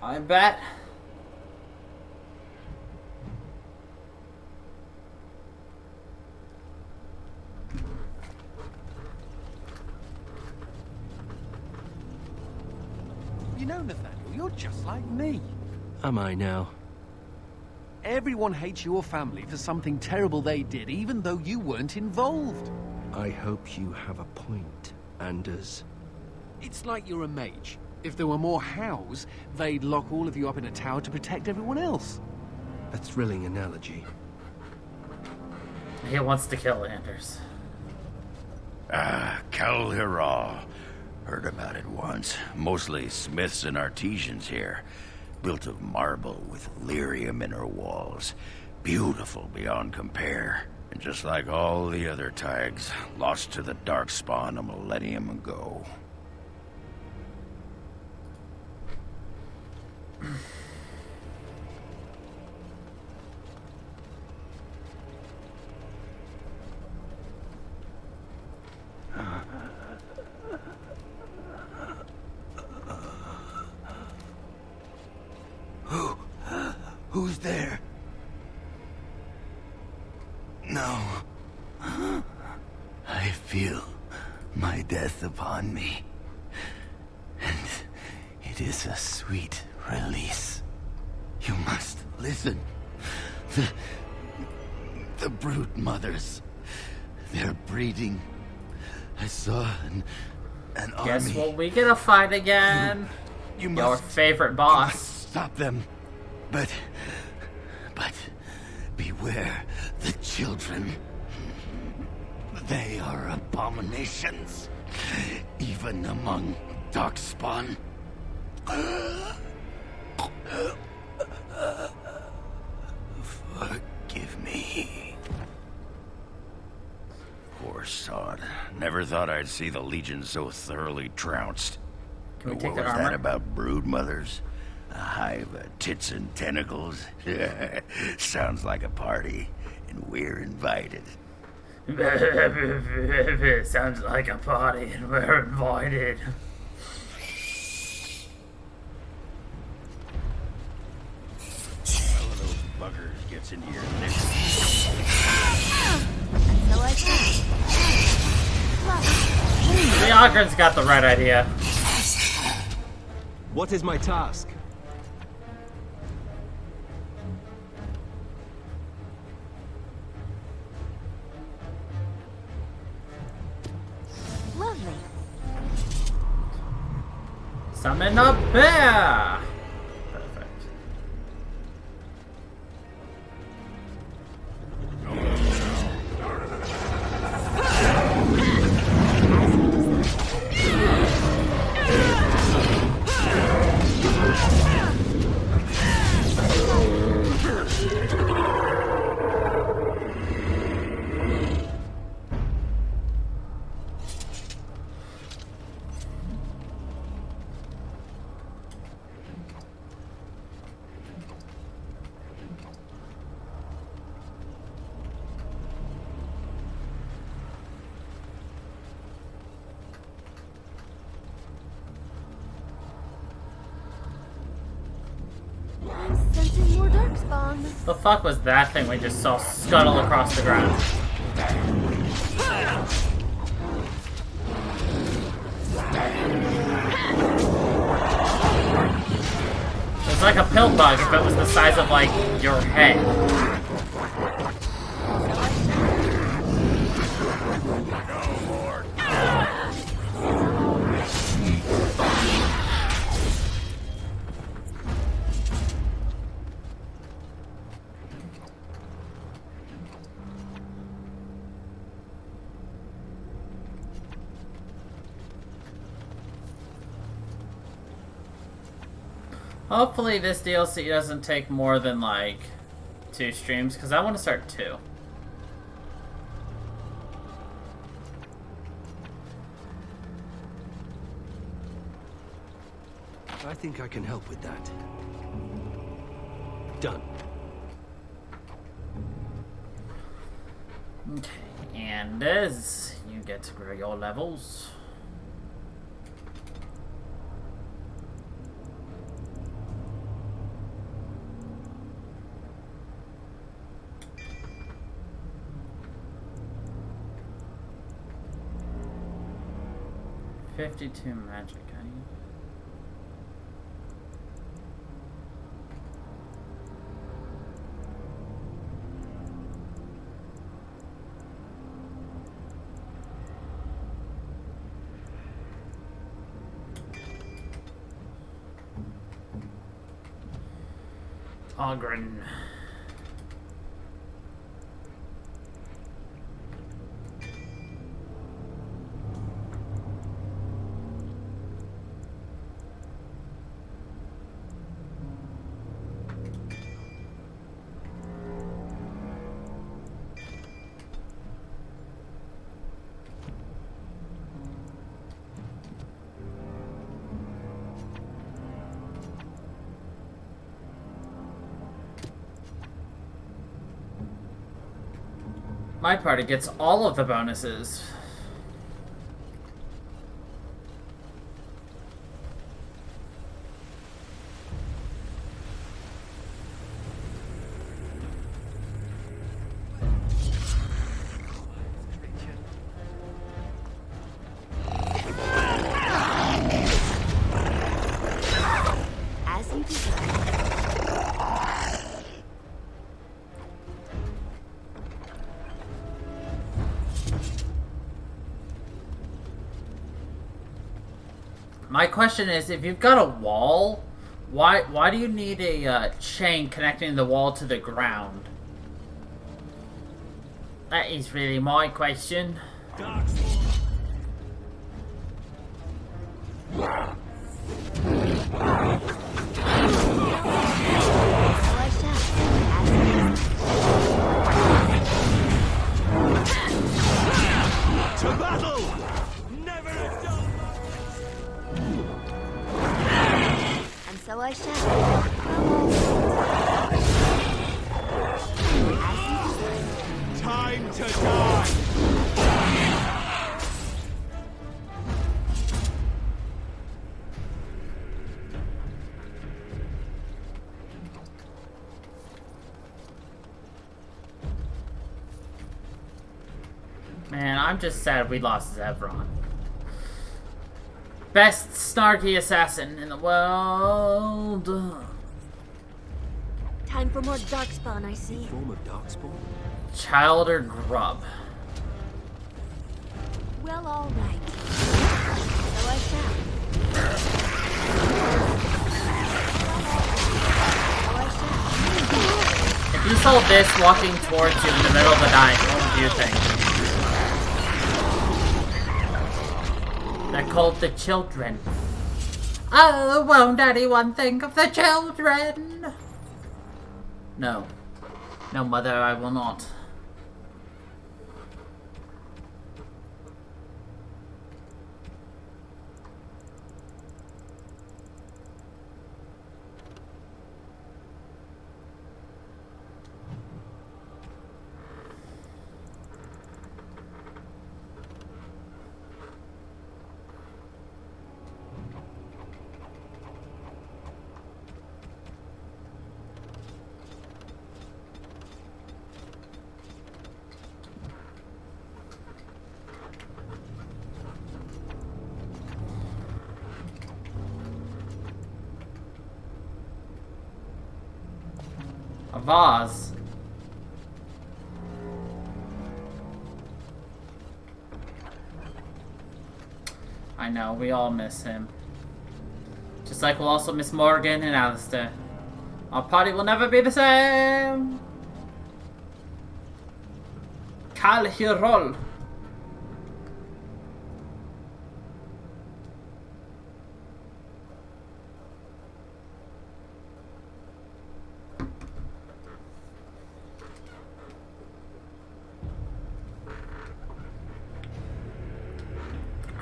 I bet. You know, Nathaniel, you're just like me. Am I now? Everyone hates your family for something terrible they did, even though you weren't involved. I hope you have a point, Anders. It's like you're a mage. If there were more hows, they'd lock all of you up in a tower to protect everyone else. A thrilling analogy. He wants to kill Anders. Ah, Calharol. Heard about it once. Mostly smiths and artisans here. Built of marble with lyrium in her walls. Beautiful beyond compare. And just like all the other tags, lost to the Darkspawn a millennium ago. Who's there? No. I feel my death upon me. And it is a sweet release. You must listen. The brood mothers. They're breeding. I saw an army. Guess what? We get a fight again. You Your must, favorite boss. You must stop them. But beware the children. They are abominations, even among Darkspawn. Forgive me. Poor sod. Never thought I'd see the Legion so thoroughly trounced. Can we What take was that that armor? about brood mothers? A hive of tits and tentacles? Sounds like a party, and we're invited. Sounds like a party and we're invited. One of those buggers gets in here next. So I said. The Ogren's got the right idea. What is my task? Lovely. Summon a bear! Perfect. Darkspawn. The fuck was that thing we just saw scuttle across the ground? It's like a pill bug if it was the size of, like, your head. Hopefully this DLC doesn't take more than like 2 streams, because I want to start 2. I think I can help with that. Done. Okay, and as you get to grow your levels. $52 magic, honey. Ogren. My party gets all of the bonuses. As you desire. My question is, if you've got a wall, why do you need a chain connecting the wall to the ground? That is really my question. To battle! Never a dull And so I shall. time to die! Man, I'm just sad we lost Zevron. Best snarky assassin in the world. Time for more Darkspawn, I see. Form of Darkspawn? Child or grub? Well, all right. So I shall. If you saw this walking towards you in the middle of the night, what would you think? They're called the children. Oh, won't anyone think of the children? No. No, mother, I will not. A vase. I know, we all miss him. Just like we'll also miss Morgan and Alistair. Our party will never be the same! Cal Hirol.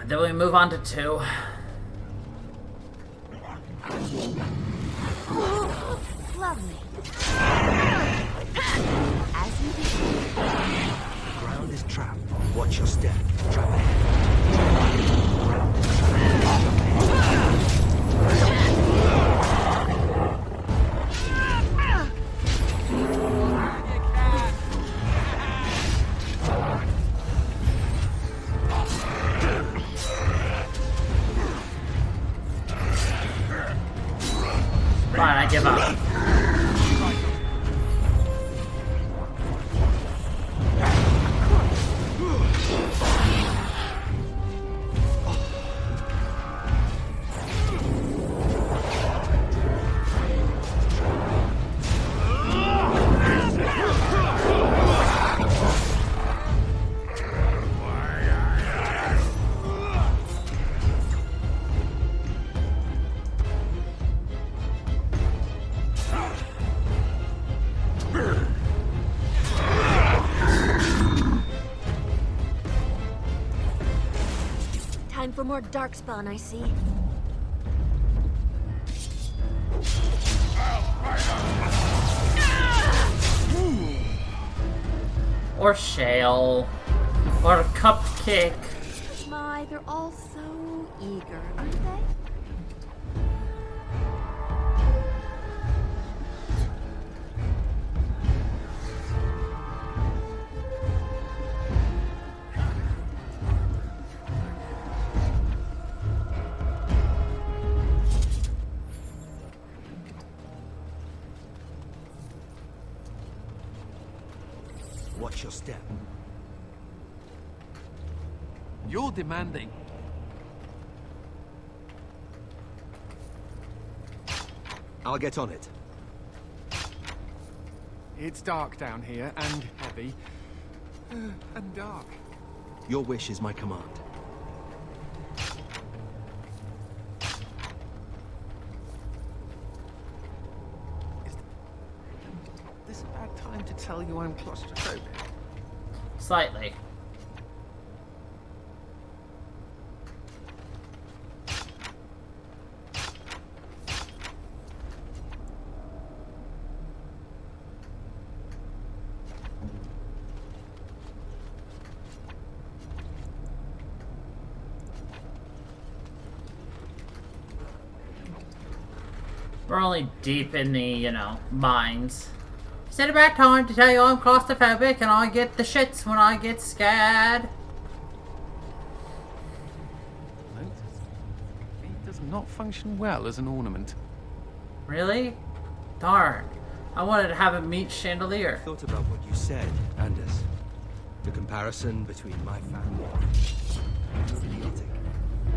Then we move on to 2. Lovely. As you wish. The ground is trapped. Watch your step. Trap ahead. Fine, I give up. Time for more darkspawn, I see. Or shale. Or cupcake. My, they're all so eager, aren't they? Watch your step. You're demanding. I'll get on it. It's dark down here, and heavy. And dark. Your wish is my command. Is this a bad time to tell you I'm claustrophobic? Slightly. We're only deep in the, you know, mines. Is it a bad time to tell you I'm claustrophobic and I get the shits when I get scared? It does not function well as an ornament. Really? Darn. I wanted to have a meat chandelier. I thought about what you said, Anders. The comparison between my family. It's idiotic.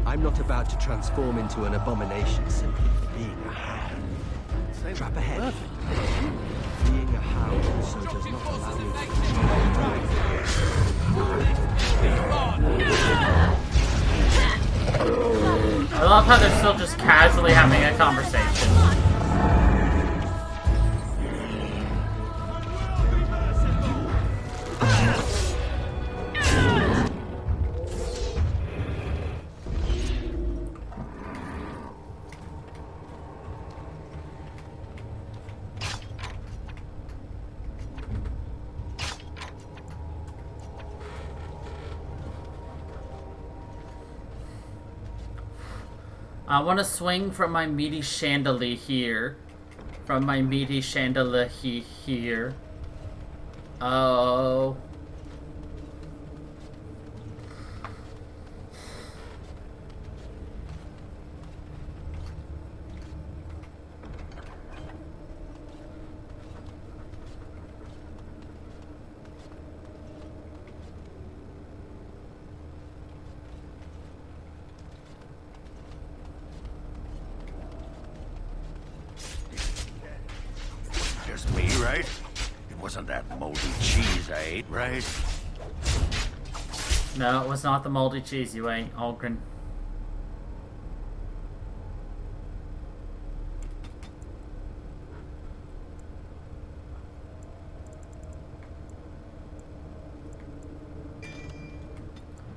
I'm not about to transform into an abomination simply for being a hound. Trap ahead. Being a hound also does not allow me I love how they're still just casually having a conversation. I want to swing from my meaty chandelier here. From my meaty chandelier here. Oh. right? It wasn't that moldy cheese I ate, right? No, it was not the moldy cheese you ate, Algren.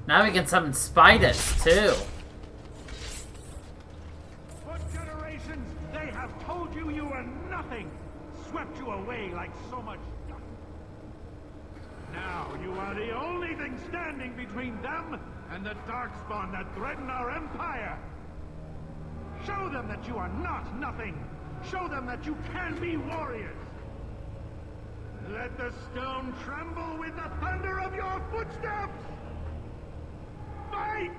Now we can summon spiders, too. For generations, they have told you you were nothing, swept you away like so much dust. Now you are the only thing standing between them and the darkspawn that threaten our empire. Show them that you are not nothing. Show them that you can be warriors. Let the stone tremble with the thunder of your footsteps. Fight!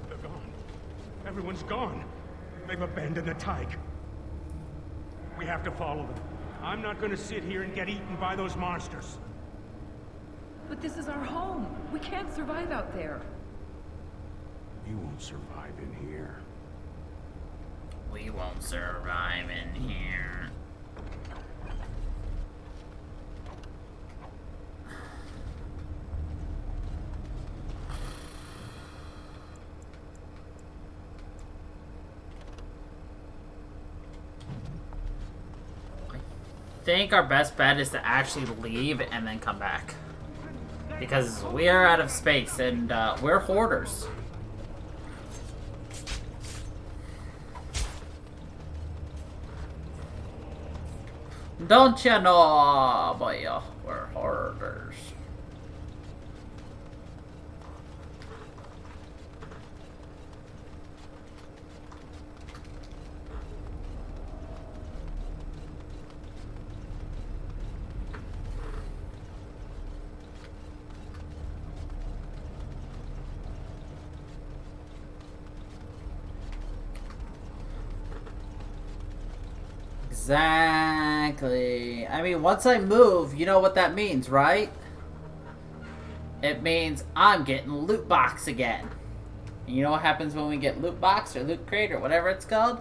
They're gone. Everyone's gone. They've abandoned the Tyke. We have to follow them. I'm not gonna sit here and get eaten by those monsters. But this is our home. We can't survive out there. You won't survive in here. We won't survive in here. I think our best bet is to actually leave and then come back. Because we are out of space and we're hoarders. Don't you know, boy, we're hoarders. Exactly. I mean, once I move, you know what that means, right? It means I'm getting loot box again. And you know what happens when we get loot box or loot crate or whatever it's called?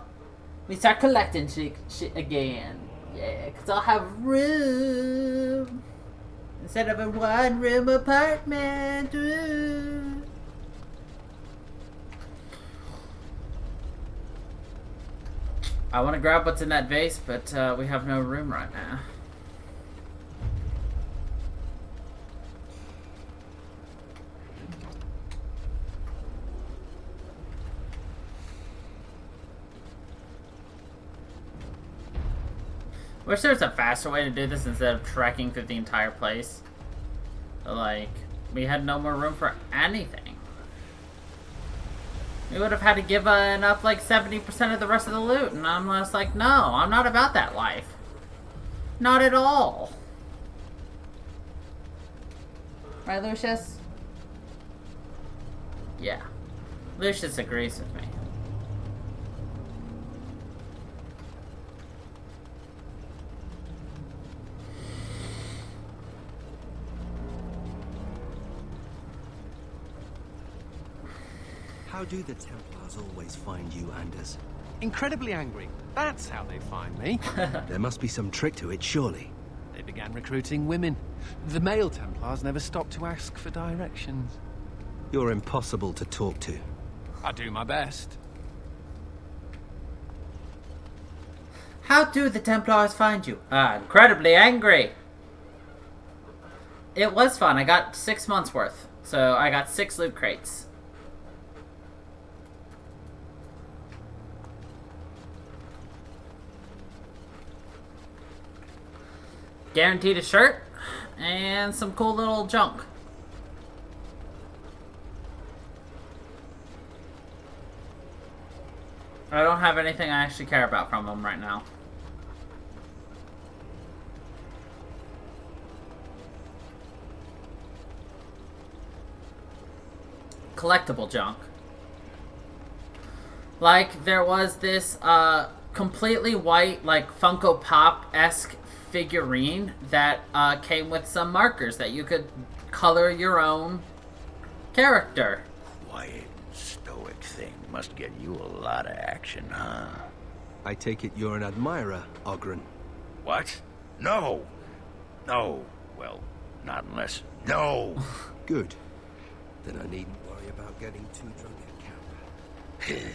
We start collecting shit again. Yeah, because I'll have room. Instead of a one-room apartment. Ooh. I want to grab what's in that vase, but we have no room right now. Wish there was a faster way to do this instead of trekking through the entire place. Like, we had no more room for anything. We would have had to give up like 70% of the rest of the loot, and I'm just like, no, I'm not about that life. Not at all. Right, Lucius? Yeah. Lucius agrees with me. How do the Templars always find you, Anders? Incredibly angry. That's how they find me. There must be some trick to it, surely. They began recruiting women. The male Templars never stopped to ask for directions. You're impossible to talk to. I do my best. How do the Templars find you? Incredibly angry. It was fun. I got 6 months worth. So I got 6 loot crates. Guaranteed a shirt and some cool little junk. I don't have anything I actually care about from them right now. Collectible junk. Like, there was this completely white, like Funko Pop-esque figurine that came with some markers that you could color your own character. Quiet and stoic thing must get you a lot of action, huh? I take it you're an admirer, Ogren. What? No! No. Well, not unless... No! Good. Then I needn't worry about getting too drunk at camp.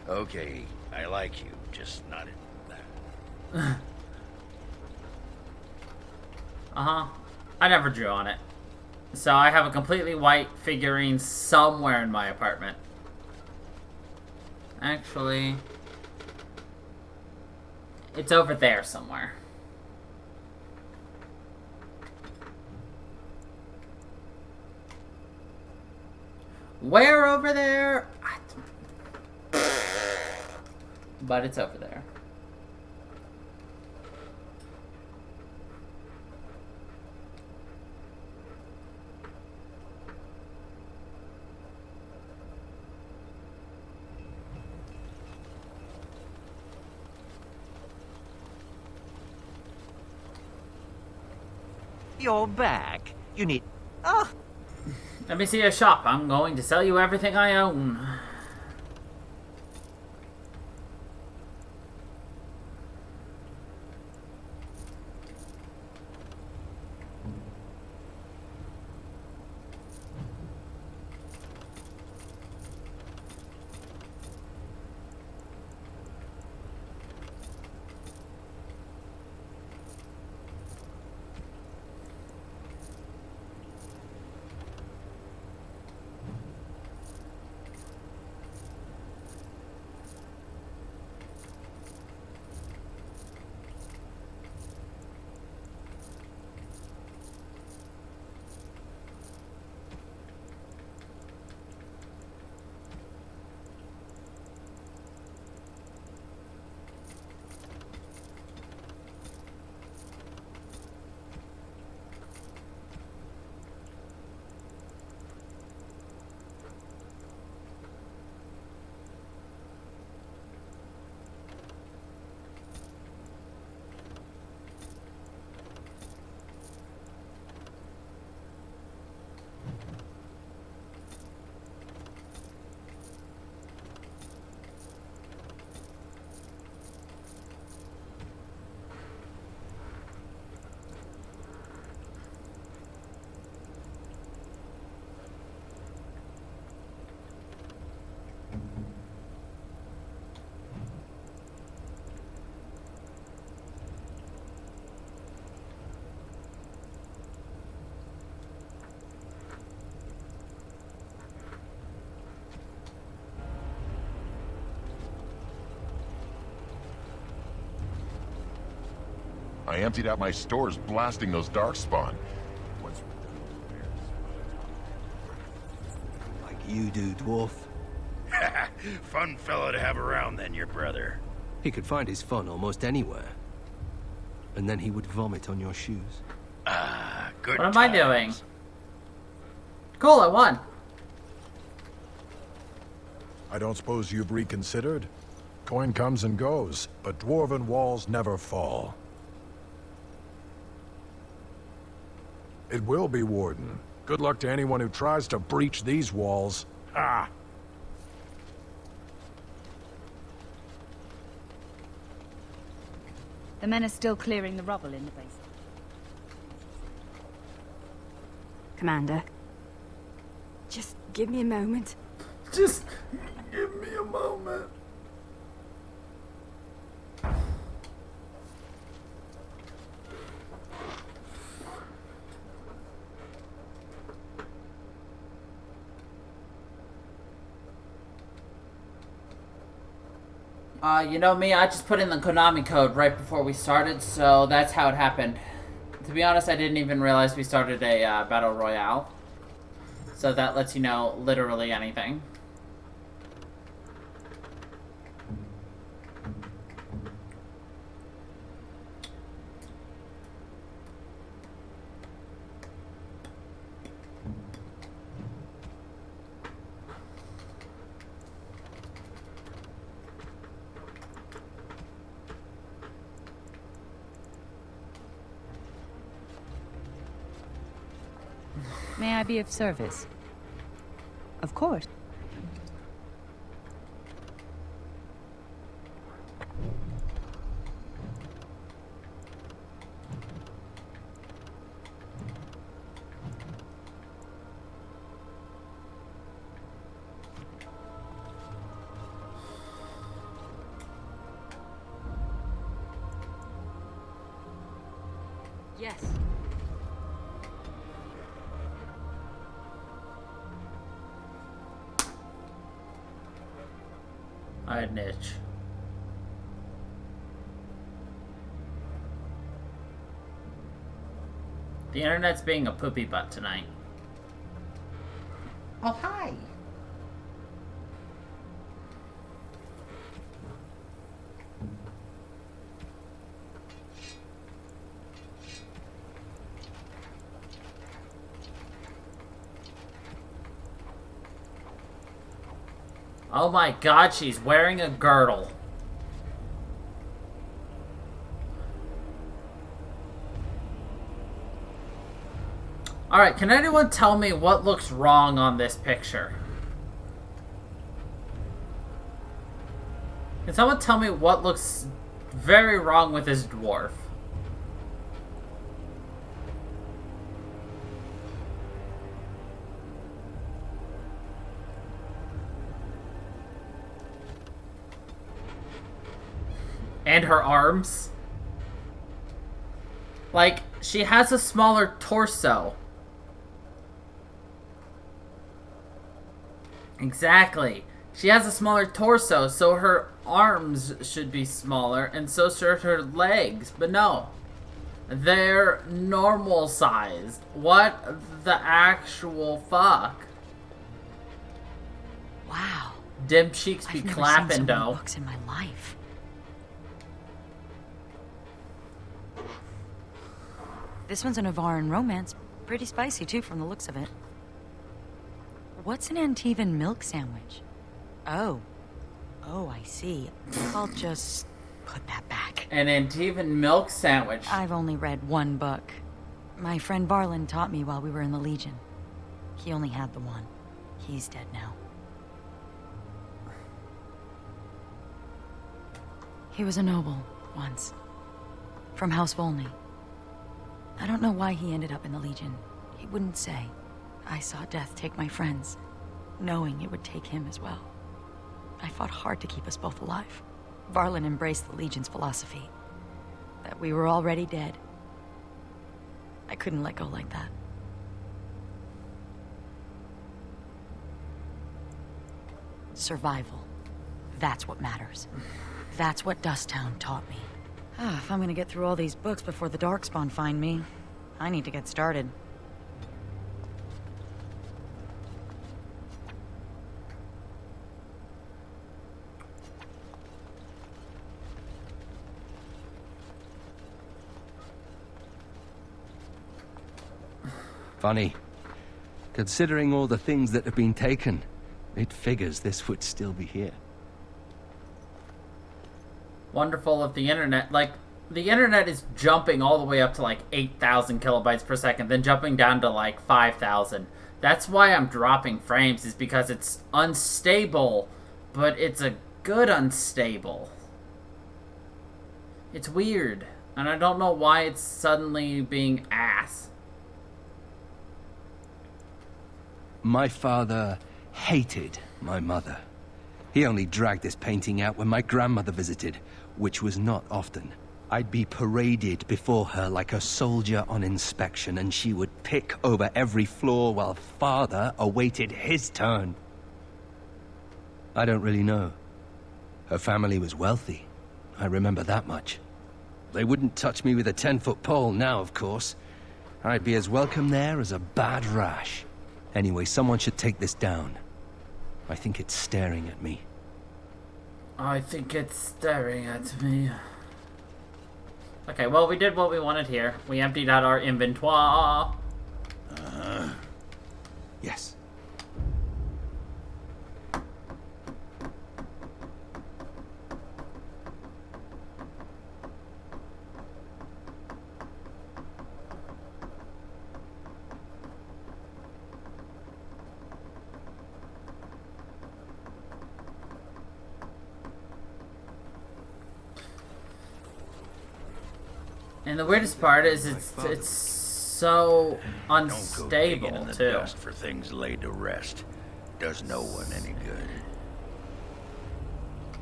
Okay, I like you, just not in that. I never drew on it. So I have a completely white figurine somewhere in my apartment. Actually, it's over there somewhere. Where over there? But it's over there. You're back. You need... Oh! Let me see your shop. I'm going to sell you everything I own. I emptied out my stores blasting those darkspawn. What's Like you do, dwarf. Fun fellow to have around then, your brother. He could find his fun almost anywhere. And then he would vomit on your shoes. Ah, good What am I doing? Cool, I won. I don't suppose you've reconsidered? Coin comes and goes, but dwarven walls never fall. It will be, Warden. Good luck to anyone who tries to breach these walls. Ah! The men are still clearing the rubble in the basement. Commander. Just give me a moment. Just give me a moment. You know me, I just put in the Konami code right before we started, so that's how it happened. To be honest, I didn't even realize we started a Battle Royale. So that lets you know literally anything. May I be of service? Of course. Yes. I had an itch. The internet's being a poopy butt tonight. Oh, hi. Oh my god, she's wearing a girdle. Alright, can anyone tell me what looks wrong on this picture? Can someone tell me what looks very wrong with this dwarf? And her arms. Like, she has a smaller torso. Exactly. She has a smaller torso, so her arms should be smaller, and so should her legs. But no. They're normal sized. What the actual fuck? Wow. Dim cheeks be I've never clapping, seen so many though. books in my life. This one's a Navaran romance. Pretty spicy, too, from the looks of it. What's an Antivan milk sandwich? Oh. Oh, I see. I'll just put that back. An Antivan milk sandwich. I've only read one book. My friend Varlin taught me while we were in the Legion. He only had the one. He's dead now. He was a noble, once. From House Volney. I don't know why he ended up in the Legion. He wouldn't say. I saw death take my friends, knowing it would take him as well. I fought hard to keep us both alive. Varlin embraced the Legion's philosophy. That we were already dead. I couldn't let go like that. Survival. That's what matters. That's what Dusttown taught me. If I'm gonna get through all these books before the Darkspawn find me, I need to get started. Funny. Considering all the things that have been taken, it figures this would still be here. Wonderful if the internet, like, the internet is jumping all the way up to like 8,000 kilobytes per second, then jumping down to like 5,000. That's why I'm dropping frames, is because it's unstable, but it's a good unstable. It's weird, and I don't know why it's suddenly being ass. My father hated my mother. He only dragged this painting out when my grandmother visited, which was not often. I'd be paraded before her like a soldier on inspection, and she would pick over every flaw while father awaited his turn. I don't really know. Her family was wealthy. I remember that much. They wouldn't touch me with a 10-foot pole now, of course. I'd be as welcome there as a bad rash. Anyway, someone should take this down. I think it's staring at me. I think it's staring at me. Okay, well, we did what we wanted here. We emptied out our inventory. Yes. And the weirdest part is it's so unstable in the too. dust for things laid to rest. Does no one any good.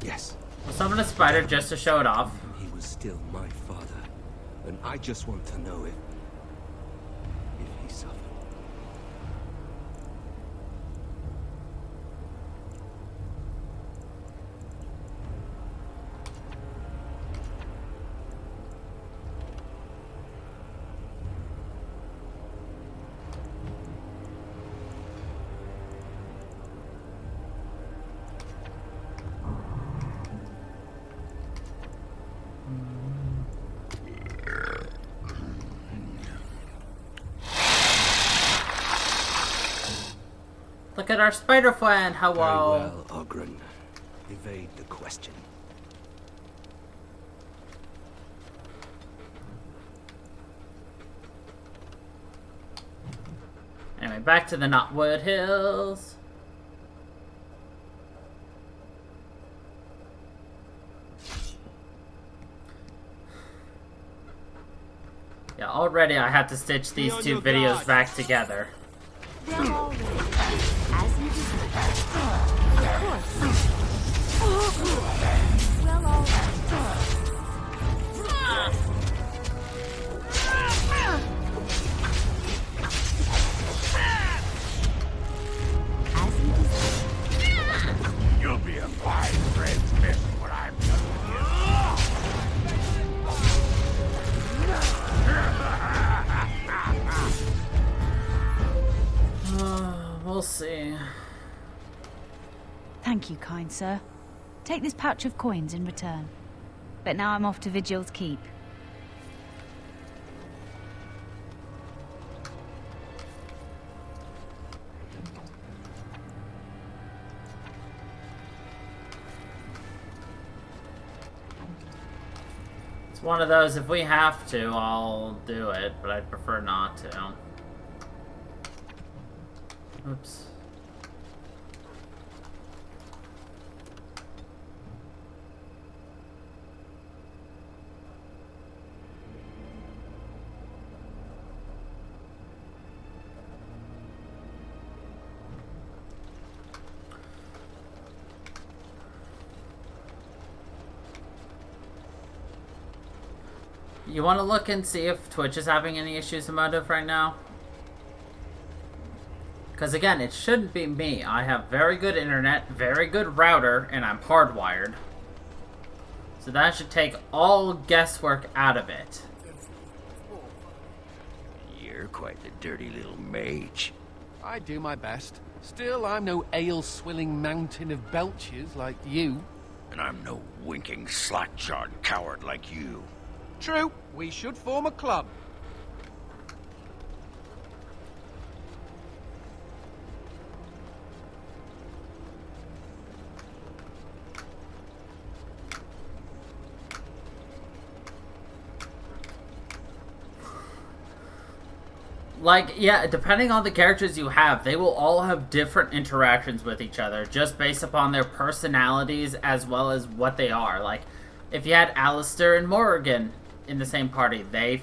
Yes. I'll summon a spider just to show it off. He was still my father, and I just want to know if he suffered. Look at our spider friend. Hello. Very well, Ogren. Evade the question. Anyway, back to the Knotwood Hills. Yeah, already I have to stitch these two videos back together. You'll be a fine friend, miss, what I'm We'll see. Thank you, kind sir. Take this pouch of coins in return. But now I'm off to Vigil's Keep. It's one of those, if we have to, I'll do it, but I'd prefer not to. Oops. You want to look and see if Twitch is having any issues emotive right now? Because again, it shouldn't be me. I have very good internet, very good router, and I'm hardwired. So that should take all guesswork out of it. You're quite the dirty little mage. I do my best. Still, I'm no ale-swilling mountain of belches like you. And I'm no winking, slack-jawed coward like you. True. We should form a club. Like, yeah, depending on the characters you have, they will all have different interactions with each other, just based upon their personalities as well as what they are. Like, if you had Alistair and Morrigan in the same party, they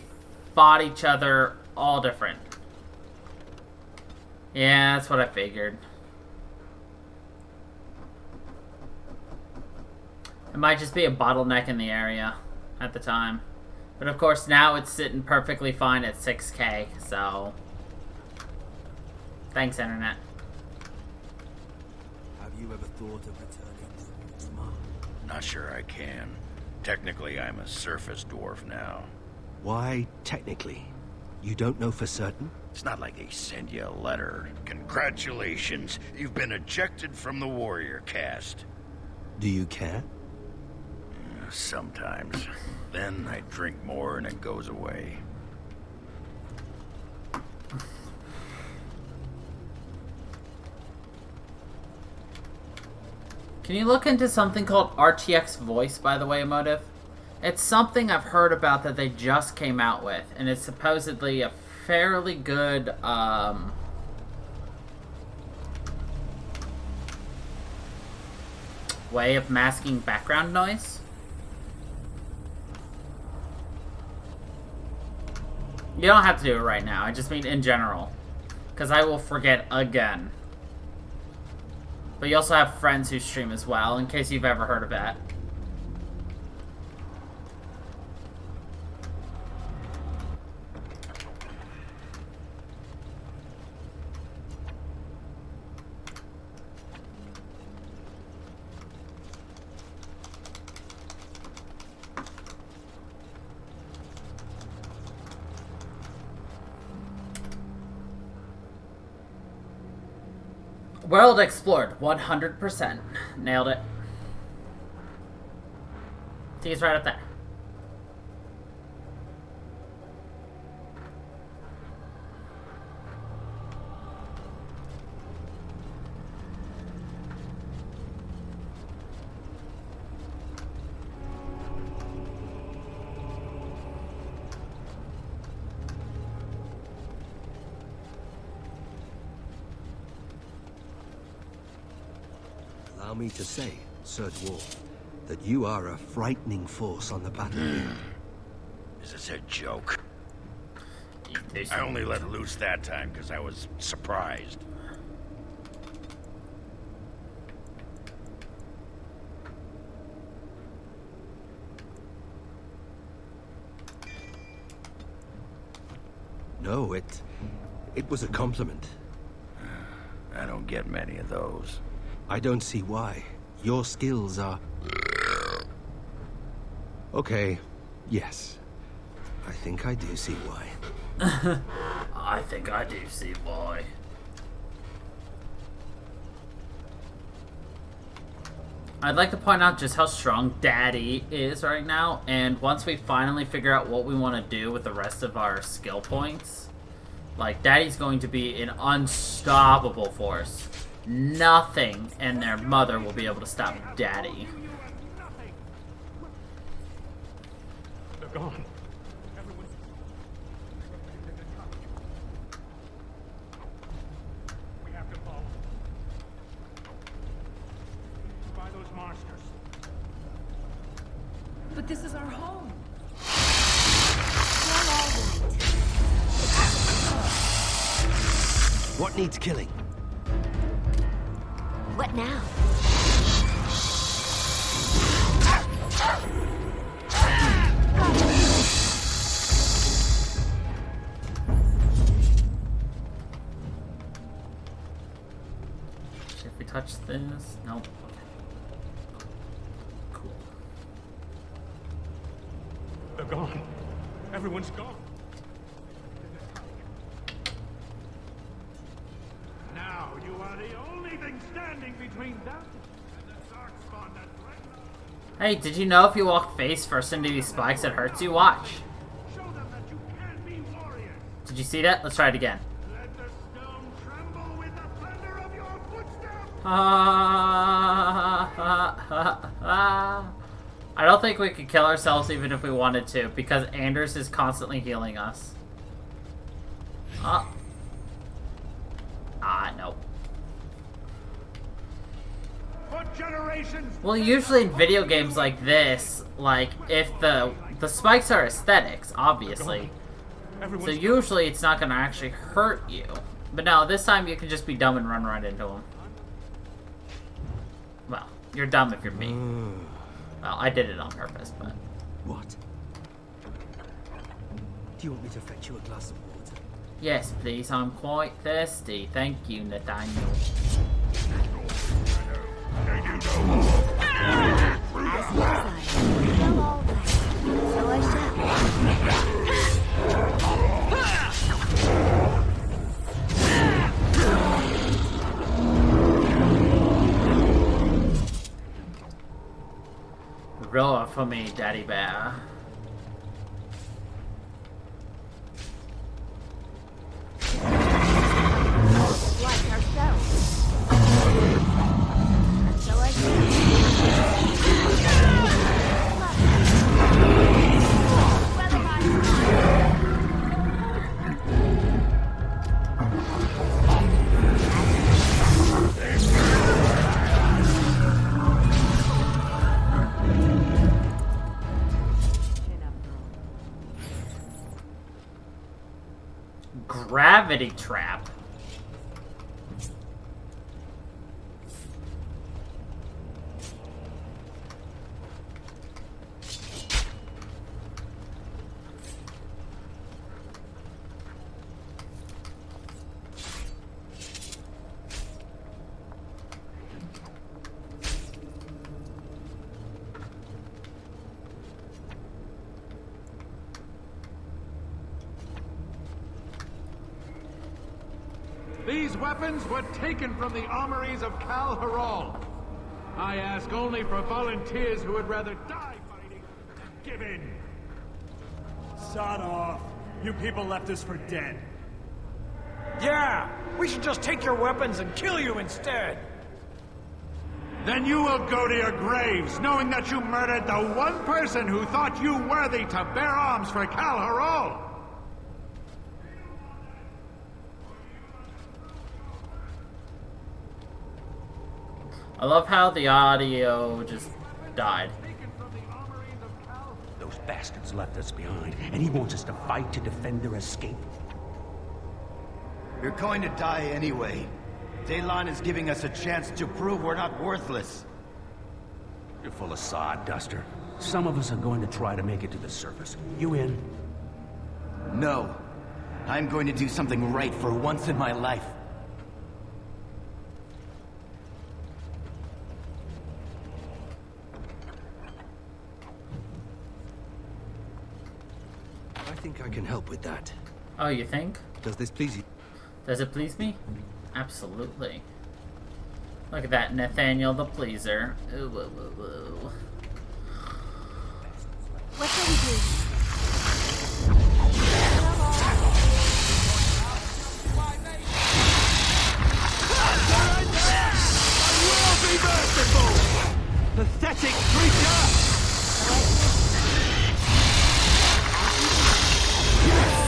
fought each other all different. Yeah, that's what I figured. It might just be a bottleneck in the area at the time. But of course, now it's sitting perfectly fine at 6K, so... Thanks, Internet. Have you ever thought of returning to Mars? Not sure I can. Technically, I'm a surface dwarf now. Why technically? You don't know for certain? It's not like they send you a letter. Congratulations, you've been ejected from the warrior caste. Do you care? Sometimes. Then I drink more and it goes away. Can you look into something called RTX Voice, by the way, Emotive? It's something I've heard about that they just came out with, and it's supposedly a fairly good, way of masking background noise. You don't have to do it right now. I just mean in general. Because I will forget again. But you also have friends who stream as well, in case you've ever heard of that. World explored, 100%. Nailed it. See, it's right up there. Allow me to say, Sir Dwarf, that you are a frightening force on the battlefield. Is this a joke? I only let loose that time because I was surprised. No, it was a compliment. I don't get many of those. I don't see why. Your skills are... Okay, yes. I think I do see why. I think I do see why. I'd like to point out just how strong Daddy is right now, and once we finally figure out what we want to do with the rest of our skill points, like, Daddy's going to be an unstoppable force. Nothing and their mother will be able to stop Daddy. They're gone. We have to follow. By those monsters. But this is our home. What needs killing? What now? If we touch this, nope. Cool. They're gone. Everyone's gone. Now you are the only thing standing between them and the darkspawn that threatens. Hey, did you know if you walk face first into these spikes it hurts you? Watch. Show them that you can be warriors. Did you see that? Let's try it again. Let the stone tremble with the thunder of your footsteps. I don't think we could kill ourselves even if we wanted to, because Anders is constantly healing us. Nope. For generations. Well, usually in video games like this, like, if the spikes are aesthetics, obviously. So usually it's not gonna actually hurt you. But no, this time you can just be dumb and run right into them. Well, you're dumb if you're me. Well, I did it on purpose, but... What? Do you want me to fetch you a glass of water? Yes, please. I'm quite thirsty. Thank you, Nathaniel. Roar for me, Daddy Bear. Like ourselves. And so I Gravity trap. These weapons were taken from the armories of Kal Haral. I ask only for volunteers who would rather die fighting than give in. Sod off. You people left us for dead. Yeah! We should just take your weapons and kill you instead! Then you will go to your graves, knowing that you murdered the one person who thought you worthy to bear arms for Kal Haral! I love how the audio just died. Those bastards left us behind, and he wants us to fight to defend their escape. You're going to die anyway. Daylon is giving us a chance to prove we're not worthless. You're full of sod, Duster. Some of us are going to try to make it to the surface. You in? No. I'm going to do something right for once in my life. I think I can help with that. Oh, you think? Does this please you? Does it please me? Absolutely. Look at that, Nathaniel the Pleaser. Ooh, ooh, ooh, ooh. What shall we do? Pathetic creature!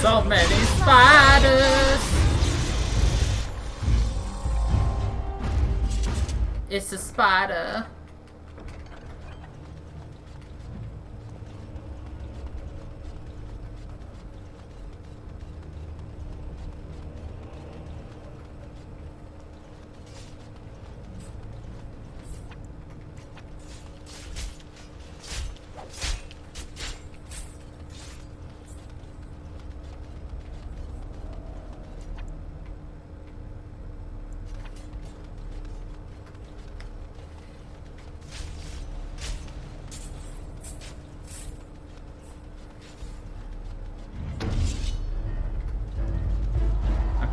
So many spiders! It's a spider.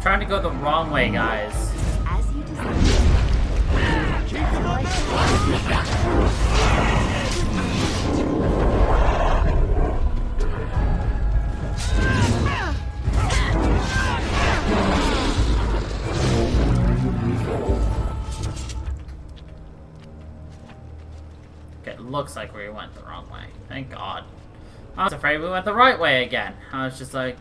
Trying to go the wrong way, guys. As you Okay, looks like we went the wrong way. Thank God. I was afraid we went the right way again. I was just like...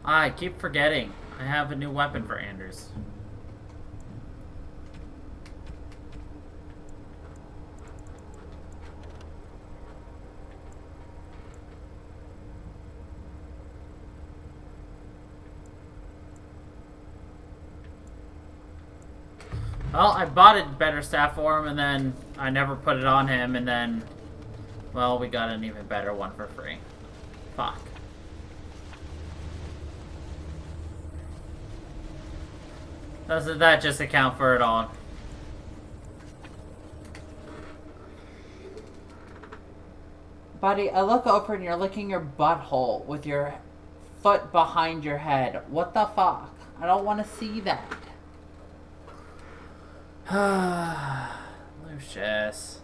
I keep forgetting. I have a new weapon for Anders. Well, I bought a better staff for him, and then I never put it on him, and then, well, we got an even better one for free. Fuck. Doesn't that just account for it all? Buddy, I look over and you're licking your butthole with your foot behind your head. What the fuck? I don't want to see that. Lucius.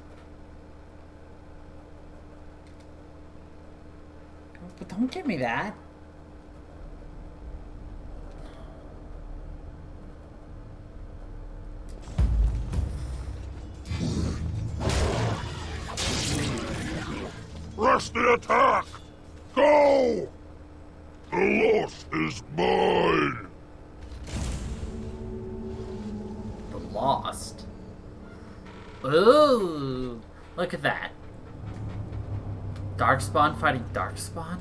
But don't give me that. Rush the attack! Go! The loss is mine! The Lost. Ooh, look at that. Darkspawn fighting Darkspawn?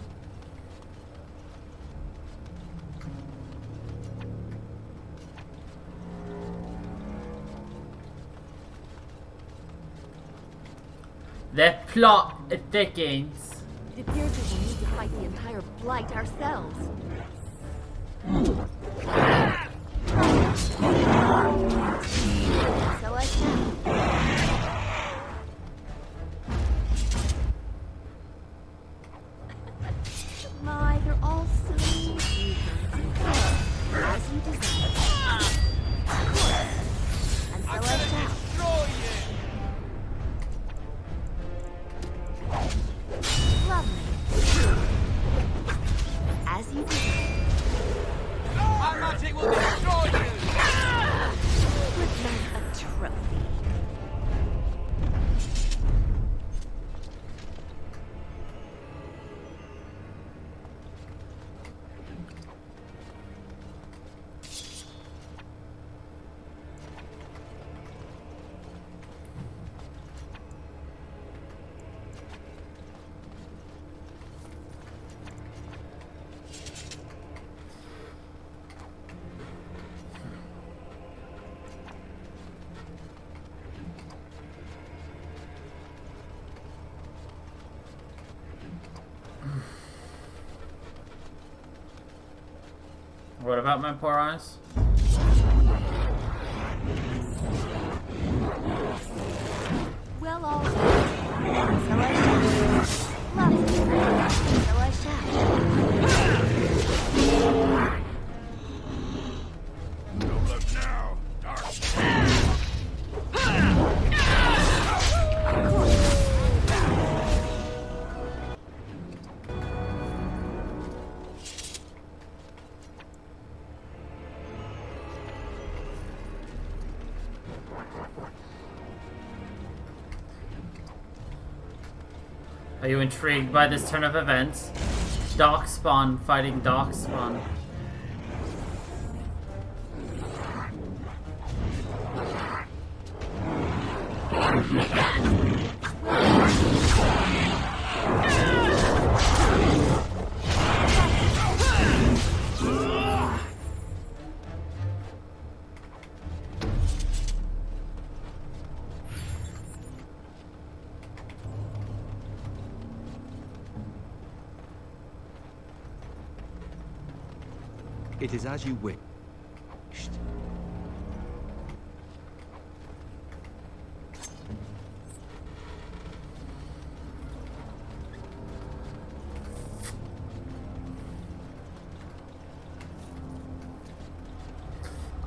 The plot thickens. It appears that we need to fight the entire Blight ourselves. So I shall. My, they're all so eager. As you desire. Of course. And so I shall. Lovely. As you desire. Our magic will destroy you! Was meant a trophy. What about my poor eyes? Well, all right. So I shall. Lovely. So I shall. Don't look now, Are you intrigued by this turn of events? Darkspawn fighting Darkspawn. It is as you wished.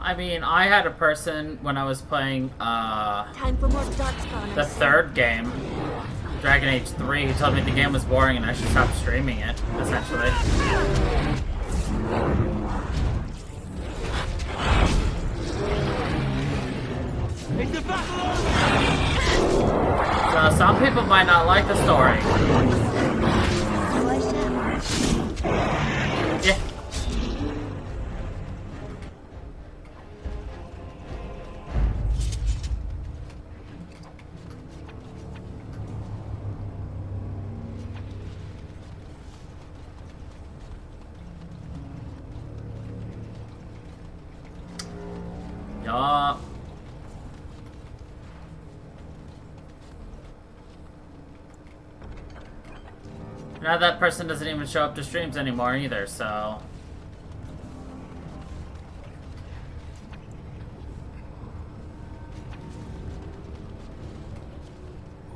I mean, I had a person when I was playing Time for more Darkspawn. the third game, Dragon Age 3, who told me the game was boring and I should stop streaming it, essentially. So some people might not like the story. Yeah. Yup. Now that person doesn't even show up to streams anymore either, so...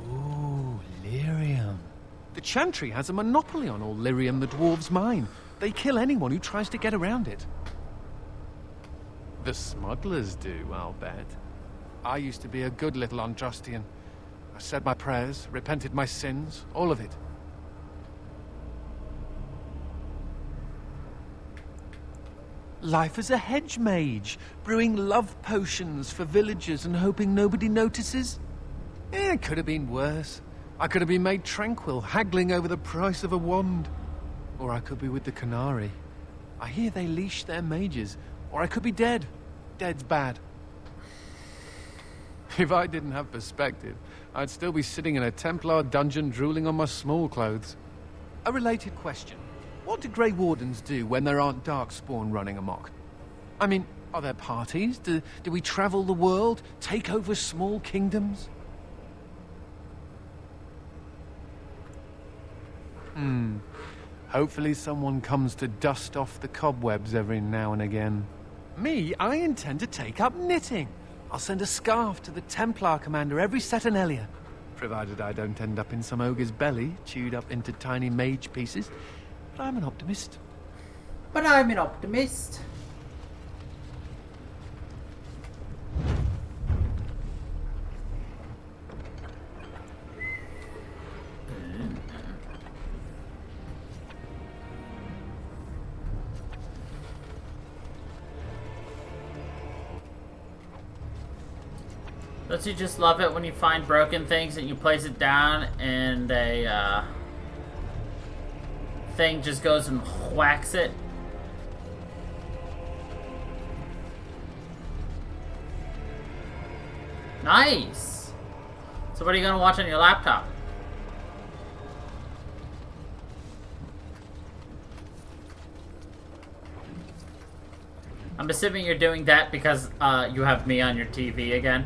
Ooh, lyrium. The Chantry has a monopoly on all lyrium the dwarves mine. They kill anyone who tries to get around it. The smugglers do, I'll bet. I used to be a good little Andrastian. I said my prayers, repented my sins, all of it. Life as a hedge mage, brewing love potions for villagers and hoping nobody notices. Eh, it could have been worse. I could have been made tranquil, haggling over the price of a wand. Or I could be with the Canary. I hear they leash their mages. Or I could be dead. Dead's bad. If I didn't have perspective, I'd still be sitting in a Templar dungeon drooling on my small clothes. A related question. What do Grey Wardens do when there aren't Darkspawn running amok? I mean, are there parties? Do we travel the world? Take over small kingdoms? Hopefully someone comes to dust off the cobwebs every now and again. Me, I intend to take up knitting. I'll send a scarf to the Templar commander every Saturnalia. Provided I don't end up in some ogre's belly, chewed up into tiny mage pieces. But I'm an optimist. But I'm an optimist. Don't you just love it when you find broken things and you place it down and a thing just goes and whacks it? Nice! So what are you gonna watch on your laptop? I'm assuming you're doing that because you have me on your TV again.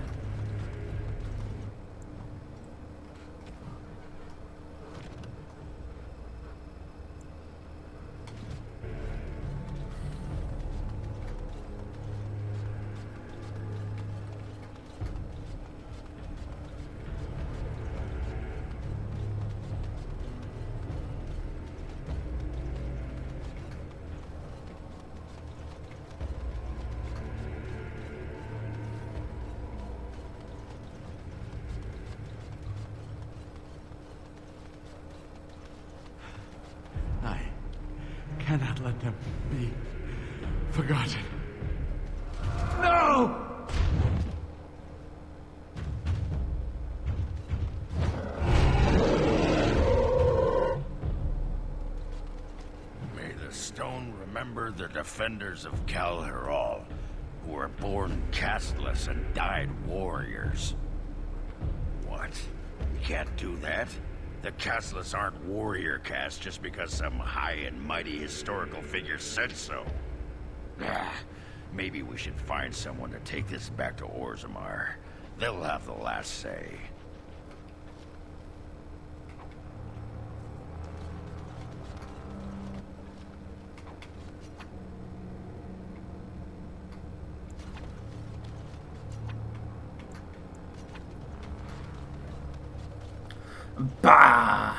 Cannot let them be forgotten. No! May the stone remember the defenders of Kal Heral, who were born casteless and died warriors. What? You can't do that? The casteless aren't warrior caste just because some high and mighty historical figure said so. Maybe we should find someone to take this back to Orzammar. They'll have the last say. Bah!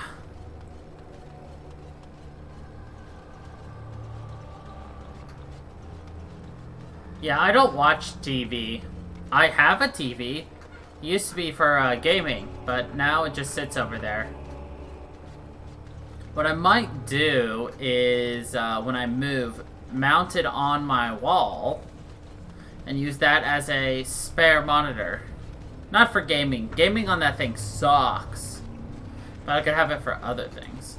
Yeah, I don't watch TV. I have a TV. It used to be for gaming, but now it just sits over there. What I might do is, when I move, mount it on my wall and use that as a spare monitor. Not for gaming. Gaming on that thing sucks. But I could have it for other things.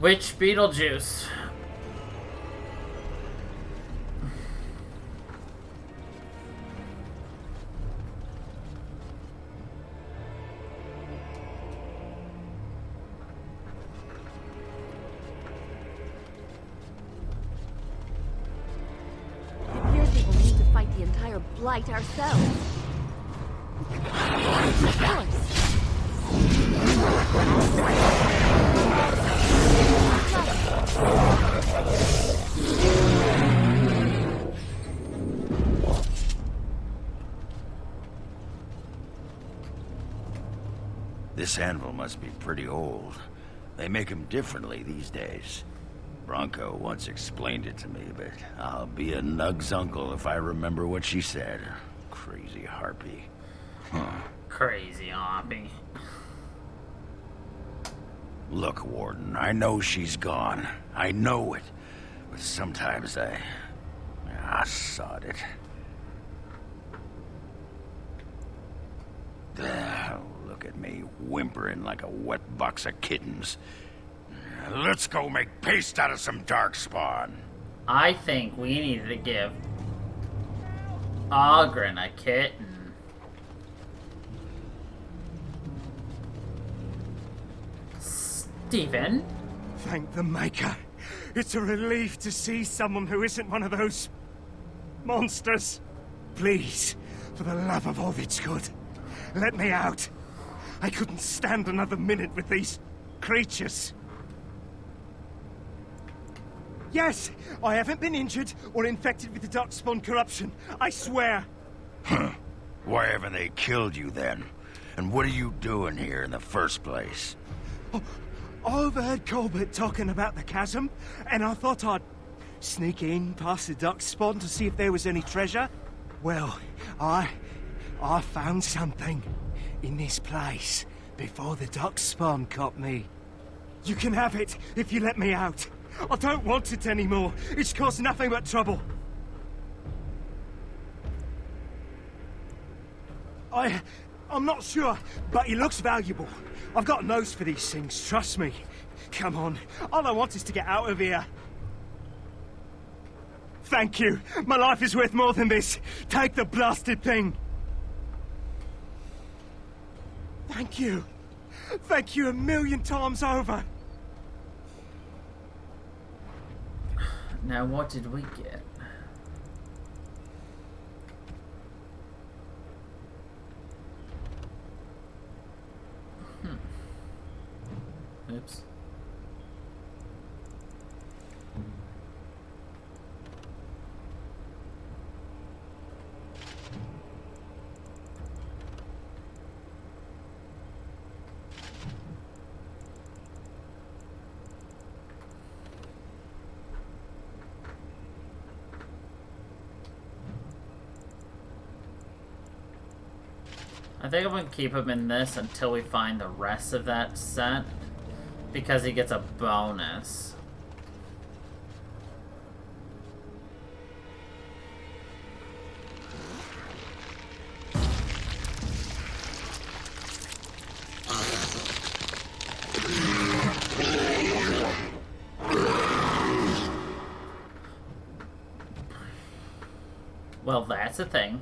Which Beetlejuice? It appears we will need to fight the entire blight ourselves. Of course. This anvil must be pretty old. They make them differently these days. Bronco once explained it to me, but I'll be a Nug's uncle if I remember what she said. Crazy harpy. Huh. Crazy harpy. Look, Warden, I know she's gone. I know it. But sometimes I sod it. Look at me, whimpering like a wet box of kittens. Let's go make paste out of some darkspawn. I think we need to give Ogren a kitten. Stephen? Thank the Maker. It's a relief to see someone who isn't one of those monsters. Please, for the love of all that's good, let me out. I couldn't stand another minute with these creatures. Yes, I haven't been injured or infected with the darkspawn corruption. I swear. Huh. Why haven't they killed you then? And what are you doing here in the first place? I overheard Colbert talking about the chasm, and I thought I'd sneak in past the darkspawn to see if there was any treasure. Well, I found something in this place before the darkspawn caught me. You can have it if you let me out. I don't want it anymore. It's caused nothing but trouble. I'm not sure, but it looks valuable. I've got a nose for these things, trust me. Come on, all I want is to get out of here. Thank you. My life is worth more than this. Take the blasted thing. Thank you. Thank you 1,000,000 times over. Now what did we get? Oops. I think I'm gonna keep him in this until we find the rest of that set, because he gets a bonus. Well, that's a thing.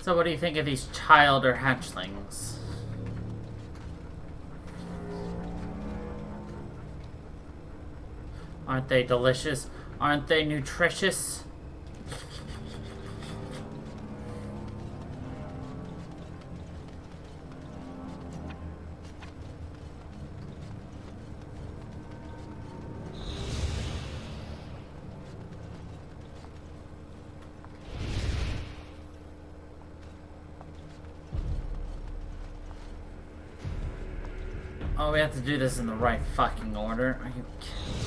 So what do you think of these child or hatchlings? Aren't they delicious? Aren't they nutritious? Oh, we have to do this in the right fucking order. Are you kidding me?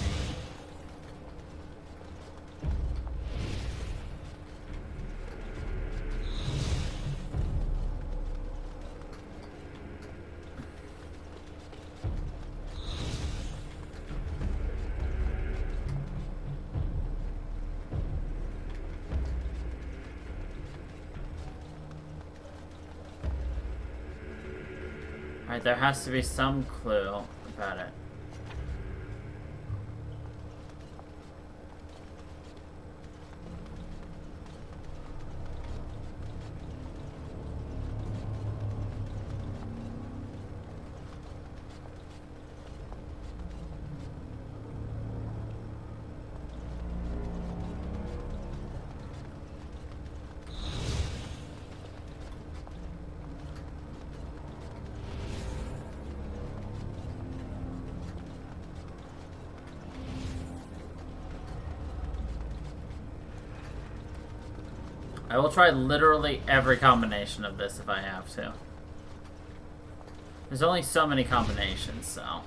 Alright, there has to be some clue about it. I will try literally every combination of this if I have to. There's only so many combinations, so.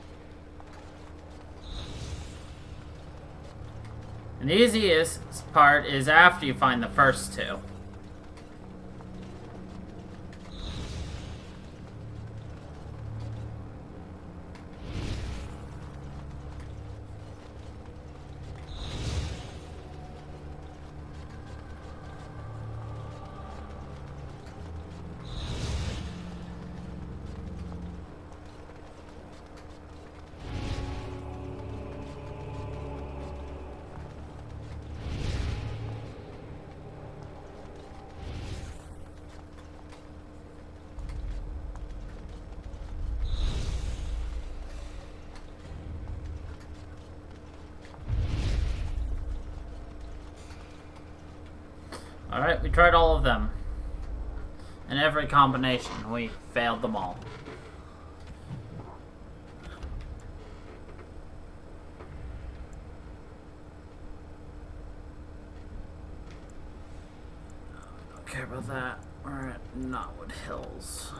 And the easiest part is after you find the first two. Alright, we tried all of them. In every combination, we failed them all. Don't care about that. We're at Knotwood Hills.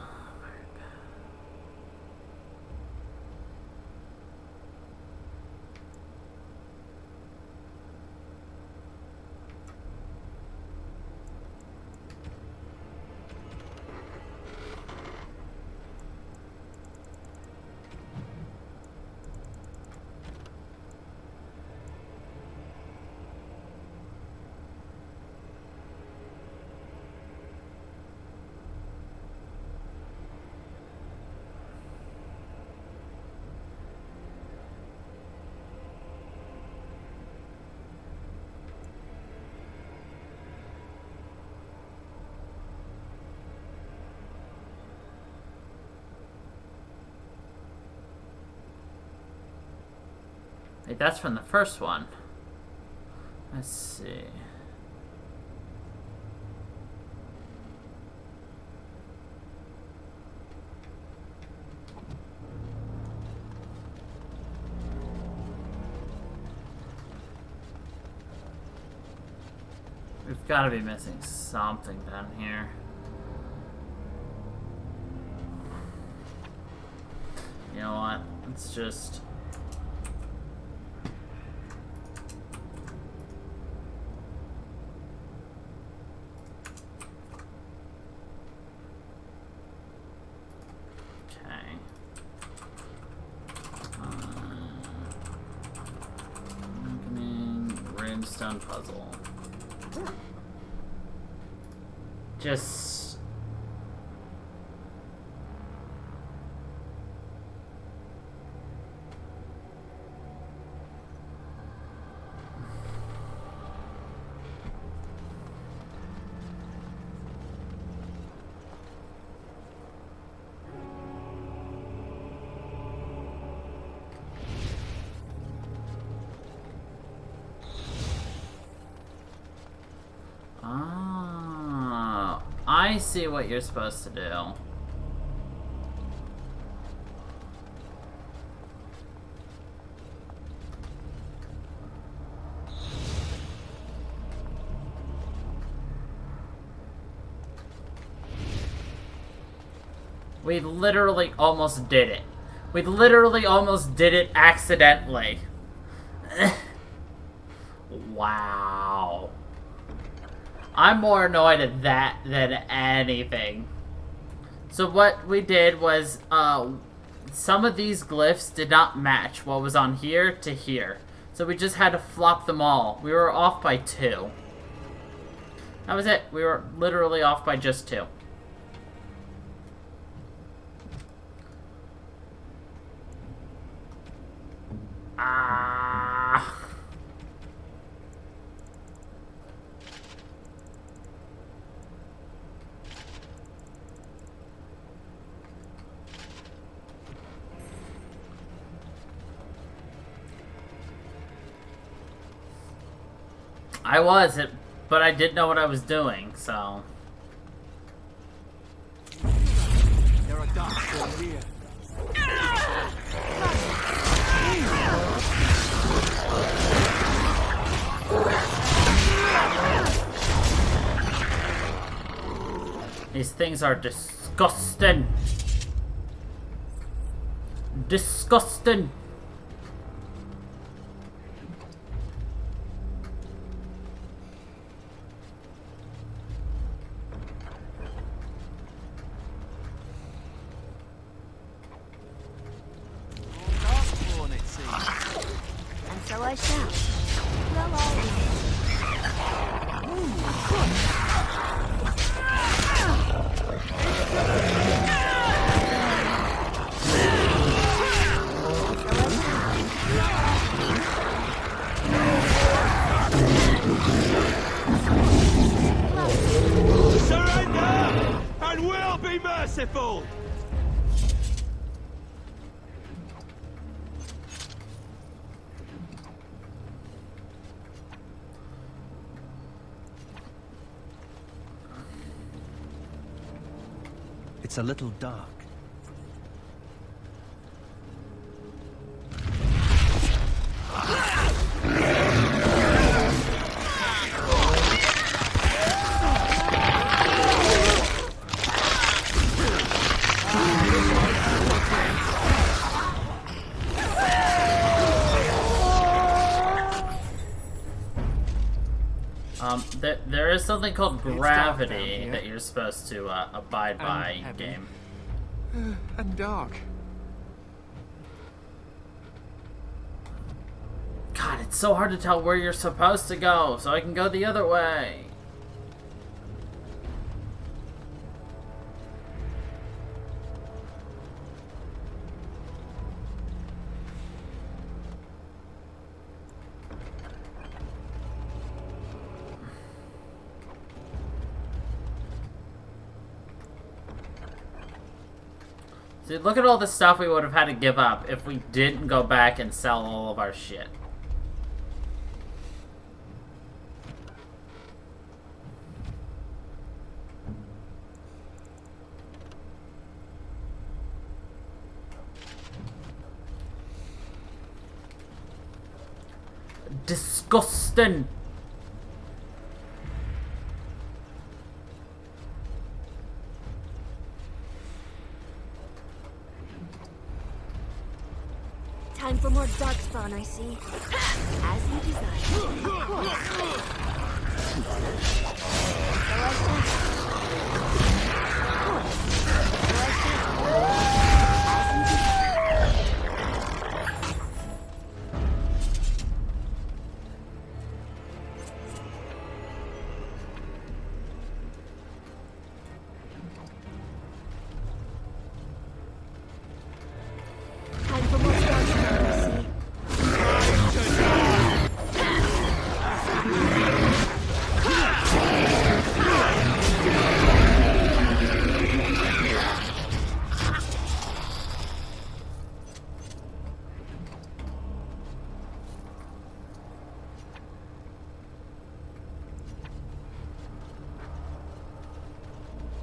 Wait, that's from the first one. Let's see. We've got to be missing something down here. You know what? Let's just... Stone puzzle. Just I see what you're supposed to do. We literally almost did it. We literally almost did it accidentally. Wow. I'm more annoyed at that than anything. So what we did was, some of these glyphs did not match what was on here to here. So we just had to flop them all. We were off by 2. That was it. We were literally off by just 2. I was, but I didn't know what I was doing, so... There are darkspawn here. These things are disgusting. Disgusting. Darkspawn, it seems. And so I shall. Well, Surrender, and we'll be merciful. It's a little dark. There is something called gravity that you're supposed to abide by in game. And dark. God, it's so hard to tell where you're supposed to go, so I can go the other way. See, look at all the stuff we would have had to give up if we didn't go back and sell all of our shit. Disgusting. time for more darkspawn, I see. As you desire. Of course. So I shall.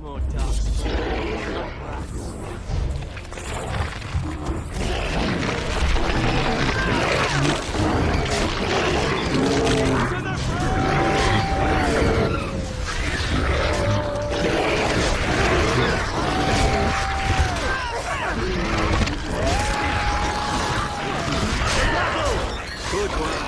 More darkspawn. Good one.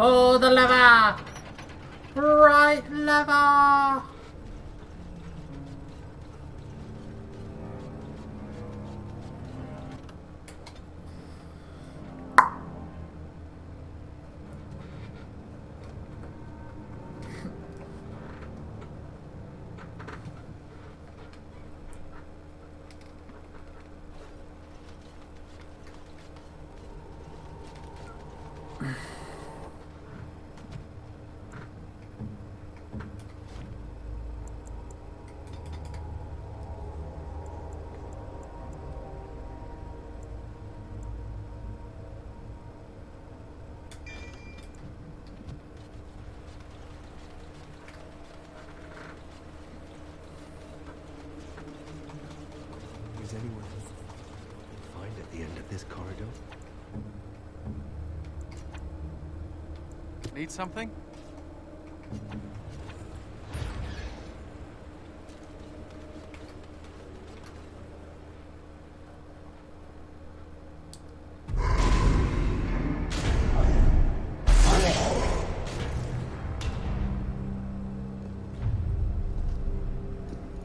Oh, the lever! Right lever! anyone find at the end of this corridor? Need something?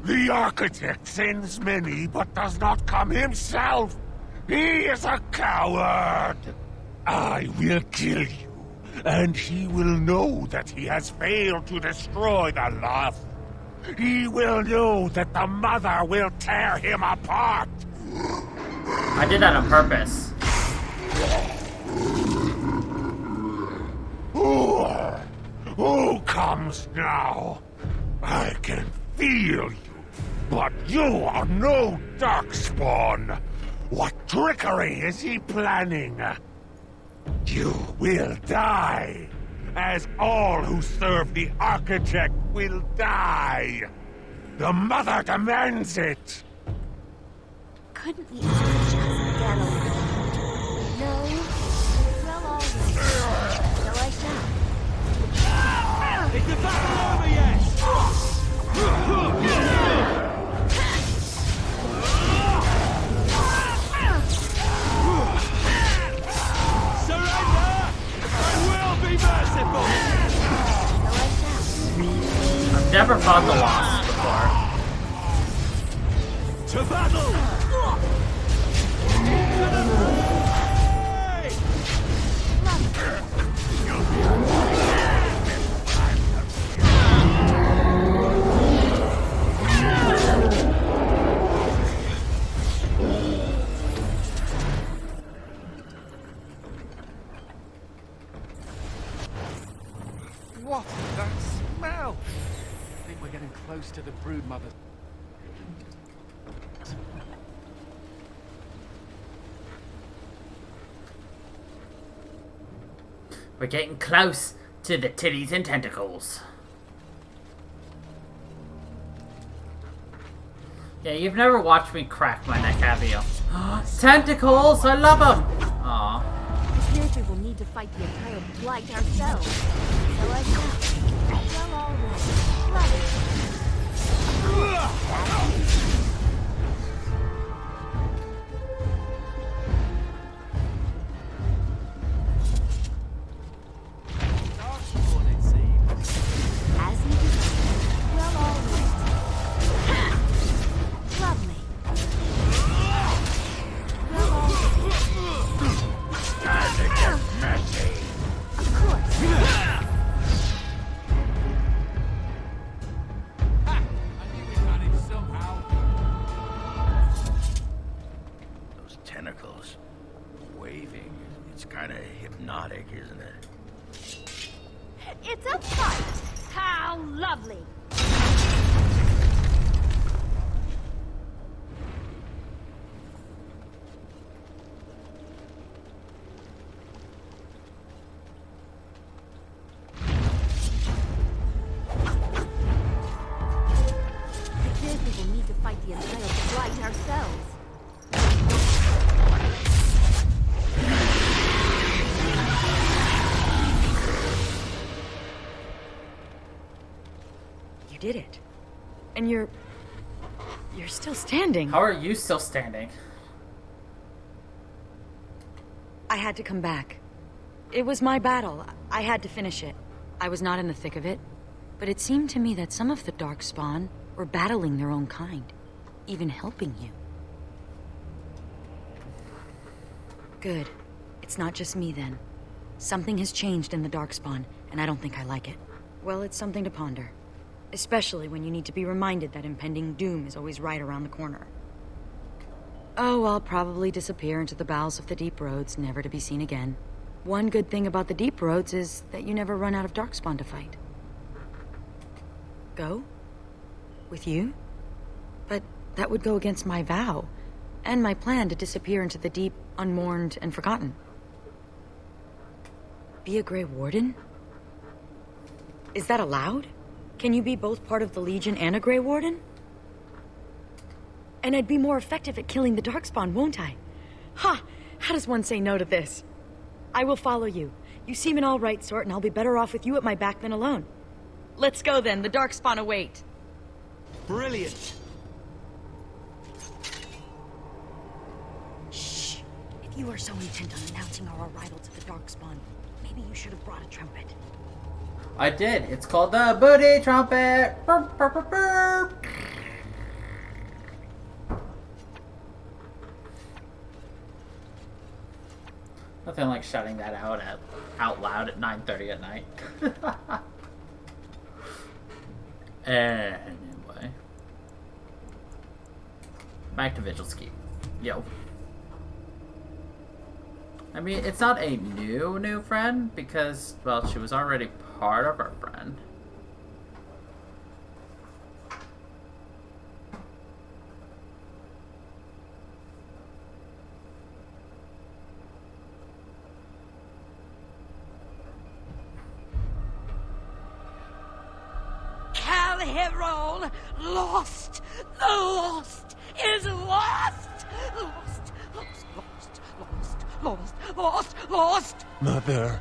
The architect sends many, but does not come himself. He is a coward. I will kill you, and he will know that he has failed to destroy the lost. He will know that the mother will tear him apart. I did that on purpose. Who comes now? I can feel you. But you are no Darkspawn! What trickery is he planning? You will die, as all who serve the Architect will die! The Mother demands it! Couldn't we just get along? No? Well, all right. So I shall. Is the battle over yet? Surrender! I will be merciful! I've never fought the Wasp before. To battle! What is that smell? I think we're getting close to the broodmother. We're getting close to the titties and tentacles. Yeah, you've never watched me crack my neck, have you? Tentacles! I love them! Aww. It appears we will need to fight the entire blight ourselves. So I shall. Well, all right. Love it. As you do. Well, all right. Lovely. Well, all right. Time to get messy. Of course. Those tentacles waving. It's kind of hypnotic, isn't it? It's a fight! How lovely! It appears we will need to fight the entire blight ourselves. You did it. And you're still standing. How are you still standing? I had to come back. It was my battle. I had to finish it. I was not in the thick of it. But it seemed to me that some of the Darkspawn were battling their own kind. Even helping you. Good. It's not just me then. Something has changed in the Darkspawn, and I don't think I like it. Well, it's something to ponder. Especially when you need to be reminded that impending doom is always right around the corner. Oh, I'll probably disappear into the bowels of the deep roads, never to be seen again. One good thing about the deep roads is that you never run out of Darkspawn to fight. Go? With you? But that would go against my vow, and my plan to disappear into the deep, unmourned, and forgotten. Be a Grey Warden? Is that allowed? Can you be both part of the Legion and a Grey Warden? And I'd be more effective at killing the Darkspawn, won't I? Ha! How does one say no to this? I will follow you. You seem an all-right sort, and I'll be better off with you at my back than alone. Let's go then, the Darkspawn await. Brilliant. Shh! If you are so intent on announcing our arrival to the Darkspawn, maybe you should have brought a trumpet. I did. It's called the booty trumpet. Burp, burp, burp, burp. Nothing like shouting that out loud at 9:30 at night. Anyway, back to Vigil's Keep. Yo. I mean, it's not a new friend because, well, she was already part of our friend. Calherol, lost! The lost is lost! Lost, lost, lost, lost, lost, lost, lost! Mother,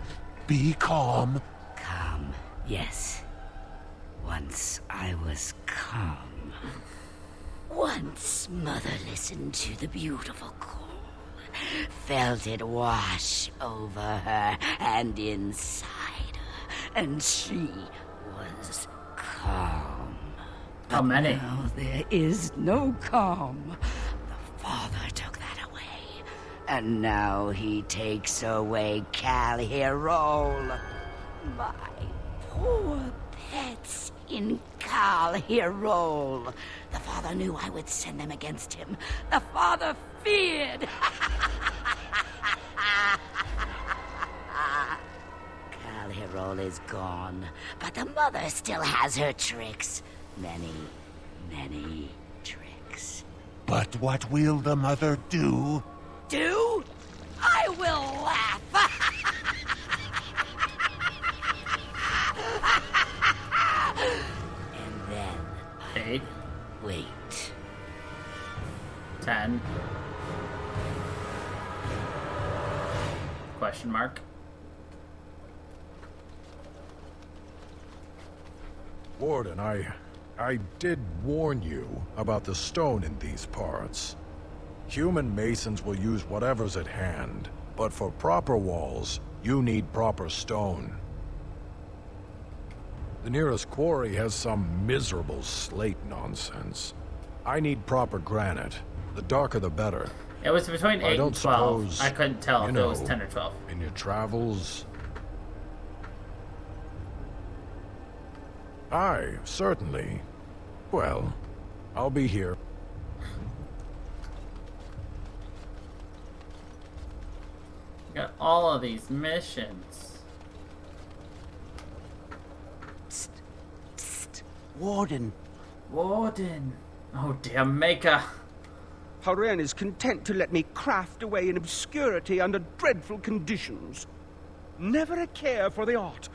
be calm. Calm, yes. Once I was calm. Once Mother listened to the beautiful call, felt it wash over her and inside her, and she was calm. How many? Now there is no calm. The Father took that away, and now he takes away Calherol. My poor pets in Calherol. The Father knew I would send them against him. The Father feared. Calherol is gone, but the Mother still has her tricks. Many, many tricks. But what will the Mother do? Do? I will laugh! And then 8, wait. 10. Question mark. Warden, I did warn you about the stone in these parts. Human masons will use whatever's at hand, but for proper walls, you need proper stone. The nearest quarry has some miserable slate nonsense. I need proper granite. The darker the better. It was between 8 and 12. Suppose, I couldn't tell if you it was know, 10 or 12. In your travels... Aye, certainly. Well, I'll be here. We got all of these missions. Psst. Psst. Warden. Warden. Oh, dear maker. Haren is content to let me craft away in obscurity under dreadful conditions. Never a care for the art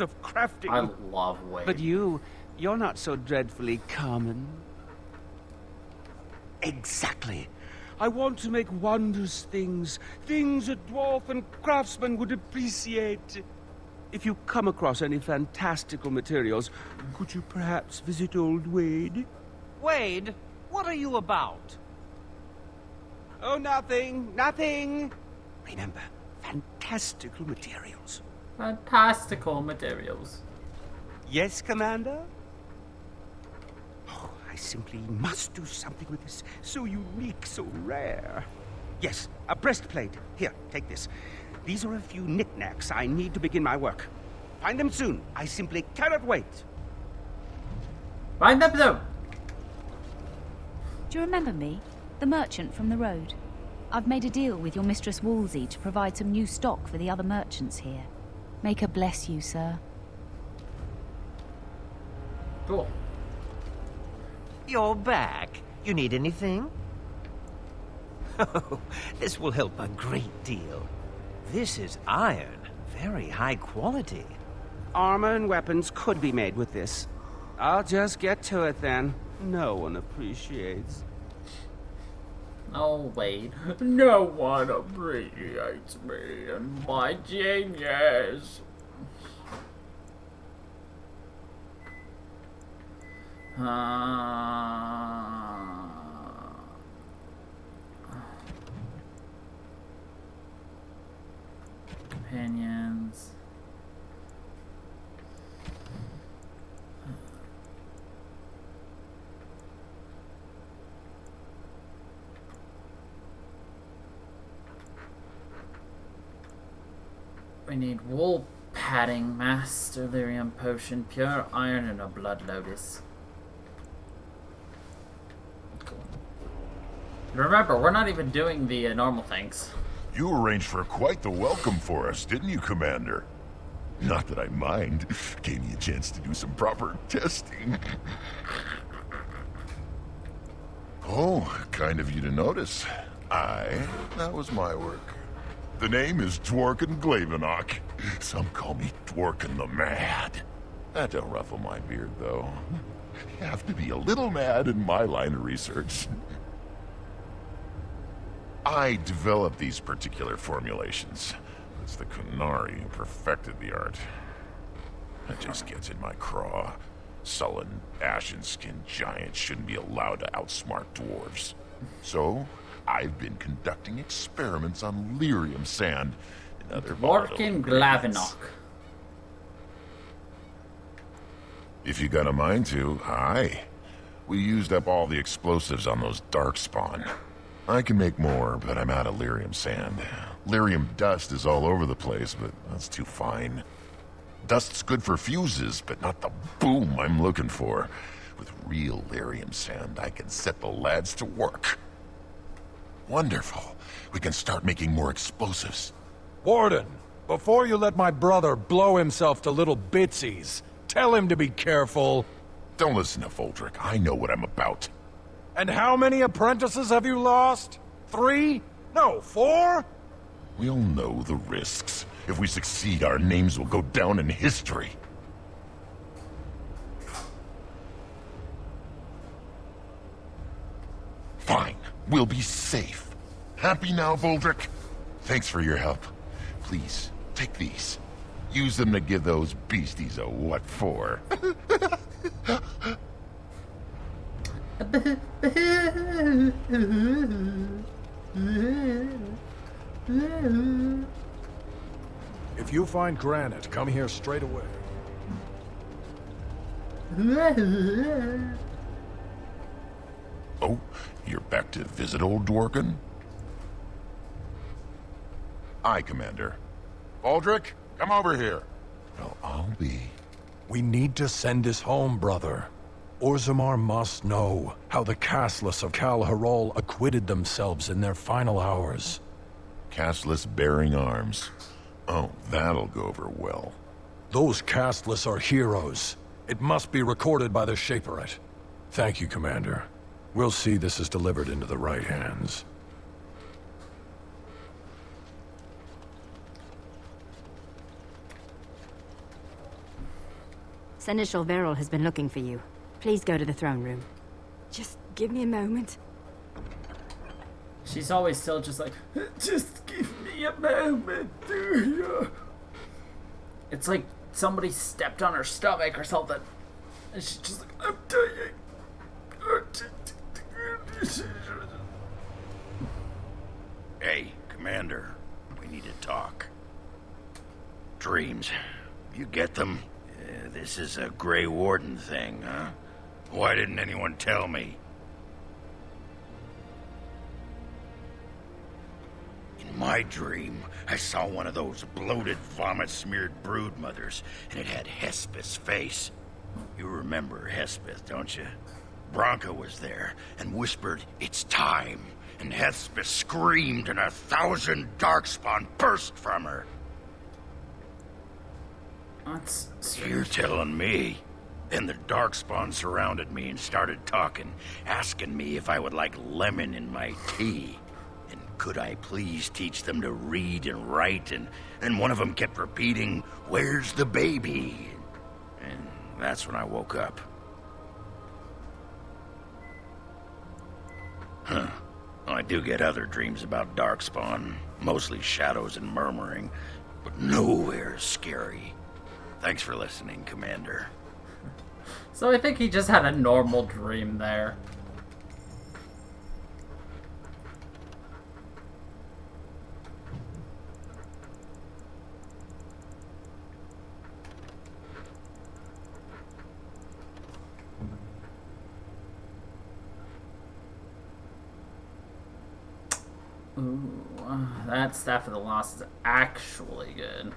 of crafting. I love Wade. But you're not so dreadfully common. Exactly. I want to make wondrous things, things a dwarf and craftsman would appreciate. If you come across any fantastical materials, could you perhaps visit old Wade? Wade, what are you about? Oh, nothing, nothing. Remember, fantastical materials. Fantastical materials. Yes, Commander? Oh, I simply must do something with this. So unique, so rare. Yes, a breastplate. Here, take this. These are a few knickknacks I need to begin my work. Find them soon. I simply cannot wait. Find them soon. Do you remember me? The merchant from the road. I've made a deal with your Mistress Wolsey to provide some new stock for the other merchants here. Make her bless you, sir. Cool. You're back. You need anything? Oh, this will help a great deal. This is iron. Very high quality. Armor and weapons could be made with this. I'll just get to it then. No one appreciates. Oh, wait. No one appreciates me and my genius. Companions. We need wool padding, master lyrium potion, pure iron, and a blood lotus. Cool. Remember, we're not even doing the normal things. You arranged for quite the welcome for us, didn't you, Commander? Not that I mind. Gave me a chance to do some proper testing. Oh, kind of you to notice. That was my work. The name is Dworkin Glavenok. Some call me Dworkin the Mad. That don't ruffle my beard, though. You have to be a little mad in my line of research. I developed these particular formulations. It's the Kunari who perfected the art. It just gets in my craw. Sullen, ashen-skinned giants shouldn't be allowed to outsmart dwarves. So, I've been conducting experiments on lyrium sand and other Dworkin Glavenok. If you got a mind to, aye. We used up all the explosives on those darkspawn. I can make more, but I'm out of lyrium sand. Lyrium dust is all over the place, but that's too fine. Dust's good for fuses, but not the boom I'm looking for. With real lyrium sand, I can set the lads to work. Wonderful. We can start making more explosives. Warden, before you let my brother blow himself to little bitsies, tell him to be careful. Don't listen to Voldrick. I know what I'm about. And how many apprentices have you lost? 3? No, 4? We'll know the risks. If we succeed, our names will go down in history. Fine. We'll be safe. Happy now, Voldrick? Thanks for your help. Please, take these. Use them to give those beasties a what for. If you find granite, come here straight away. Oh, you're back to visit old Dworkin? Aye, Commander. Voldrick, come over here. Well, I'll be. We need to send this home, brother. Orzammar must know how the casteless of Kal Harol acquitted themselves in their final hours. Casteless bearing arms. Oh, that'll go over well. Those casteless are heroes. It must be recorded by the Shaperate. Thank you, Commander. We'll see this is delivered into the right hands. Seneschal Verrill has been looking for you. Please go to the throne room. Just give me a moment. She's always still just like, just give me a moment, do you? It's like somebody stepped on her stomach or something. And she's just like, I'm dying. Hey, Commander. We need to talk. Dreams. You get them? This is a Grey Warden thing, huh? Why didn't anyone tell me? In my dream, I saw one of those bloated, vomit-smeared broodmothers, and it had Hespeth's face. You remember Hespeth, don't you? Bronca was there, and whispered, "It's time." And Hespeth screamed, and 1,000 darkspawn burst from her. That's You're telling me. Then the darkspawn surrounded me and started talking, asking me if I would like lemon in my tea. And could I please teach them to read and write? And one of them kept repeating, "Where's the baby?" And that's when I woke up. Huh. I do get other dreams about Darkspawn, mostly shadows and murmuring, but nowhere as scary. Thanks for listening, Commander. So I think he just had a normal dream there. Ooh, that Staff of the Lost is actually good.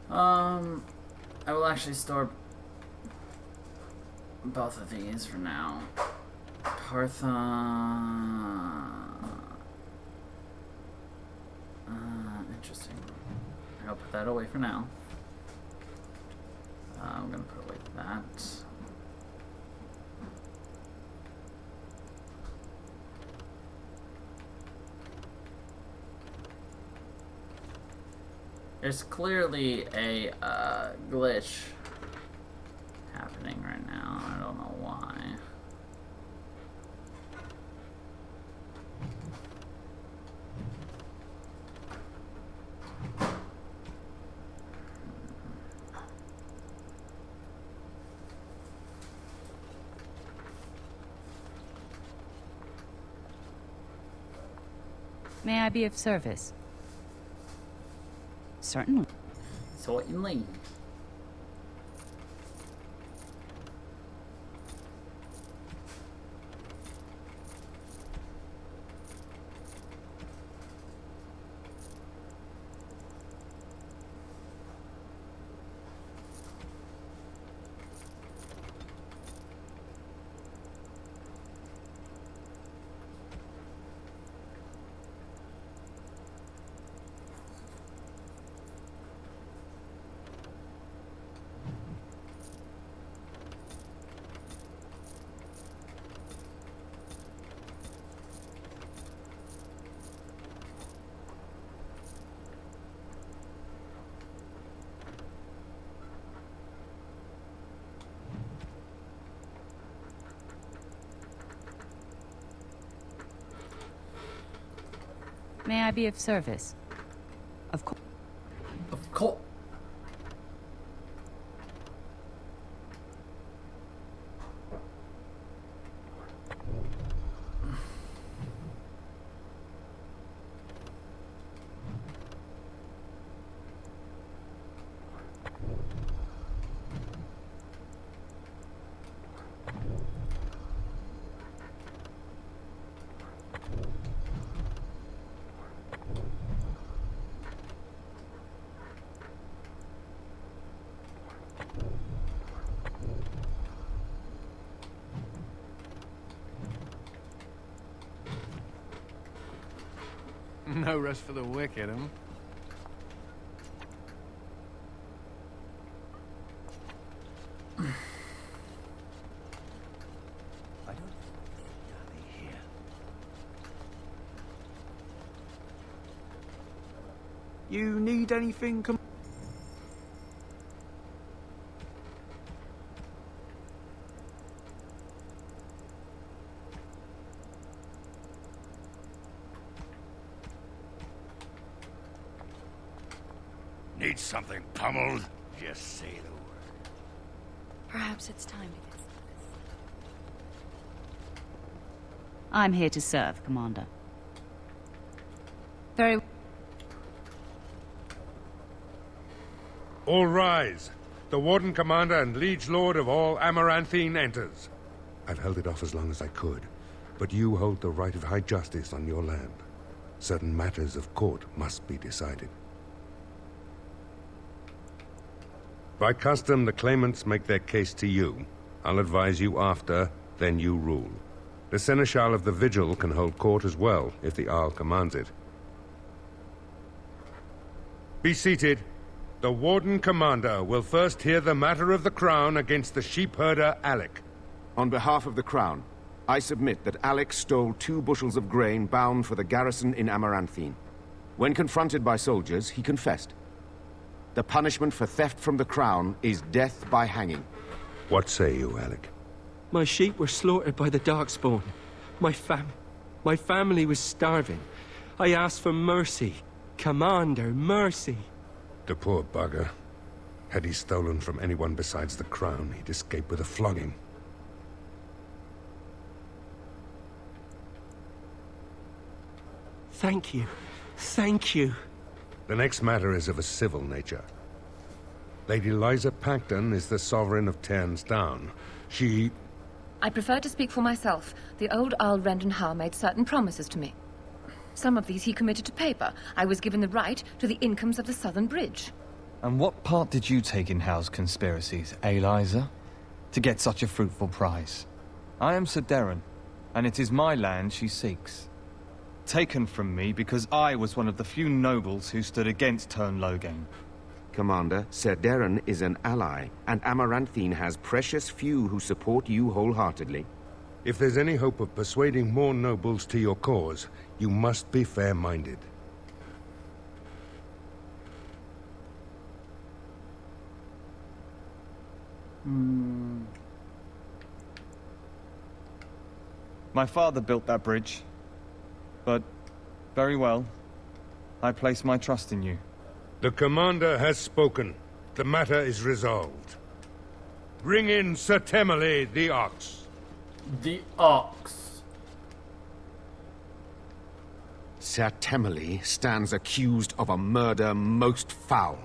I will actually store both of these for now. Parthon. Interesting. I'll put that away for now. I'm gonna put away that. There's clearly a glitch happening right now. I don't know why. May I be of service? Certainly. Certainly. May I be of service? Of course. Of course. No rest for the wicked, huh? You need anything? Need something pummeled? Just say the word. Perhaps it's time to get... I'm here to serve, Commander. Very... All rise. The Warden Commander and Liege Lord of all Amaranthine enters. I've held it off as long as I could, but you hold the right of high justice on your land. Certain matters of court must be decided. By custom, the claimants make their case to you. I'll advise you after, then you rule. The Seneschal of the Vigil can hold court as well, if the Arl commands it. Be seated. The Warden Commander will first hear the matter of the Crown against the sheepherder Alec. On behalf of the Crown, I submit that Alex stole 2 bushels of grain bound for the garrison in Amaranthine. When confronted by soldiers, he confessed. The punishment for theft from the crown is death by hanging. What say you, Alec? My sheep were slaughtered by the Darkspawn. My family was starving. I asked for mercy. Commander, mercy. The poor bugger. Had he stolen from anyone besides the crown, he'd escape with a flogging. Thank you. Thank you. The next matter is of a civil nature. Lady Liza Pacton is the sovereign of Terns Down. She... I prefer to speak for myself. The old Earl Rendon Howe made certain promises to me. Some of these he committed to paper. I was given the right to the incomes of the Southern Bridge. And what part did you take in Howe's conspiracies, Liza? To get such a fruitful prize? I am Sir Darren, and it is my land she seeks. Taken from me because I was one of the few nobles who stood against Tern Loghain. Commander, Sir Darren is an ally, and Amaranthine has precious few who support you wholeheartedly. If there's any hope of persuading more nobles to your cause, you must be fair-minded. My father built that bridge. But, very well. I place my trust in you. The commander has spoken. The matter is resolved. Bring in Sir Temele the Ox. The Ox. Sir Temele stands accused of a murder most foul.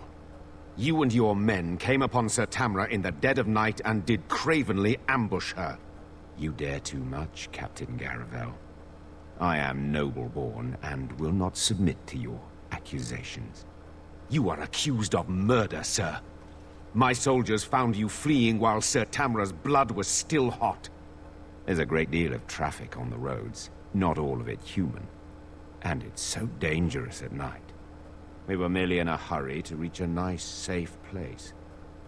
You and your men came upon Sir Tamra in the dead of night and did cravenly ambush her. You dare too much, Captain Garavel. I am noble-born and will not submit to your accusations. You are accused of murder, sir. My soldiers found you fleeing while Sir Tamra's blood was still hot. There's a great deal of traffic on the roads, not all of it human. And it's so dangerous at night. We were merely in a hurry to reach a nice, safe place.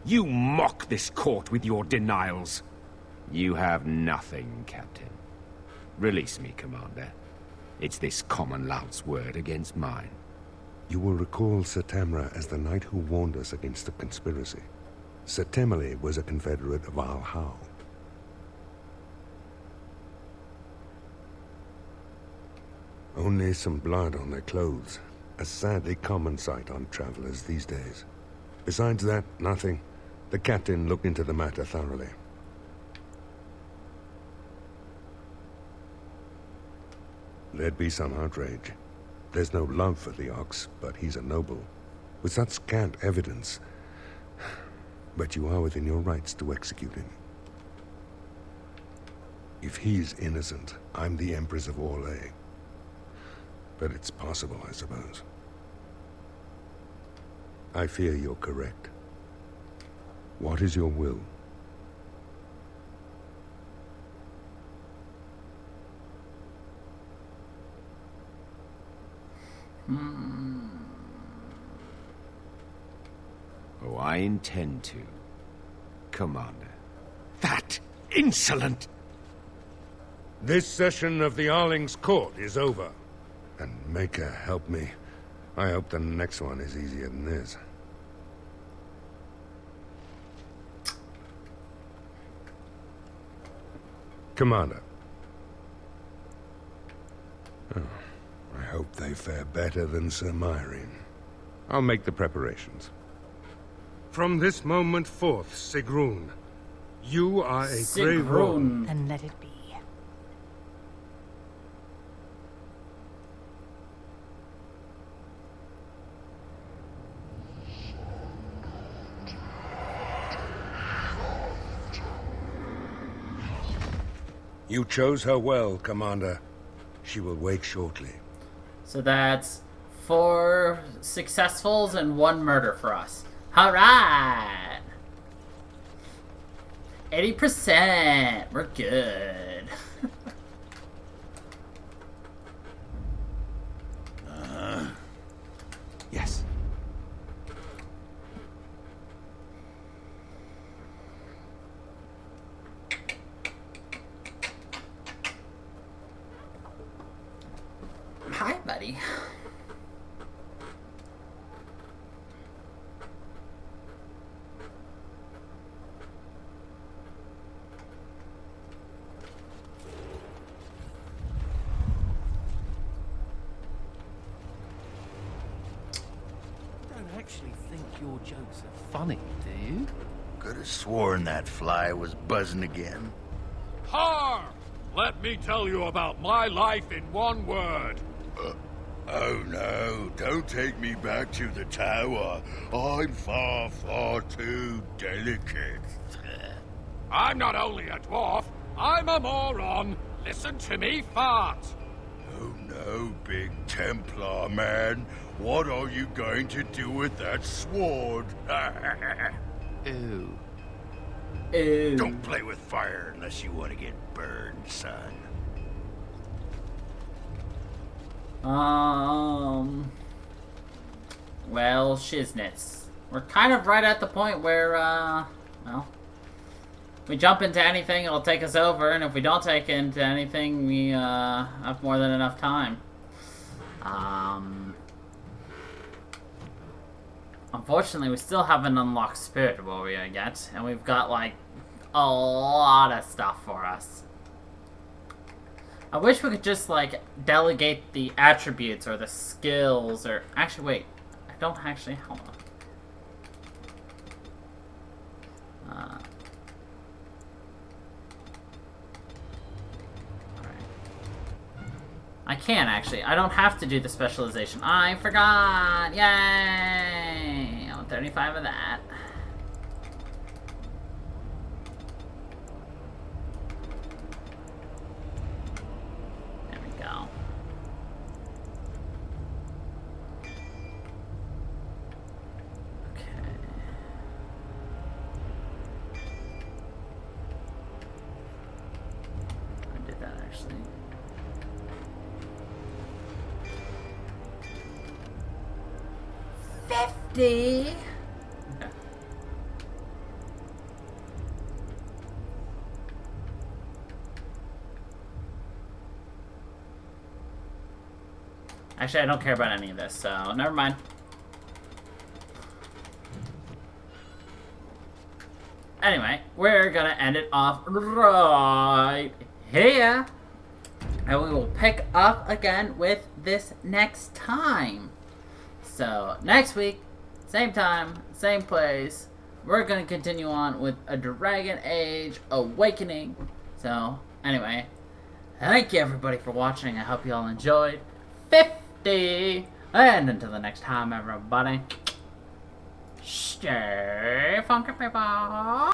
You mock this court with your denials. You have nothing, Captain. Release me, Commander. It's this common lout's word against mine. You will recall Sir Tamra as the knight who warned us against the conspiracy. Sir Temele was a confederate of Al Howe. Only some blood on their clothes. A sadly common sight on travelers these days. Besides that, nothing. The captain looked into the matter thoroughly. There'd be some outrage. There's no love for the Ox, but he's a noble. With such scant evidence. But you are within your rights to execute him. If he's innocent, I'm the Empress of Orlais. But it's possible, I suppose. I fear you're correct. What is your will? Oh, I intend to, Commander. That insolent! This session of the Arling's court is over. And Maker help me. I hope the next one is easier than this. Commander. Oh, I hope they fare better than Sir Myrene. I'll make the preparations. From this moment forth, Sigrun, you are a grave Warden. Then let it be. You chose her well, Commander. She will wake shortly. So that's 4 successfuls and 1 murder for us. Alright! 80%! We're good. Yes. jokes are funny, do you? Could have sworn that fly was buzzing again. Har! Let me tell you about my life in one word. Oh no, don't take me back to the tower. I'm far, far too delicate. I'm not only a dwarf, I'm a moron. Listen to me fart. Oh no, Big Templar man. What are you going to do with that sword? Ew. Ew. Don't play with fire unless you want to get burned, son. Well, shiznits. We're kind of right at the point where, well, we jump into anything, it'll take us over, and if we don't take into anything, we, have more than enough time. Unfortunately, we still haven't unlocked Spirit Warrior yet, and we've got, like, a lot of stuff for us. I wish we could just, like, delegate the attributes or the skills, or... Actually, wait. I don't actually... Hold on. Alright. I can, actually. I don't have to do the specialization. I forgot! Yay! I want 35 of that. Okay. Actually, I don't care about any of this, so never mind. Anyway, we're gonna end it off right here. And we will pick up again with this next time. So, next week, same time, same place, we're going to continue on with a Dragon Age Awakening. So, anyway, thank you everybody for watching. I hope you all enjoyed 50. And until the next time, everybody, stay funky, people.